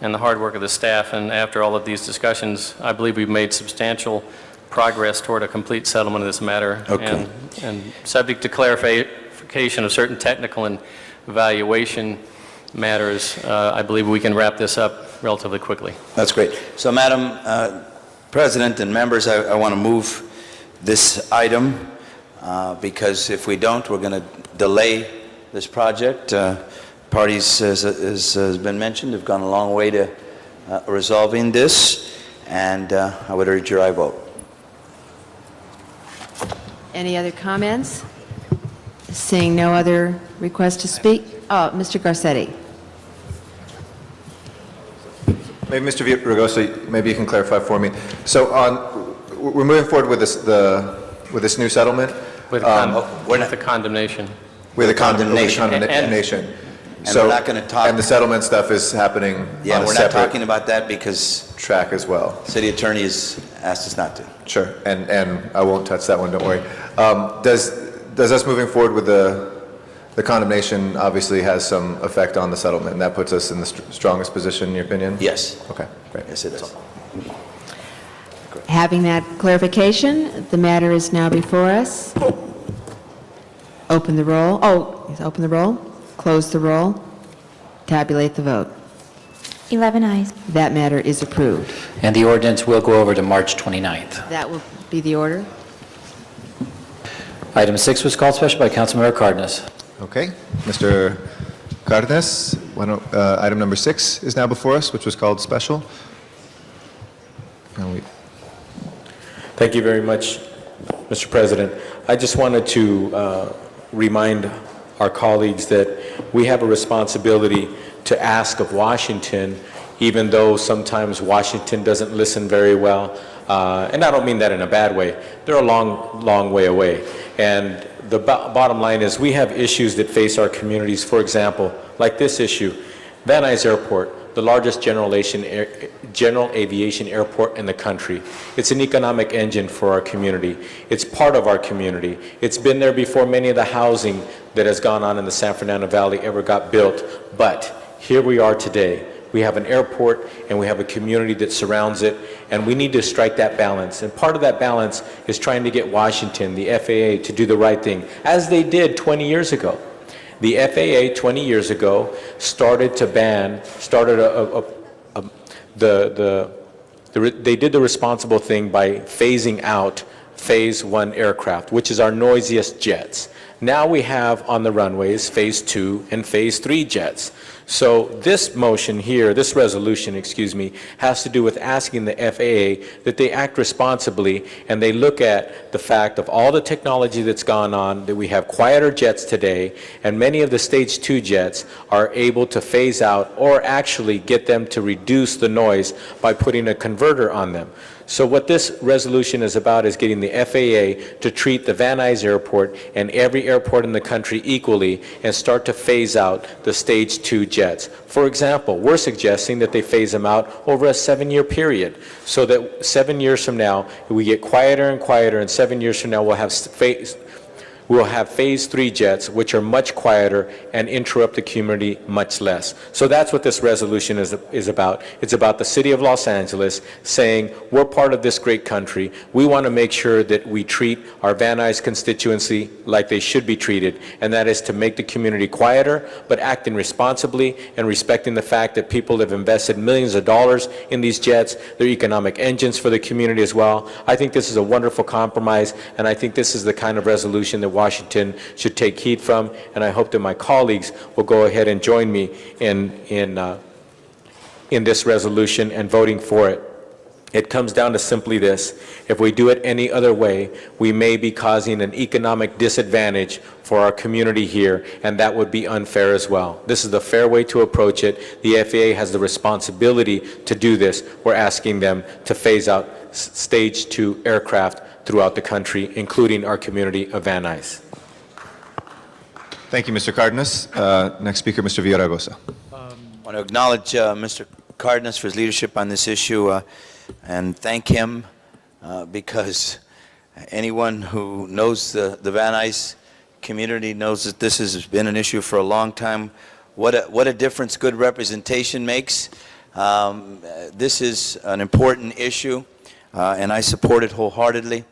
and the hard work of the staff, and after all of these discussions, I believe we've made substantial progress toward a complete settlement of this matter. Okay. And subject to clarification of certain technical and evaluation matters, I believe we can wrap this up relatively quickly. That's great. So, Madam President and members, I want to move this item because if we don't, we're going to delay this project. Parties, as has been mentioned, have gone a long way to resolving this, and I would urge your aye vote. Any other comments? Seeing no other requests to speak? Oh, Mr. Garcetti. Maybe Mr. Villaraigosa, maybe you can clarify for me. So we're moving forward with this new settlement? With the condemnation. With the condemnation. condemnation. And we're not going to talk... And the settlement stuff is happening Yeah, on a we're separate... not talking about that because... ...track as well. City attorney has asked us not to. Sure, and I won't touch that one, don't worry. Does us moving forward with the condemnation obviously has some effect on the settlement, and that puts us in the strongest position, in your opinion? Yes. Okay, great. Yes, it does. Having that clarification, the matter is now before us. Open the roll. Open the roll. Close the roll. Tabulate the vote. 11 ayes. That matter is approved. And the ordinance will go over to March 29th. That will be the order. Item 6 was called special by Councilmember Cardenas. Okay, Mr. Cardenas, item number 6 is now before us, which was called special. Thank you very much, Mr. President. I just wanted to remind our colleagues that we have a responsibility to ask of Washington, even though sometimes Washington doesn't listen very well. And I don't mean that in a bad way. They're a long, long way away. And the bottom line is we have issues that face our communities. For example, like this issue, Van Nuys Airport, the largest general aviation airport in the country. It's an economic engine for our community. It's part of our community. It's been there before many of the housing that has gone on in the San Fernando Valley ever got built. But here we are today. We have an airport and we have a community that surrounds it, and we need to strike that balance. And part of that balance is trying to get Washington, the FAA, to do the right thing, as they did 20 years ago. The FAA 20 years ago started to ban, they did the responsible thing by phasing out Phase 1 aircraft, which is our noisiest jets. Now we have on the runways Phase 2 and Phase 3 jets. So this motion here, this resolution, excuse me, has to do with asking the FAA that they act responsibly and they look at the fact of all the technology that's gone on, that we have quieter jets today, and many of the Stage 2 jets are able to phase out or actually get them to reduce the noise by putting a converter on them. So what this resolution is about is getting the FAA to treat the Van Nuys Airport and every airport in the country equally and start to phase out the Stage 2 jets. For example, we're suggesting that they phase them out over a 7-year period, so that 7 years from now, we get quieter and quieter, and 7 years from now we'll have Phase 3 jets, which are much quieter and interrupt the community much less. So that's what this resolution is about. It's about the City of Los Angeles saying, we're part of this great country. We want to make sure that we treat our Van Nuys constituency like they should be treated, and that is to make the community quieter, but acting responsibly and respecting the fact that people have invested millions of dollars in these jets. They're economic engines for the community as well. I think this is a wonderful compromise, and I think this is the kind of resolution that Washington should take heed from, and I hope that my colleagues will go ahead and join me in this resolution and voting for it. It comes down to simply this: if we do it any other way, we may be causing an economic disadvantage for our community here, and that would be unfair as well. This is the fair way to approach it. The FAA has the responsibility to do this. We're asking them to phase out Stage 2 aircraft throughout the country, including our community of Van Nuys. Thank you, Mr. Cardenas. Next speaker, Mr. Villaraigosa. I want to acknowledge Mr. Cardenas for his leadership on this issue and thank him because anyone who knows the Van Nuys community knows that this has been an issue for a long time. What a difference good representation makes. This is an important issue. And I support it wholeheartedly.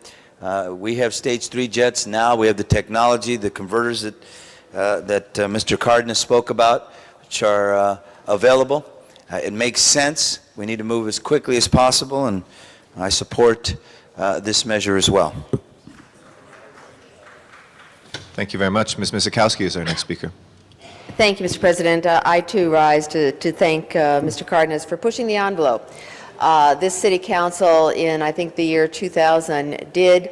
We have Stage 3 jets now. We have the technology, the converters that Mr. Cardenas spoke about, which are available. It makes sense. We need to move as quickly as possible, and I support this measure as well. Thank you very much. Ms. Misikowski is our next speaker. Thank you, Mr. President. I, too, rise to thank Mr. Cardenas for pushing the envelope. This City Council in, I think, the year 2000 did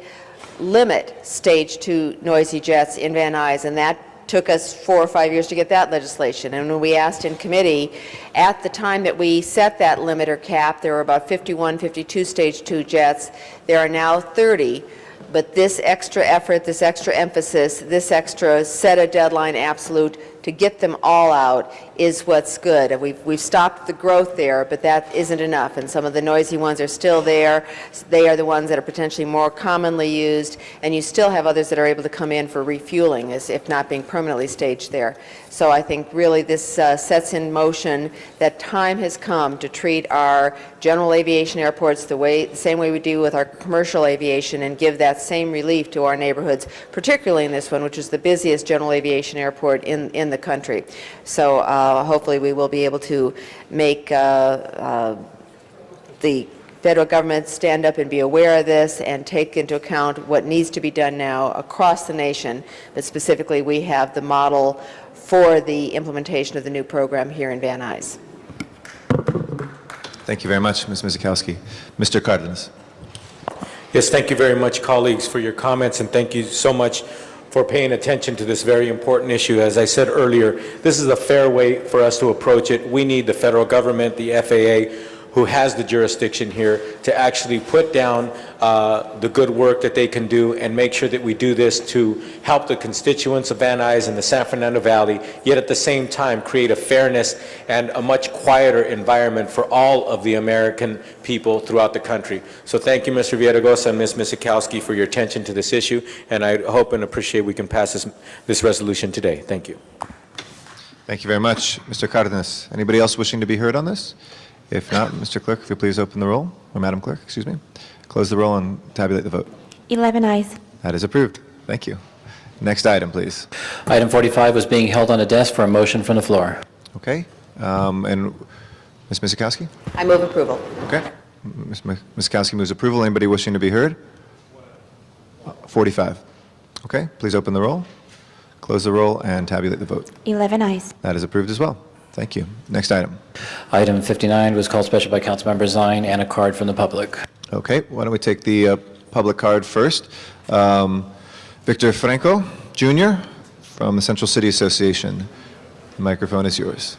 limit Stage 2 noisy jets in Van Nuys, and that took us 4 or 5 years to get that legislation. And when we asked in committee, at the time that we set that limit or cap, there were about 51, 52 Stage 2 jets. There are now 30. But this extra effort, this extra emphasis, this extra set a deadline absolute to get them all out is what's good. And we've stopped the growth there, but that isn't enough. And some of the noisy ones are still there. They are the ones that are potentially more commonly used, and you still have others that are able to come in for refueling, as if not being permanently staged there. So I think really this sets in motion that time has come to treat our general aviation airports the same way we do with our commercial aviation, and give that same relief to our neighborhoods, particularly in this one, which is the busiest general aviation airport in the country. So hopefully we will be able to make the federal government stand up and be aware of this and take into account what needs to be done now across the nation. But specifically, we have the model for the implementation of the new program here in Van Nuys. Thank you very much, Ms. Mizikowski. Mr. Cardenas. Yes, thank you very much, colleagues, for your comments, and thank you so much for paying attention to this very important issue. As I said earlier, this is a fair way for us to approach it. We need the federal government, the FAA, who has the jurisdiction here, to actually put down the good work that they can do and make sure that we do this to help the constituents of Van Nuys and the San Fernando Valley, yet at the same time create a fairness and a much quieter environment for all of the American people throughout the country. So thank you, Mr. Villaraigosa and Ms. Mizikowski, for your attention to this issue, and I hope and appreciate we can pass this resolution today. Thank you. Thank you very much, Mr. Cardenas. Anybody else wishing to be heard on this? If not, Mr. Clerk, if you please open the roll, or Madam Clerk, excuse me, close the roll and tabulate the vote. 11 eyes. That is approved. Thank you. Next item, please. Item 45 was being held on a desk for a motion from the floor. Okay. And Ms. Mizikowski? I move approval. Okay. Ms. Mizikowski moves approval. Anybody wishing to be heard? 45. Okay. Please open the roll, close the roll, and tabulate the vote. 11 eyes. That is approved as well. Thank you. Next item. Item 59 was called special by Councilmember Zine, and a card from the public. Okay. Why don't we take the public card first? Victor Franco, Jr., from the Central City Association. The microphone is yours.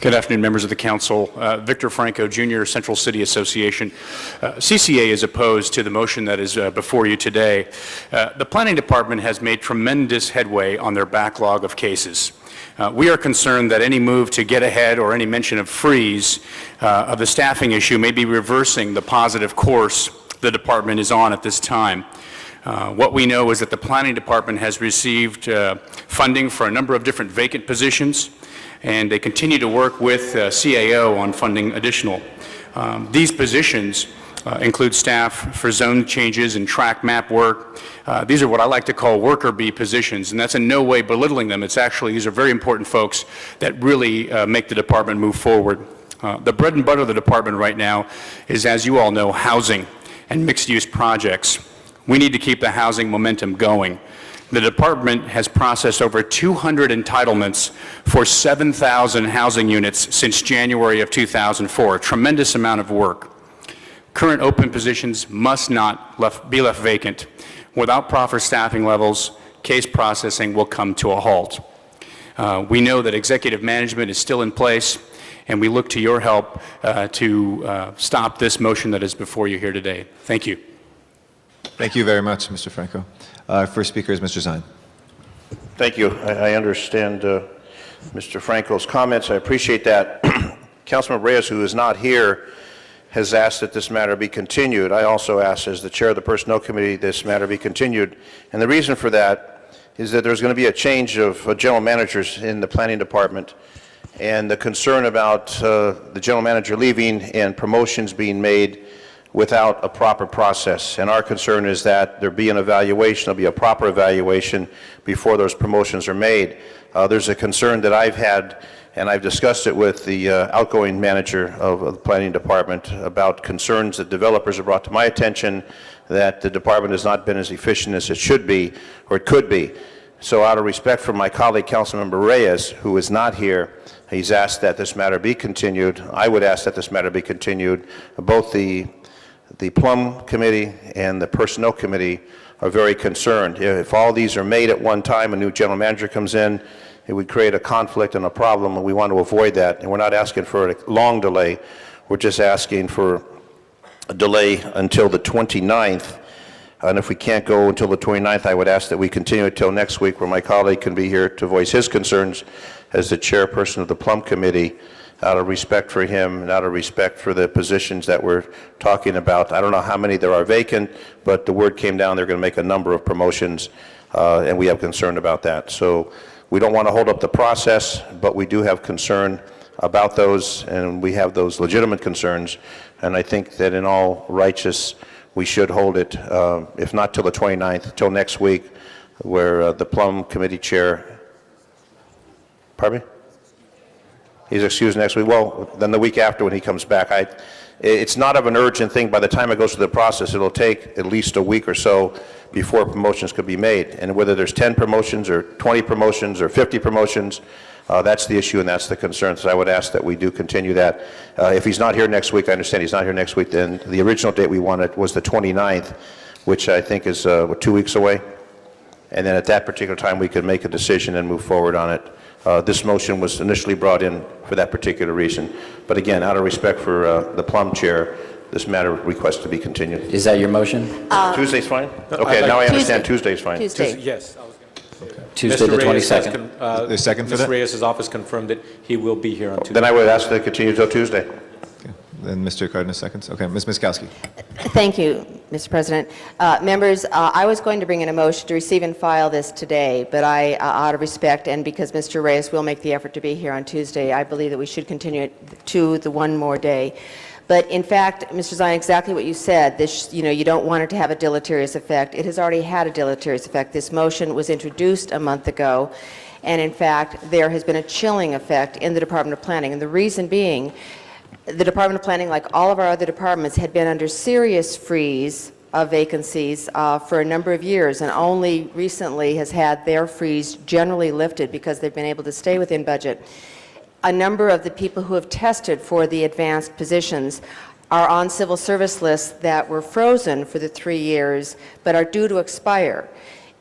Good afternoon, members of the council. Victor Franco, Jr., Central City Association. CCA is opposed to the motion that is before you today. The Planning Department has made tremendous headway on their backlog of cases. We are concerned that any move to get ahead or any mention of freeze of the staffing issue may be reversing the positive course the department is on at this time. What we know is that the Planning Department has received funding for a number of different vacant positions, and they continue to work with CAO on funding additional. These positions include staff for zone changes and track map work. These are what I like to call worker bee positions, and that's in no way belittling them. It's actually, these are very important folks that really make the department move forward. The bread and butter of the department right now is, as you all know, housing and mixed-use projects. We need to keep the housing momentum going. The department has processed over 200 entitlements for 7,000 housing units since January of 2004, a tremendous amount of work. Current open positions must not be left vacant. Without proper staffing levels, case processing will come to a halt. We know that executive management is still in place, and we look to your help to stop this motion that is before you here today. Thank you. Thank you very much, Mr. Franco. First speaker is Mr. Zine. Thank you. I understand Mr. Franco's comments. I appreciate that. Councilman Reyes, who is not here, has asked that this matter be continued. I also asked, as the chair of the Personnel Committee, this matter be continued. And the reason for that is that there's going to be a change of general managers in the Planning Department, and the concern about the general manager leaving and promotions being made without a proper process. And our concern is that there be an evaluation, there'll be a proper evaluation before those promotions are made. There's a concern that I've had, and I've discussed it with the outgoing manager of the Planning Department, about concerns that developers have brought to my attention that the department has not been as efficient as it should be, or it could be. So out of respect for my colleague, Councilmember Reyes, who is not here, he's asked that this matter be continued. I would ask that this matter be continued. Both the Plum Committee and the Personnel Committee are very concerned. If all these are made at one time, a new general manager comes in, it would create a conflict and a problem, and we want to avoid that. And we're not asking for a long delay. We're just asking for a delay until the 29th. And if we can't go until the 29th, I would ask that we continue until next week, where my colleague can be here to voice his concerns as the chairperson of the Plum Committee, out of respect for him and out of respect for the positions that we're talking about. I don't know how many there are vacant, but the word came down they're going to make a number of promotions, and we have concern about that. So we don't want to hold up the process, but we do have concern about those, and we have those legitimate concerns. And I think that in all righteous, we should hold it, if not till the 29th, till next week, where the Plum Committee Chair, pardon me? He's excused next week. Well, then the week after when he comes back. It's not of an urgent thing. By the time it goes through the process, it'll take at least a week or so before promotions could be made. And whether there's 10 promotions or 20 promotions or 50 promotions, that's the issue and that's the concern. So I would ask that we do continue that. If he's not here next week, I understand he's not here next week, then the original date we wanted was the 29th, which I think is 2 weeks away. And then at that particular time, we could make a decision and move forward on it. This motion was initially brought in for that particular reason. But again, out of respect for the Plum Chair, this matter requests to be continued. Is that your motion? Tuesday's fine? Okay, now I understand Tuesday's fine. Tuesday. Yes. Tuesday, the Mr. Reyes has 22nd. There's a second for Ms. that? Reyes' office confirmed that he will be here on Tuesday. Then I would ask to continue until Tuesday. Then Mr. Cardenas seconds. Okay, Ms. Miskowski. Thank you, Mr. President. Members, I was going to bring in a motion to receive and file this today, but out of respect and because Mr. Reyes will make the effort to be here on Tuesday, I believe that we should continue it to the one more day. But in fact, Mr. Zion, exactly what you said, this, you don't want it to have a deleterious effect. It has already had a deleterious effect. This motion was introduced a month ago, and in fact, there has been a chilling effect in the Department of Planning. And the reason being, the Department of Planning, like all of our other departments, had been under serious freeze of vacancies for a number of years, and only recently has had their freeze generally lifted because they've been able to stay within budget. A number of the people who have tested for the advanced positions are on civil service lists that were frozen for the 3 years but are due to expire.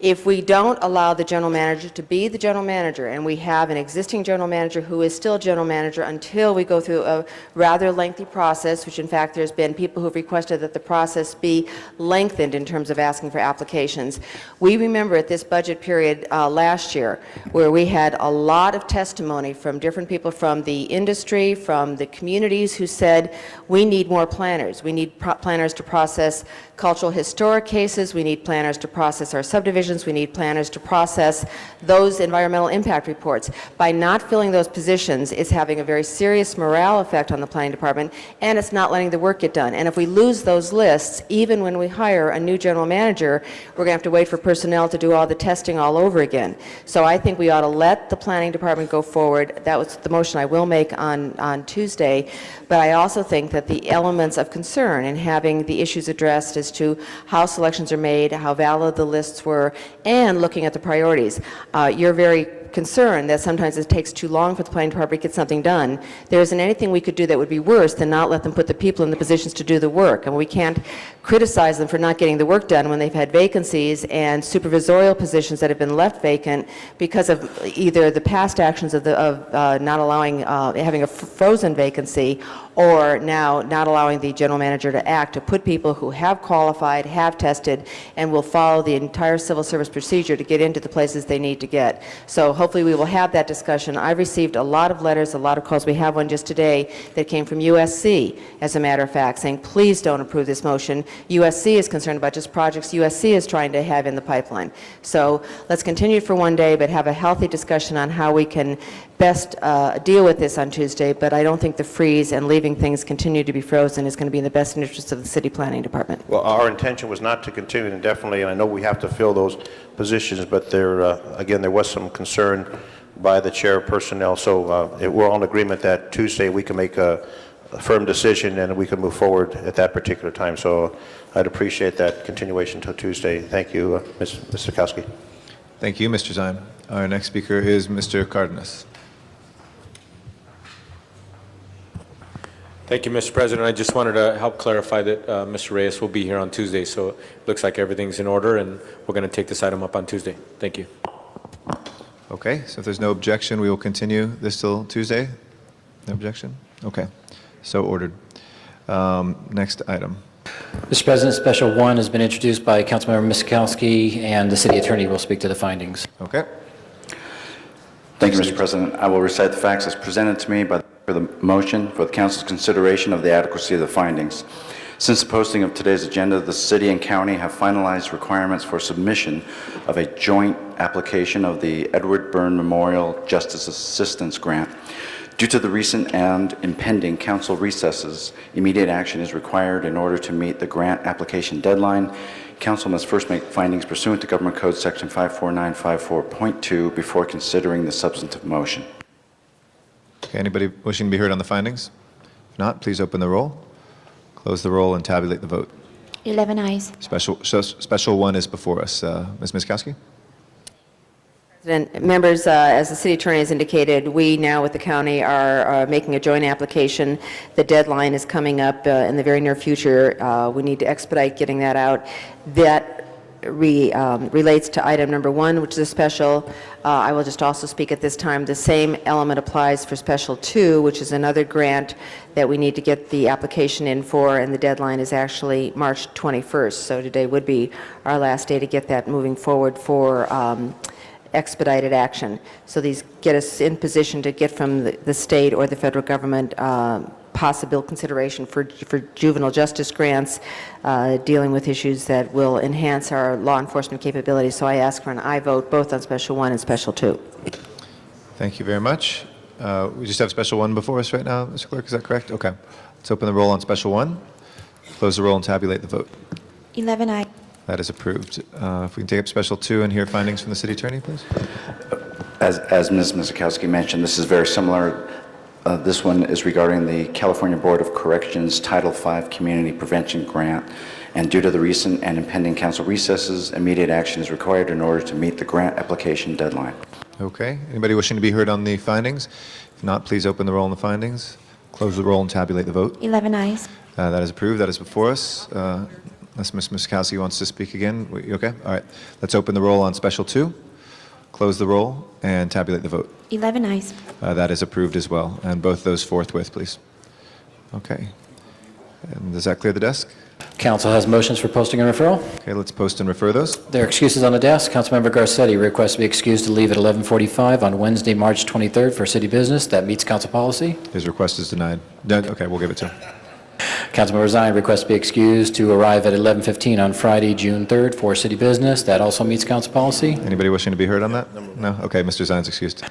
If we don't allow the general manager to be the general manager, and we have an existing general manager who is still general manager until we go through a rather lengthy process, which in fact there's been people who've requested that the process be lengthened in terms of asking for applications. We remember at this budget period last year where we had a lot of testimony from different people from the industry, from the communities who said, we need more planners. We need planners to process cultural historic cases. We need planners to process our subdivisions. We need planners to process those environmental impact reports. By not filling those positions, it's having a very serious morale effect on the planning department, and it's not letting the work get done. And if we lose those lists, even when we hire a new general manager, we're going to have to wait for personnel to do all the testing all over again. So I think we ought to let the planning department go forward. That was the motion I will make on Tuesday. But I also think that the elements of concern in having the issues addressed as to how selections are made, how valid the lists were, and looking at the priorities. You're very concerned that sometimes it takes too long for the planning department to get something done. There isn't anything we could do that would be worse than not let them put the people in the positions to do the work. And we can't criticize them for not getting the work done when they've had vacancies and supervisorial positions that have been left vacant because of either the past actions of not allowing, having a frozen vacancy, or now not allowing the general manager to act, to put people who have qualified, have tested, and will follow the entire civil service procedure to get into the places they need to get. So hopefully we will have that discussion. I've received a lot of letters, a lot of calls. We have one just today that came from USC, as a matter of fact, saying, please don't approve this motion. USC is concerned about just projects USC is trying to have in the pipeline. So let's continue for one day, but have a healthy discussion on how we can best deal with this on Tuesday. But I don't think the freeze and leaving things continue to be frozen is going to be in the best interest of the city planning department. Well, our intention was not to continue indefinitely, and I know we have to fill those positions, but there, again, there was some concern by the chair of personnel. So we're all in agreement that Tuesday we can make a firm decision and we can move forward at that particular time. So I'd appreciate that continuation until Tuesday. Thank you, Ms. Sikowski. Thank you, Mr. Zion. Our next speaker is Mr. Cardenas. Thank you, Mr. President. I just wanted to help clarify that Mr. Reyes will be here on Tuesday, so it looks like everything's in order, and we're going to take this item up on Tuesday. Thank you. Okay, so if there's no objection, we will continue this till Tuesday? No objection? Okay, so ordered. Next item. Mr. President, Special 1 has been introduced by Councilmember Miskowski, and the city attorney will speak to the findings. Okay. Thank you, Mr. President. I will recite the facts as presented to me for the motion for the council's consideration of the adequacy of the findings. Since the posting of today's agenda, the city and county have finalized requirements for submission of a joint application of the Edward Byrne Memorial Justice Assistance Grant. Due to the recent and impending council recesses, immediate action is required in order to meet the grant application deadline. Council must first make findings pursuant to Government Code Section 54954.2 before considering the substantive motion. Okay, anybody wishing to be heard on the findings? If not, please open the roll, close the roll, and tabulate the vote. 11 eyes. Special one is before us. Ms. Miskowski? President, members, as the city attorney has indicated, we now with the county are making a joint application. The deadline is coming up in the very near future. We need to expedite getting that out. That relates to item number 1, which is a special. I will just also speak at this time. The same element applies for special 2, which is another grant that we need to get the application in for, and the deadline is actually March 21st. So today would be our last day to get that moving forward for expedited action. So these get us in position to get from the state or the federal government possible consideration for juvenile justice grants dealing with issues that will enhance our law enforcement capabilities. So I ask for an aye vote both on Special 1 and Special 2. Thank you very much. We just have Special 1 before us right now, Mr. Clerk, is that correct? Okay. Let's open the roll on Special 1, close the roll, and tabulate the vote. 11 eyes. That is approved. If we can take up Special 2 and hear findings from the city attorney, please. As Ms. Miskowski mentioned, this is very similar. This one is regarding the California Board of Corrections Title V Community Prevention Grant, and due to the recent and impending council recesses, immediate action is required in order to meet the grant application deadline. Okay. Anybody wishing to be heard on the findings? If not, please open the roll on the findings, close the roll, and tabulate the vote. 11 eyes. That is approved. That is before us. Unless Ms. Miskowski wants to speak again. You okay? All right. Let's open the roll on Special 2, close the roll, and tabulate the vote. 11 eyes. That is approved as well. And both those forthwith, please. Okay. And does that clear the desk? Council has motions for posting and referral. Okay, let's post and refer those. There are excuses on the desk. Councilmember Garcetti requests to be excused to leave at 11:45 on Wednesday, March 23rd for city business. That meets council policy. His request is denied. Okay, we'll give it to him. Councilmember Zine requests to be excused to arrive at 11:15 on Friday, June 3rd for city business. That also meets council policy. Anybody wishing to be heard on that? No? Okay, Mr. Zine's excused.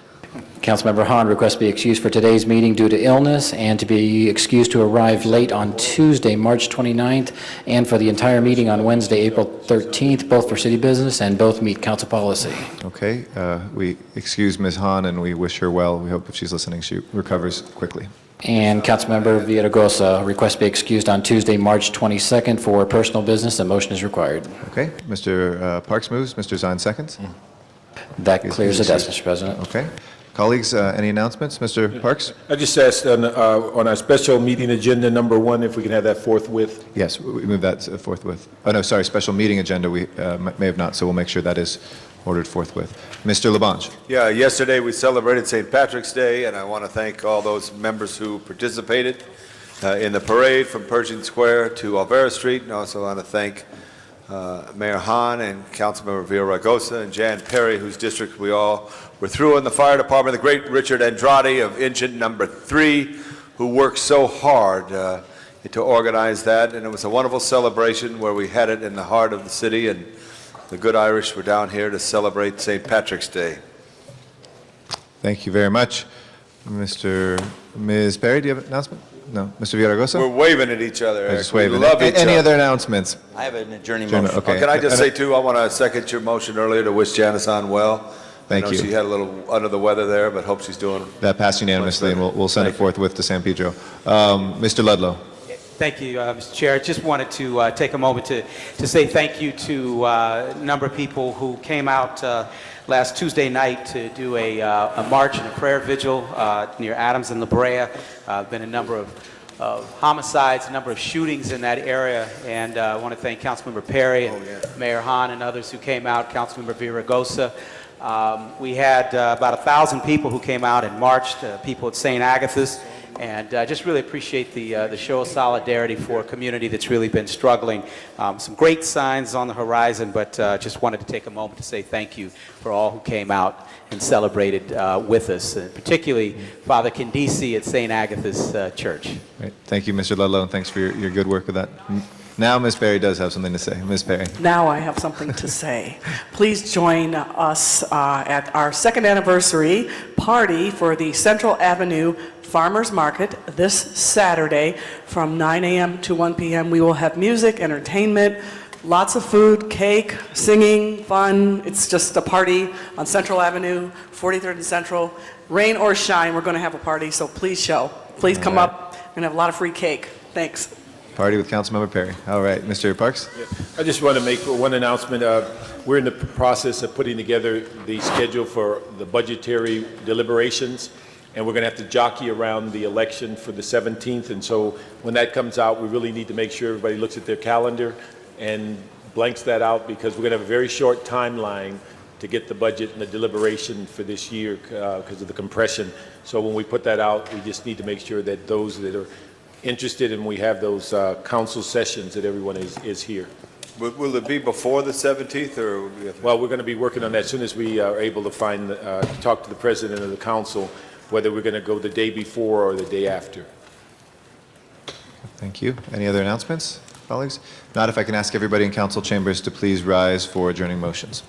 Councilmember Hahn requests to be excused for today's meeting due to illness and to be excused to arrive late on Tuesday, March 29th, and for the entire meeting on Wednesday, April 13th, both for city business and both meet council policy. Okay, we excuse Ms. Hahn and we wish her well. We hope if she's listening, she recovers quickly. And Councilmember Villaraigosa requests to be excused on Tuesday, March 22nd for personal business. A motion is required. Okay, Mr. Parks moves, Mr. Zine seconds. That clears the desk, Mr. President. Okay. Colleagues, any announcements? Mr. Parks? I just asked on our special meeting agenda number 1, if we can have that forthwith. Yes, we move that forthwith. Oh, no, sorry, special meeting agenda, we may have not, so we'll make sure that is ordered forthwith. Mr. Labange. Yeah, yesterday we celebrated St. Patrick's Day, and I want to thank all those members who participated in the parade from Pershing Square to Alvera Street, and also want to thank Mayor Hahn and Councilmember Villaraigosa and Jan Perry, whose district we all were through in the fire department, the great Richard Andrade of Engine number 3, who worked so hard to organize that, and it was a wonderful celebration where we had it in the heart of the city, and the good Irish were down here to celebrate St. Patrick's Day. Thank you very much. Ms. Perry, do you have an announcement? No. Mr. Villaraigosa? We're waving at each other, Eric. Just waving. We love each Any other. other announcements? I have an adjourning motion. Okay. Can I just say, too, I want to second your motion earlier to wish Janice on well. Thank I know you. she had a little under the weather there, but hope she's doing. That passed unanimously, and we'll send it forthwith to San Pedro. Mr. Ludlow. Thank you, Mr. Chair. I just wanted to take a moment to say thank you to a number of people who came out last Tuesday night to do a march and a prayer vigil near Adams and La Brea. Been a number of homicides, a number of shootings in that area, and I want to thank Councilmember Perry and Mayor Hahn and others who came out, Councilmember Villaraigosa. We had about 1,000 people who came out and marched, people at St. Agatha's. And I just really appreciate the show of solidarity for a community that's really been struggling. Some great signs on the horizon, but just wanted to take a moment to say thank you for all who came out and celebrated with us, and particularly Father Kendisi at St. Agatha's Church. Great. Thank you, Mr. Ludlow, and thanks for your good work with that. Now Ms. Perry does have something to say. Ms. Perry. Now I have something to say. Please join us at our second anniversary party for the Central Avenue Farmers Market this Saturday from 9 a.m. to 1 p.m. We will have music, entertainment, lots of food, cake, singing, fun. It's just a party on Central Avenue, 43rd and Central. rain or shine, we're going to have a party, so please show. Please come up. We're going to have a lot of free cake. Thanks. Party with Councilmember Perry. All right, Mr. Parks? I just want to make one announcement. We're in the process of putting together the schedule for the budgetary deliberations, and we're going to have to jockey around the election for the 17th. And so when that comes out, we really need to make sure everybody looks at their calendar and blanks that out, because we're going to have a very short timeline to get the budget and the deliberation for this year because of the compression. So when we put that out, we just need to make sure that those that are interested and we have those council sessions that everyone is here. Will it be before the 17th, or? Well, we're going to be working on that as soon as we are able to find, talk to the president of the council, whether we're going to go the day before or the day after. Thank you. Any other announcements, colleagues? Not, if I can ask everybody in council chambers to please rise for adjourning motions.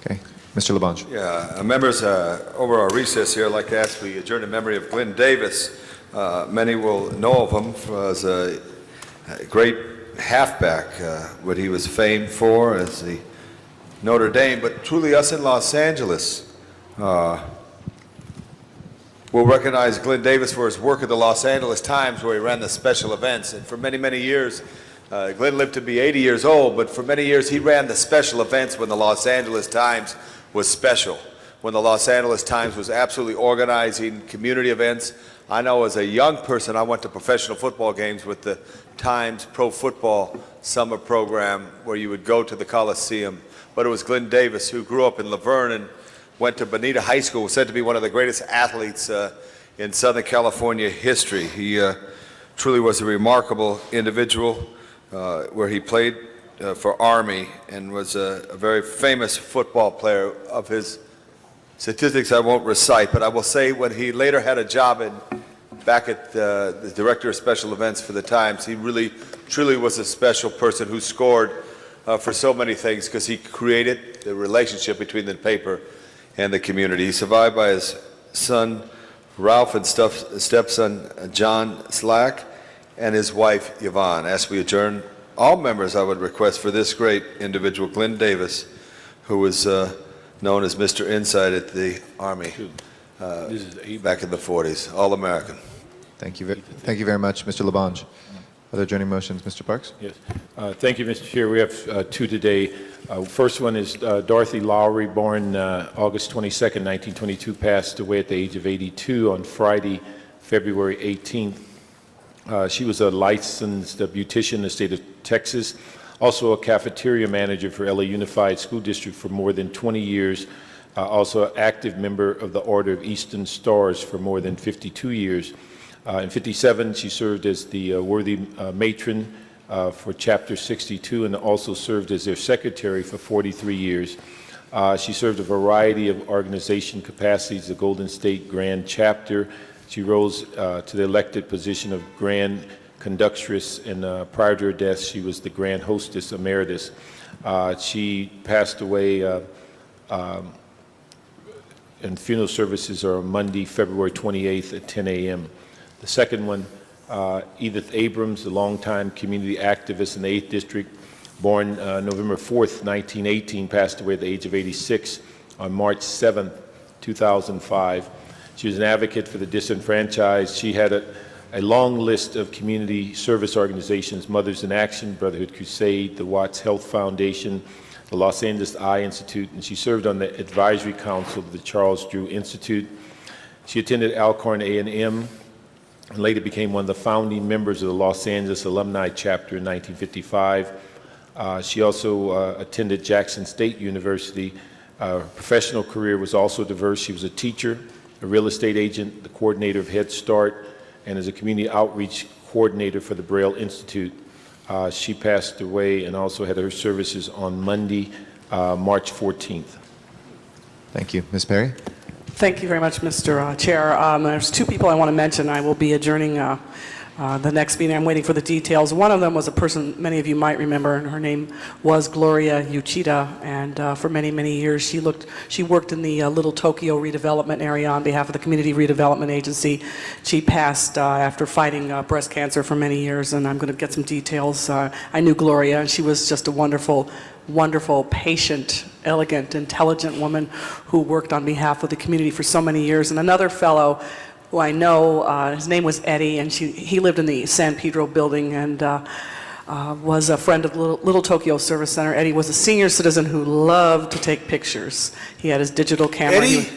Okay. Mr. Labange. Yeah, members, over our recess here, I'd like to ask we adjourn in memory of Glenn Davis. Many will know of him as a great halfback, what he was famed for as the Notre Dame, but truly us in Los Angeles will recognize Glenn Davis for his work at the Los Angeles Times, where he ran the special events. And for many, many years, Glenn lived to be 80 years old, but for many years he ran the special events when the Los Angeles Times was special, when the Los Angeles Times was absolutely organizing community events. I know as a young person, I went to professional football games with the Times Pro Football Summer Program, where you would go to the Coliseum. But it was Glenn Davis, who grew up in Laverne and went to Bonita High School, said to be one of the greatest athletes in Southern California history. He truly was a remarkable individual, where he played for Army and was a very famous football player. Of his statistics I won't recite, but I will say when he later had a job back at the director of special events for the Times, he really, truly was a special person who scored for so many things, because he created the relationship between the paper and the community. He's survived by his son Ralph and stepson John Slack and his wife Yvonne. As we adjourn, all members, I would request for this great individual, Glenn Davis, who was known as Mr. Inside at the Army back in the 40s, All-American. Thank you very much, Mr. Labange. Other adjourning motions, Mr. Parks? Yes. Thank you, Mr. Chair. We have two today. First one is Dorothy Lowry, born August 22nd, 1922, passed away at the age of 82 on Friday, February 18th. She was a licensed beautician in the state of Texas, also a cafeteria manager for LA Unified School District for more than 20 years, also an active member of the Order of Eastern Stars for more than 52 years. In 57, she served as the worthy matron for Chapter 62 and also served as their secretary for 43 years. She served a variety of organization capacities, the Golden State Grand Chapter. She rose to the elected position of Grand Conductress, and prior to her death, she was the Grand Hostess Emeritus. She passed away, and funeral services are on Monday, February 28th at 10 a.m. The second one, Edith Abrams, a longtime community activist in the 8th District, born November 4th, 1918, passed away at the age of 86 on March 7th, 2005. She was an advocate for the disenfranchised. She had a long list of community service organizations: Mothers in Action, Brotherhood Crusade, the Watts Health Foundation, the Los Angeles Eye Institute, and she served on the advisory council of the Charles Drew Institute. She attended Alcorn A&M and later became one of the founding members of the Los Angeles Alumni Chapter in 1955. She also attended Jackson State University. Her professional career was also diverse. She was a teacher, a real estate agent, the coordinator of Head Start, and as a community outreach coordinator for the Braille Institute. She passed away and also had her services on Monday, March 14th. Thank you. Ms. Perry? Thank you very much, Mr. Chair. There's two people I want to mention. I will be adjourning the next meeting. I'm waiting for the details. One of them was a person many of you might remember, and her name was Gloria Uchida, and for many, many years she worked in the Little Tokyo redevelopment area on behalf of the Community Redevelopment Agency. She passed after fighting breast cancer for many years, and I'm going to get some details. I knew Gloria, and she was just a wonderful, patient, elegant, intelligent woman who worked on behalf of the community for so many years. And another fellow who I know, his name was Eddie, and he lived in the San Pedro building and was a friend of Little Tokyo Service Center. Eddie was a senior citizen who loved to take pictures. He had his digital camera. Eddie?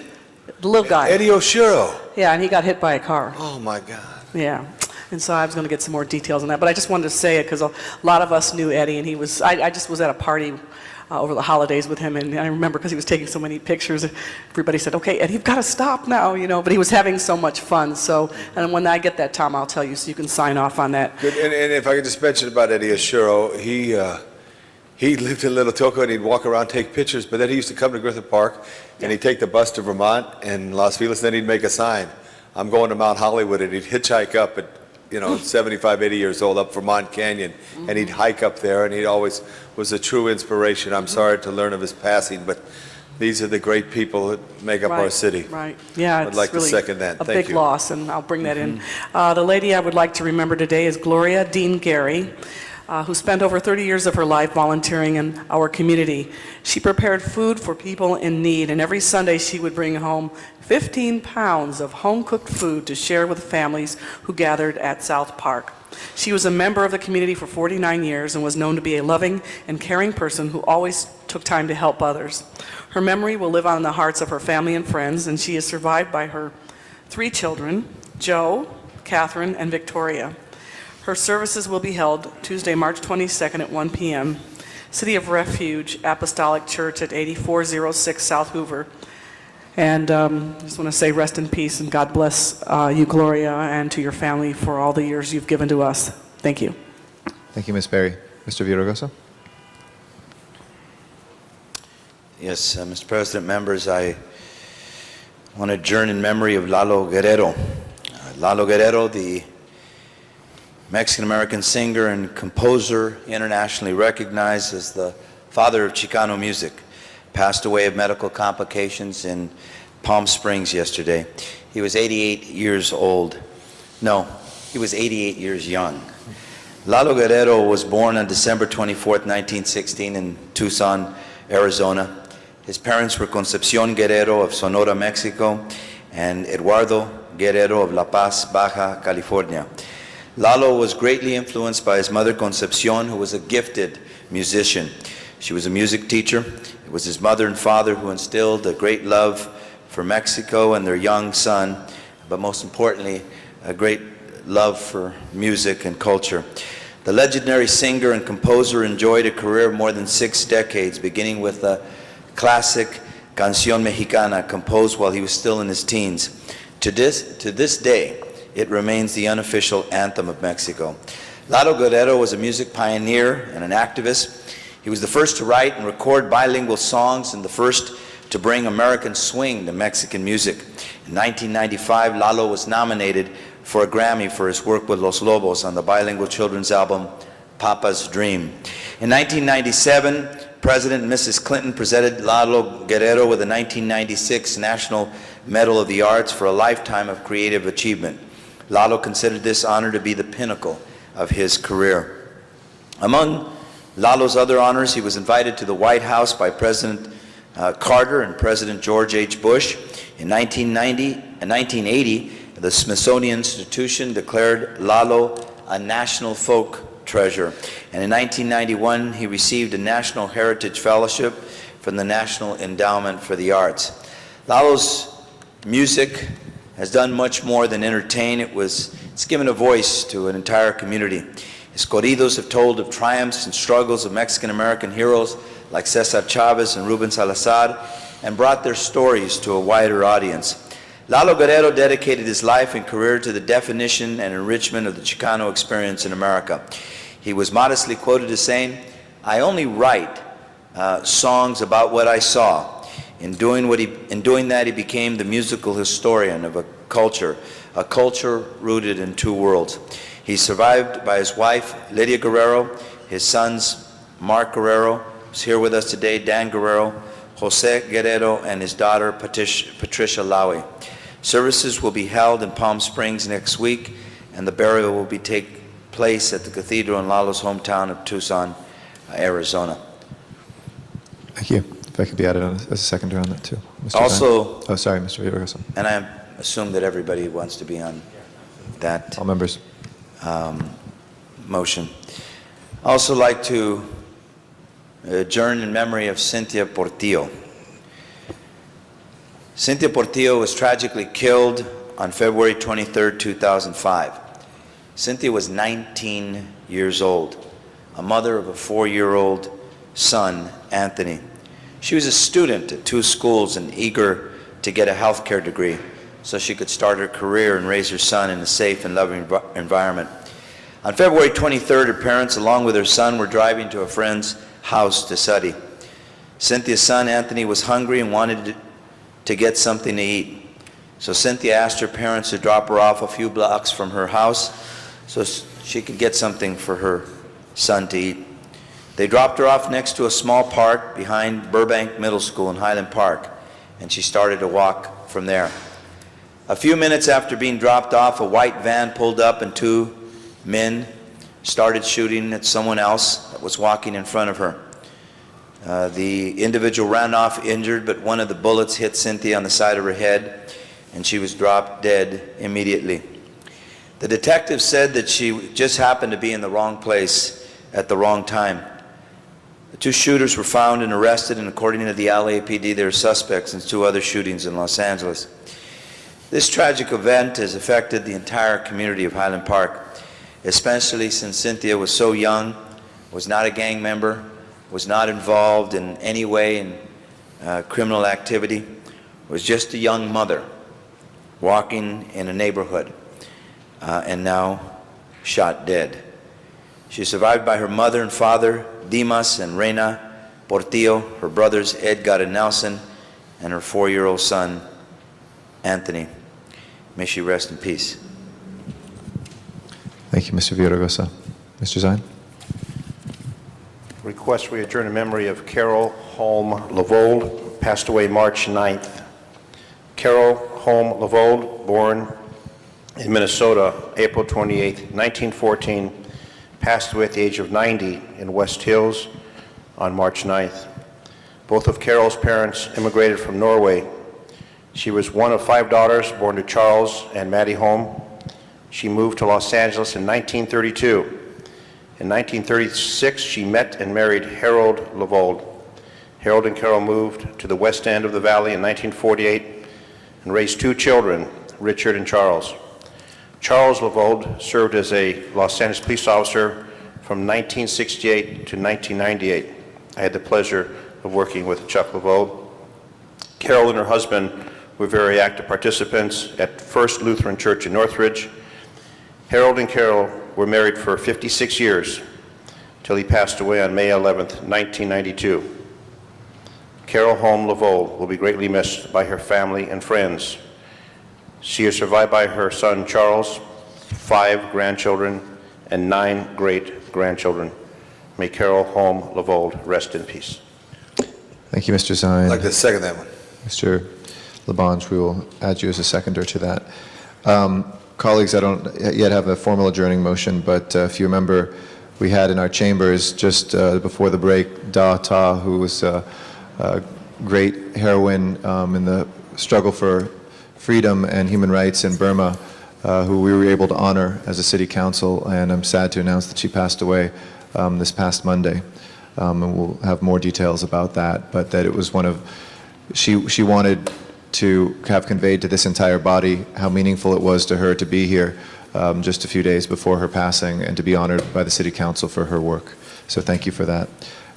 The little guy. Eddie Oshiro. Yeah, and he got hit by a car. Oh, my God. Yeah. And so I was going to get some more details on that, but I just wanted to say it because a lot of us knew Eddie, and I just was at a party over the holidays with him, and I remember because he was taking so many pictures, everybody said, okay, Eddie, you've got to stop now, but he was having so much fun. So, and when I get that, Tom, I'll tell you so you can sign off on that. Good. And if I could just mention about Eddie Oshiro, he lived in Little Tokyo, and he'd walk around, take pictures, but then he used to come to Griffith Park, and he'd take the bus to Vermont and Los Feliz, and then he'd make a sign, I'm going to Mount Hollywood, and he'd hitchhike up at 75, 80 years old up Vermont Canyon, and he'd hike up there, and he always was a true inspiration. I'm sorry to learn of his passing, but these are the great people that make up our city. Right. Yeah, I'd like to really second that. a Thank big you. loss, and I'll bring that in. The lady I would like to remember today is Gloria Dean Gary, who spent over 30 years of her life volunteering in our community. She prepared food for people in need, and every Sunday she would bring home 15 pounds of home-cooked food to share with families who gathered at South Park. She was a member of the community for 49 years and was known to be a loving and caring person who always took time to help others. Her memory will live on in the hearts of her family and friends, and she is survived by her 3 children, Joe, Catherine, and Victoria. Her services will be held Tuesday, March 22nd at 1 p.m. City of Refuge Apostolic Church at 8406 South Hoover. And I just want to say rest in peace and God bless you, Gloria, and to your family for all the years you've given to us. Thank you. Thank you, Ms. Berry. Mr. Villaraigosa? Yes, Mr. President, members, I want to adjourn in memory of Lalo Guerrero. Lalo Guerrero, the Mexican-American singer and composer, internationally recognized as the father of Chicano music, passed away of medical complications in Palm Springs yesterday. He was 88 years old. No, he was 88 years young. Lalo Guerrero was born on December 24th, 1916 in Tucson, Arizona. His parents were Concepcion Guerrero of Sonora, Mexico, and Eduardo Guerrero of La Paz, Baja California. Lalo was greatly influenced by his mother, Concepcion, who was a gifted musician. She was a music teacher. It was his mother and father who instilled a great love for Mexico and their young son, but most importantly, a great love for music and culture. The legendary singer and composer enjoyed a career of more than 6 decades, beginning with a classic Canción Mexicana composed while he was still in his teens. To this day, it remains the unofficial anthem of Mexico. Lalo Guerrero was a music pioneer and an activist. He was the first to write and record bilingual songs and the first to bring American swing to Mexican music. In 1995, Lalo was nominated for a Grammy for his work with Los Lobos on the bilingual children's album, Papa's Dream. In 1997, President and Mrs. Clinton presented Lalo Guerrero with the 1996 National Medal of the Arts for a lifetime of creative achievement. Lalo considered this honor to be the pinnacle of his career. Among Lalo's other honors, he was invited to the White House by President Carter and President George H. Bush. In 1980, the Smithsonian Institution declared Lalo a national folk treasure. And in 1991, he received a National Heritage Fellowship from the National Endowment for the Arts. Lalo's music has done much more than entertain. It's given a voice to an entire community. His corridos have told of triumphs and struggles of Mexican-American heroes like Cesar Chavez and Ruben Salazar and brought their stories to a wider audience. Lalo Guerrero dedicated his life and career to the definition and enrichment of the Chicano experience in America. He was modestly quoted as saying, "I only write songs about what I saw." In doing that, he became the musical historian of a culture rooted in 2 worlds. He's survived by his wife, Lydia Guerrero, his sons, Mark Guerrero, who's here with us today, Dan Guerrero, Jose Guerrero, and his daughter, Patricia Lowy. Services will be held in Palm Springs next week, and the burial will take place at the cathedral in Lalo's hometown of Tucson, Arizona. Thank you. If I could be added on as a seconder on that too. Mr. Also- Zine. Oh, sorry, Mr. Villaraigosa. And I assume that everybody wants to be on that All members. motion. I also like to adjourn in memory of Cynthia Portillo. Cynthia Portillo was tragically killed on February 23, 2005. Cynthia was 19 years old, a mother of a 4-year-old son, Anthony. She was a student at 2 schools and eager to get a healthcare degree so she could start her career and raise her son in a safe and loving environment. On February 23rd, her parents, along with her son, were driving to a friend's house to study. Cynthia's son, Anthony, was hungry and wanted to get something to eat. So Cynthia asked her parents to drop her off a few blocks from her house so she could get something for her son to eat. They dropped her off next to a small park behind Burbank Middle School in Highland Park, and she started to walk from there. A few minutes after being dropped off, a white van pulled up and 2 men started shooting at someone else that was walking in front of her. The individual ran off injured, but one of the bullets hit Cynthia on the side of her head, and she was dropped dead immediately. The detective said that she just happened to be in the wrong place at the wrong time. The 2 shooters were found and arrested, and according to the LAPD, they are suspects in 2 other shootings in Los Angeles. This tragic event has affected the entire community of Highland Park, especially since Cynthia was so young, was not a gang member, was not involved in any way in criminal activity, was just a young mother walking in a neighborhood and now shot dead. She is survived by her mother and father, Dimas and Reina Portillo, her brothers Edgar and Nelson, and her 4-year-old son, Anthony. May she rest in peace. Thank you, Mr. Villaraigosa. Mr. Zine. Request we adjourn in memory of Carol Holm Lavold, passed away March 9th. Carol Holm Lavold, born in Minnesota, April 28, 1914, passed away at the age of 90 in West Hills on March 9th. Both of Carol's parents immigrated from Norway. She was one of 5 daughters born to Charles and Maddie Holm. She moved to Los Angeles in 1932. In 1936, she met and married Harold Lavold. Harold and Carol moved to the west end of the valley in 1948 and raised 2 children, Richard and Charles. Charles Lavold served as a Los Angeles police officer from 1968 to 1998. I had the pleasure of working with Chuck Lavold. Carol and her husband were very active participants at First Lutheran Church in Northridge. Harold and Carol were married for 56 years till he passed away on May 11th, 1992. Carol Holm Lavold will be greatly missed by her family and friends. She is survived by her son Charles, 5 grandchildren, and 9 great-grandchildren. May Carol Holm Lavold rest in peace. Thank you, Mr. Zine. I'd like to second that one. Mr. Labange, we will add you as a seconder to that. Colleagues, I don't yet have a formal adjourning motion, but if you remember, we had in our chambers just before the break, Da Ta, who was a great heroine in the struggle for freedom and human rights in Burma, who we were able to honor as a city council, and I'm sad to announce that she passed away this past Monday. And we'll have more details about that, but that it was one of, she wanted to have conveyed to this entire body how meaningful it was to her to be here just a few days before her passing and to be honored by the City Council for her work. So thank you for that.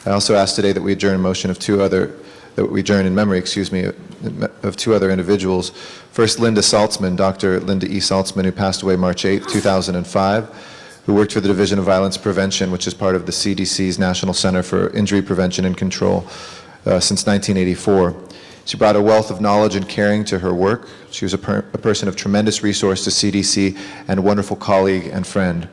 I also ask today that we adjourn in motion of that we adjourn in memory, of 2 other individuals. First, Linda Saltzman, Dr. Linda E. Saltzman, who passed away March 8, 2005, who worked for the Division of Violence Prevention, which is part of the CDC's National Center for Injury Prevention and Control since 1984. She brought a wealth of knowledge and caring to her work. She was a person of tremendous resource to CDC and a wonderful colleague and friend.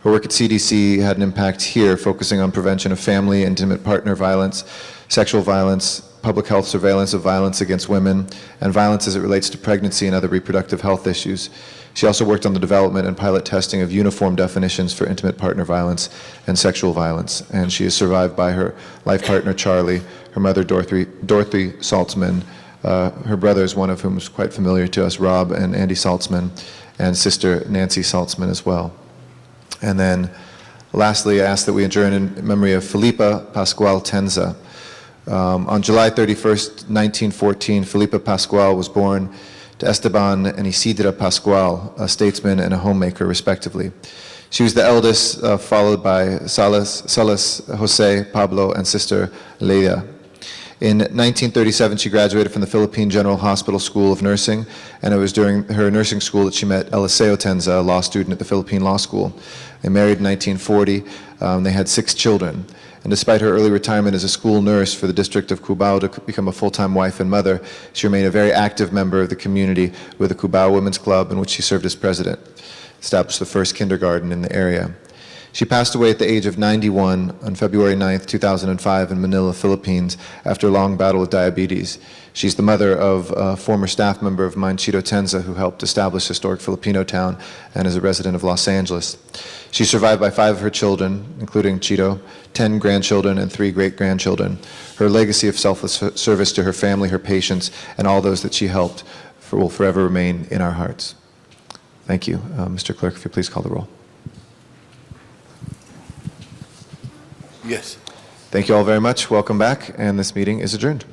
Her work at CDC had an impact here, focusing on prevention of family, intimate partner violence, sexual violence, public health surveillance of violence against women, and violence as it relates to pregnancy and other reproductive health issues. She also worked on the development and pilot testing of uniform definitions for intimate partner violence and sexual violence, and she is survived by her life partner Charlie, her mother Dorothy Saltzman, her brothers, one of whom is quite familiar to us, Rob and Andy Saltzman, and sister Nancy Saltzman as well. And then lastly, I ask that we adjourn in memory of Felipa Pascual Tenza. On July 31st, 1914, Felipa Pascual was born to Esteban and Isidra Pascual, a statesman and a homemaker, respectively. She was the eldest, followed by Salas, Jose, Pablo, and sister Leia. In 1937, she graduated from the Philippine General Hospital School of Nursing, and it was during her nursing school that she met Eliseo Tenza, a law student at the Philippine Law School. They married in 1940. They had 6 children. And despite her early retirement as a school nurse for the District of Cubao to become a full-time wife and mother, she remained a very active member of the community with the Cubao Women's Club, in which she served as president, established the first kindergarten in the area. She passed away at the age of 91 on February 9th, 2005 in Manila, Philippines, after a long battle with diabetes. She's the mother of a former staff member of mine, Chito Tenza, who helped establish historic Filipino town and is a resident of Los Angeles. She's survived by 5 of her children, including Chito, 10 grandchildren, and 3 great-grandchildren. Her legacy of selfless service to her family, her patients, and all those that she helped will forever remain in our hearts. Thank you. Mr. Clerk, if you please call the roll. Yes. Thank you all very much. Welcome back, and this meeting is adjourned.